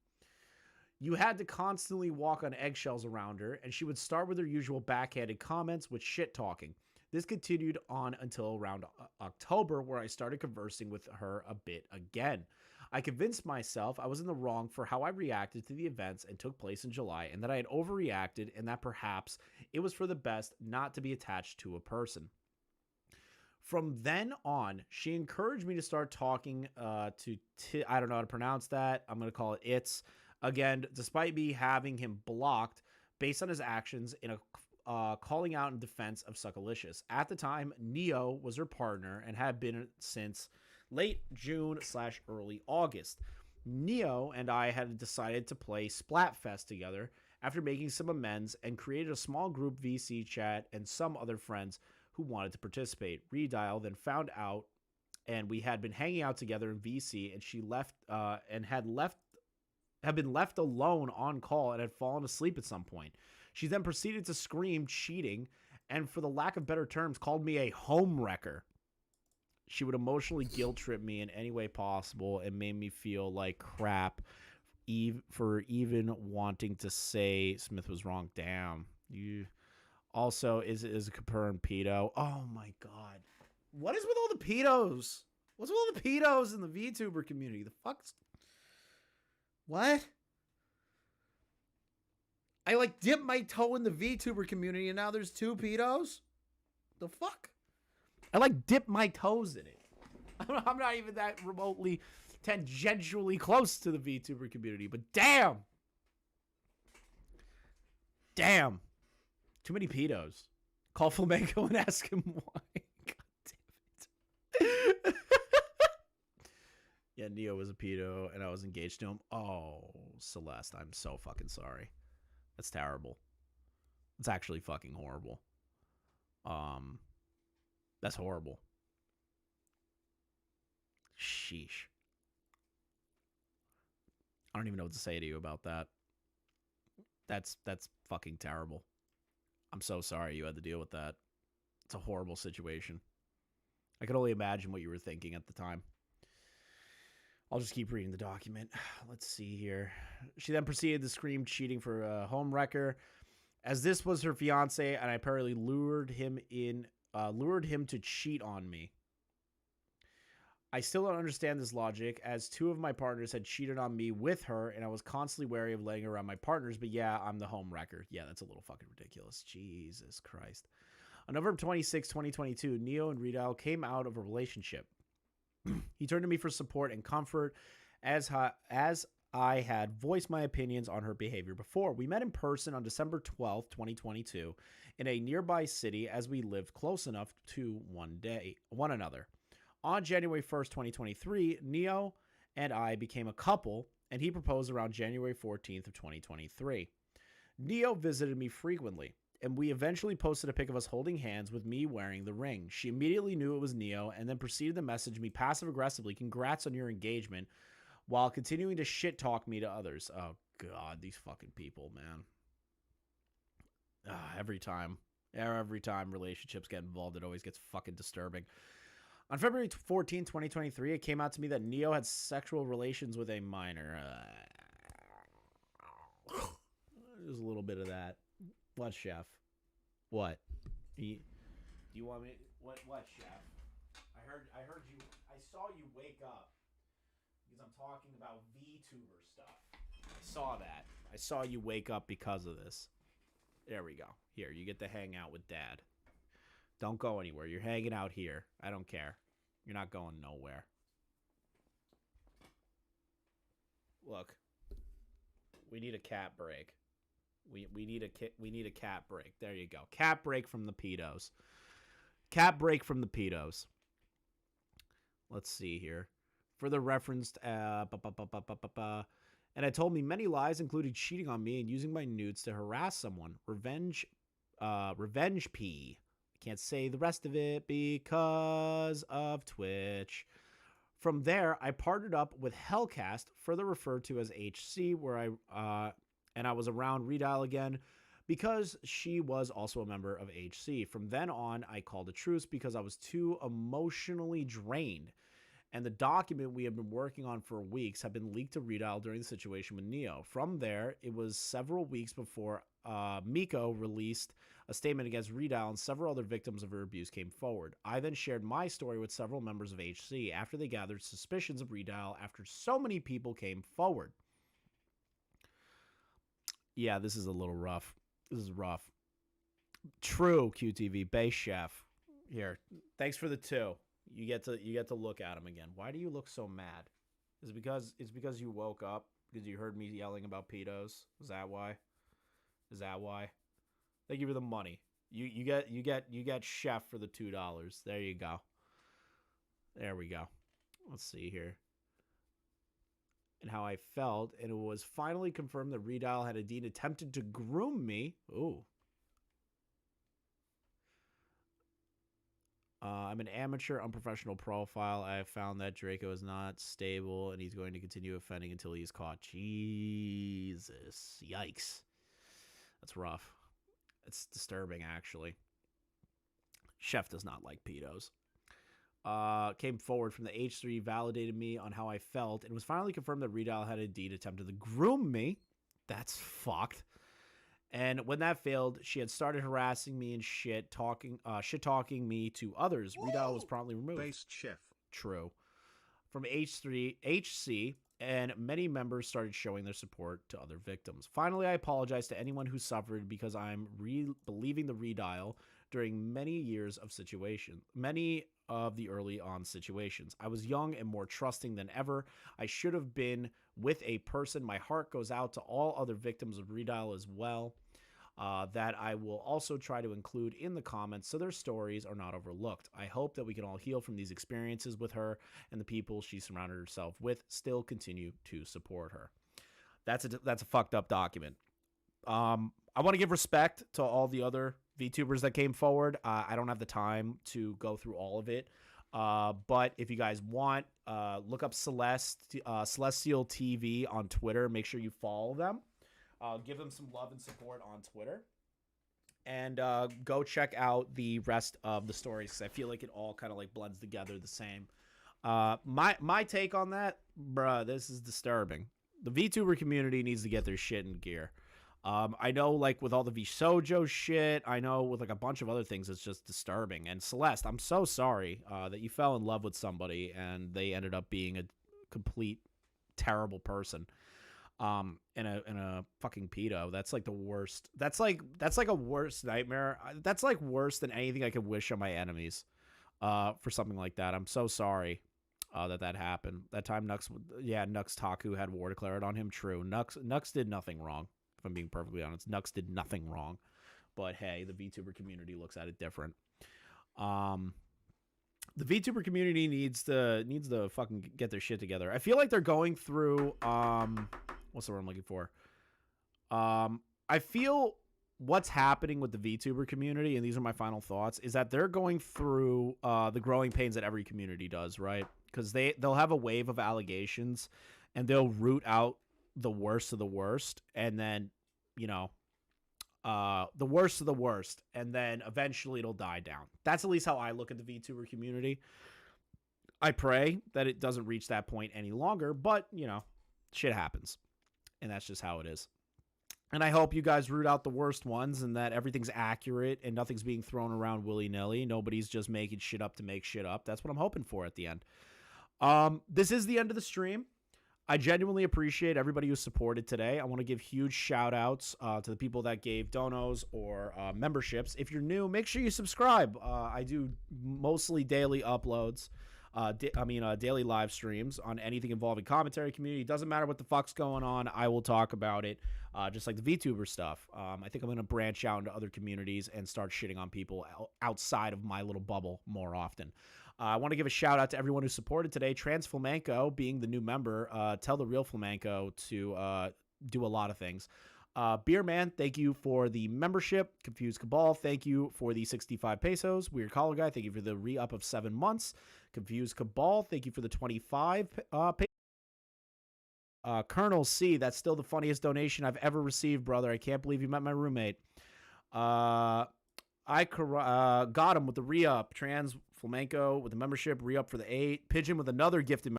You had to constantly walk on eggshells around her, and she would start with her usual backhanded comments with shit talking. This continued on until around October, where I started conversing with her a bit again. I convinced myself I was in the wrong for how I reacted to the events and took place in July, and that I had overreacted, and that perhaps it was for the best not to be attached to a person. From then on, she encouraged me to start talking to I don't know how to pronounce that. I'm going to call it It's. Again, despite me having him blocked based on his actions in a calling out in defense of Suckalicious. At the time, Neo was her partner and had been since late June/early August. Neo and I had decided to play Splatfest together after making some amends and created a small group VC chat and some other friends who wanted to participate. Redial then found out, and we had been hanging out together in VC, and she left and had been left alone on call and had fallen asleep at some point. She then proceeded to scream cheating and, for the lack of better terms, called me a home wrecker. She would emotionally guilt trip me in any way possible and made me feel like crap for even wanting to say Smith was wrong. Damn. You also is a confirmed pedo. Oh my God. What is with all the pedos? What's with all the pedos in the VTuber community? The fuck's... What? I dipped my toe in the VTuber community and now there's two pedos? The fuck? I dipped my toes in it. I'm not even that remotely tangentially close to the VTuber community, but damn. Damn. Too many pedos. Call Flamenco and ask him why. God damn it. Yeah, Neo was a pedo and I was engaged to him. Oh, Celeste, I'm so fucking sorry. That's terrible. It's actually fucking horrible. That's horrible. Sheesh. I don't even know what to say to you about that. That's fucking terrible. I'm so sorry you had to deal with that. It's a horrible situation. I could only imagine what you were thinking at the time. I'll just keep reading the document. Let's see here. She then proceeded to scream cheating for a home wrecker, as this was her fiance, and I apparently lured him to cheat on me. I still don't understand this logic, as two of my partners had cheated on me with her, and I was constantly wary of laying around my partners, but yeah, I'm the home wrecker. Yeah, that's a little fucking ridiculous. Jesus Christ. On November 26, 2022, Neo and Rita came out of a relationship. He turned to me for support and comfort, as I had voiced my opinions on her behavior before. We met in person on December 12th, 2022, in a nearby city, as we lived close enough to one another. On January 1st, 2023, Neo and I became a couple, and he proposed around January 14th of 2023. Neo visited me frequently, and we eventually posted a pic of us holding hands with me wearing the ring. She immediately knew it was Neo and then proceeded to message me passive-aggressively, "Congrats on your engagement," while continuing to shit-talk me to others. Oh, God, these fucking people, man. Every time. Every time relationships get involved, it always gets fucking disturbing. On February 14, 2023, it came out to me that Neo had sexual relations with a minor. There's a little bit of that. What, Chef? What? Do you want me? What, Chef? I heard you. I saw you wake up because I'm talking about VTuber stuff. I saw that. I saw you wake up because of this. There we go. Here, you get to hang out with Dad. Don't go anywhere. You're hanging out here. I don't care. You're not going nowhere. Look, we need a cat break. We need a cat break. There you go. Cat break from the pedos. Cat break from the pedos. Let's see here. Further referenced, and it told me many lies, including cheating on me and using my nudes to harass someone. Revenge P. I can't say the rest of it because of Twitch. From there, I partnered up with Hellcast, further referred to as HC, where I was around Redial again because she was also a member of HC. From then on, I called a truce because I was too emotionally drained. And the document we had been working on for weeks had been leaked to Redial during the situation with Neo. From there, it was several weeks before Miko released a statement against Redial, and several other victims of her abuse came forward. I then shared my story with several members of HC after they gathered suspicions of Redial after so many people came forward. Yeah, this is a little rough. This is rough. True, QTV, base chef. Here, thanks for the 2. You get to look at him again. Why do you look so mad? Is it because you woke up because you heard me yelling about pedos? Is that why? Thank you for the money. You get chef for the $2. There you go. There we go. Let's see here. And how I felt, and it was finally confirmed that Redial had indeed attempted to groom me. Ooh. I'm an amateur, unprofessional profile. I have found that Draco is not stable, and he's going to continue offending until he's caught. Jesus. Yikes. That's rough. It's disturbing, actually. Chef does not like pedos. Came forward from the H3, validated me on how I felt, and was finally confirmed that Redial had indeed attempted to groom me. That's fucked. And when that failed, she had started harassing me and shit-talking me to others. Redial was promptly removed. Based chef. True. From HC, and many members started showing their support to other victims. Finally, I apologize to anyone who suffered because I'm believing the Redial during many years of many of the early on situations. I was young and more trusting than ever. I should have been with a person. My heart goes out to all other victims of Redial as well, that I will also try to include in the comments so their stories are not overlooked. I hope that we can all heal from these experiences with her, and the people she surrounded herself with still continue to support her. That's a fucked up document. I want to give respect to all the other VTubers that came forward. I don't have the time to go through all of it. But if you guys want, look up Celestial TV on Twitter. Make sure you follow them. Give them some love and support on Twitter. And go check out the rest of the stories, because I feel like it all kind of like blends together the same. My take on that, bruh, this is disturbing. The VTuber community needs to get their shit in gear. I know, like, with all the VSojo shit, I know with, like, a bunch of other things, it's just disturbing. And Celeste, I'm so sorry that you fell in love with somebody and they ended up being a complete terrible person. And a fucking pedo. That's, like, the worst. That's like a worst nightmare. That's, like, worse than anything I could wish on my enemies for something like that. I'm so sorry that happened. That time Nux Taku had war declared on him. True. Nux did nothing wrong. If I'm being perfectly honest, Nux did nothing wrong, but hey, the VTuber community looks at it different. The VTuber community needs to fucking get their shit together. I feel like they're going through what's the word I'm looking for? I feel what's happening with the VTuber community, and these are my final thoughts, is that they're going through the growing pains that every community does, right? Because they'll have a wave of allegations, and they'll root out the worst of the worst, and then, you know, The worst of the worst, and then eventually it'll die down. That's at least how I look at the VTuber community. I pray that it doesn't reach that point any longer, but, you know, shit happens. And that's just how it is. And I hope you guys root out the worst ones and that everything's accurate and nothing's being thrown around willy-nilly. Nobody's just making shit up to make shit up. That's what I'm hoping for at the end. This is the end of the stream. I genuinely appreciate everybody who supported today. I want to give huge shout-outs to the people that gave donos or memberships. If you're new, make sure you subscribe. I do mostly daily uploads. Daily live streams on anything involving commentary community. Doesn't matter what the fuck's going on. I will talk about it, just like the VTuber stuff. I think I'm going to branch out into other communities and start shitting on people outside of my little bubble more often. I want to give a shout out to everyone who supported today. Trans Flamenco being the new member. Tell the real Flamenco to do a lot of things. Beer Man, thank you for the membership. Confused Cabal, thank you for the 65 pesos. Weird Collar Guy, thank you for the re-up of 7 months. Confused Cabal, thank you for the 25 Colonel C, that's still the funniest donation I've ever received, brother. I can't believe you met my roommate. I got him with the re-up. Trans Flamenco with the membership, re-up for the 8. Pigeon with another gifted.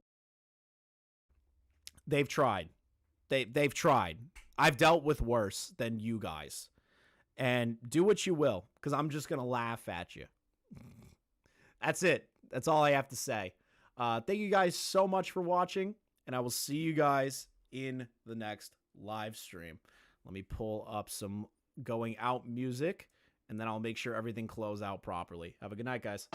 They've tried. They've tried. I've dealt with worse than you guys. And do what you will, because I'm just going to laugh at you. That's it. That's all I have to say. Thank you guys so much for watching, and I will see you guys in the next live stream. Let me pull up some going out music, and then I'll make sure everything closes out properly. Have a good night, guys.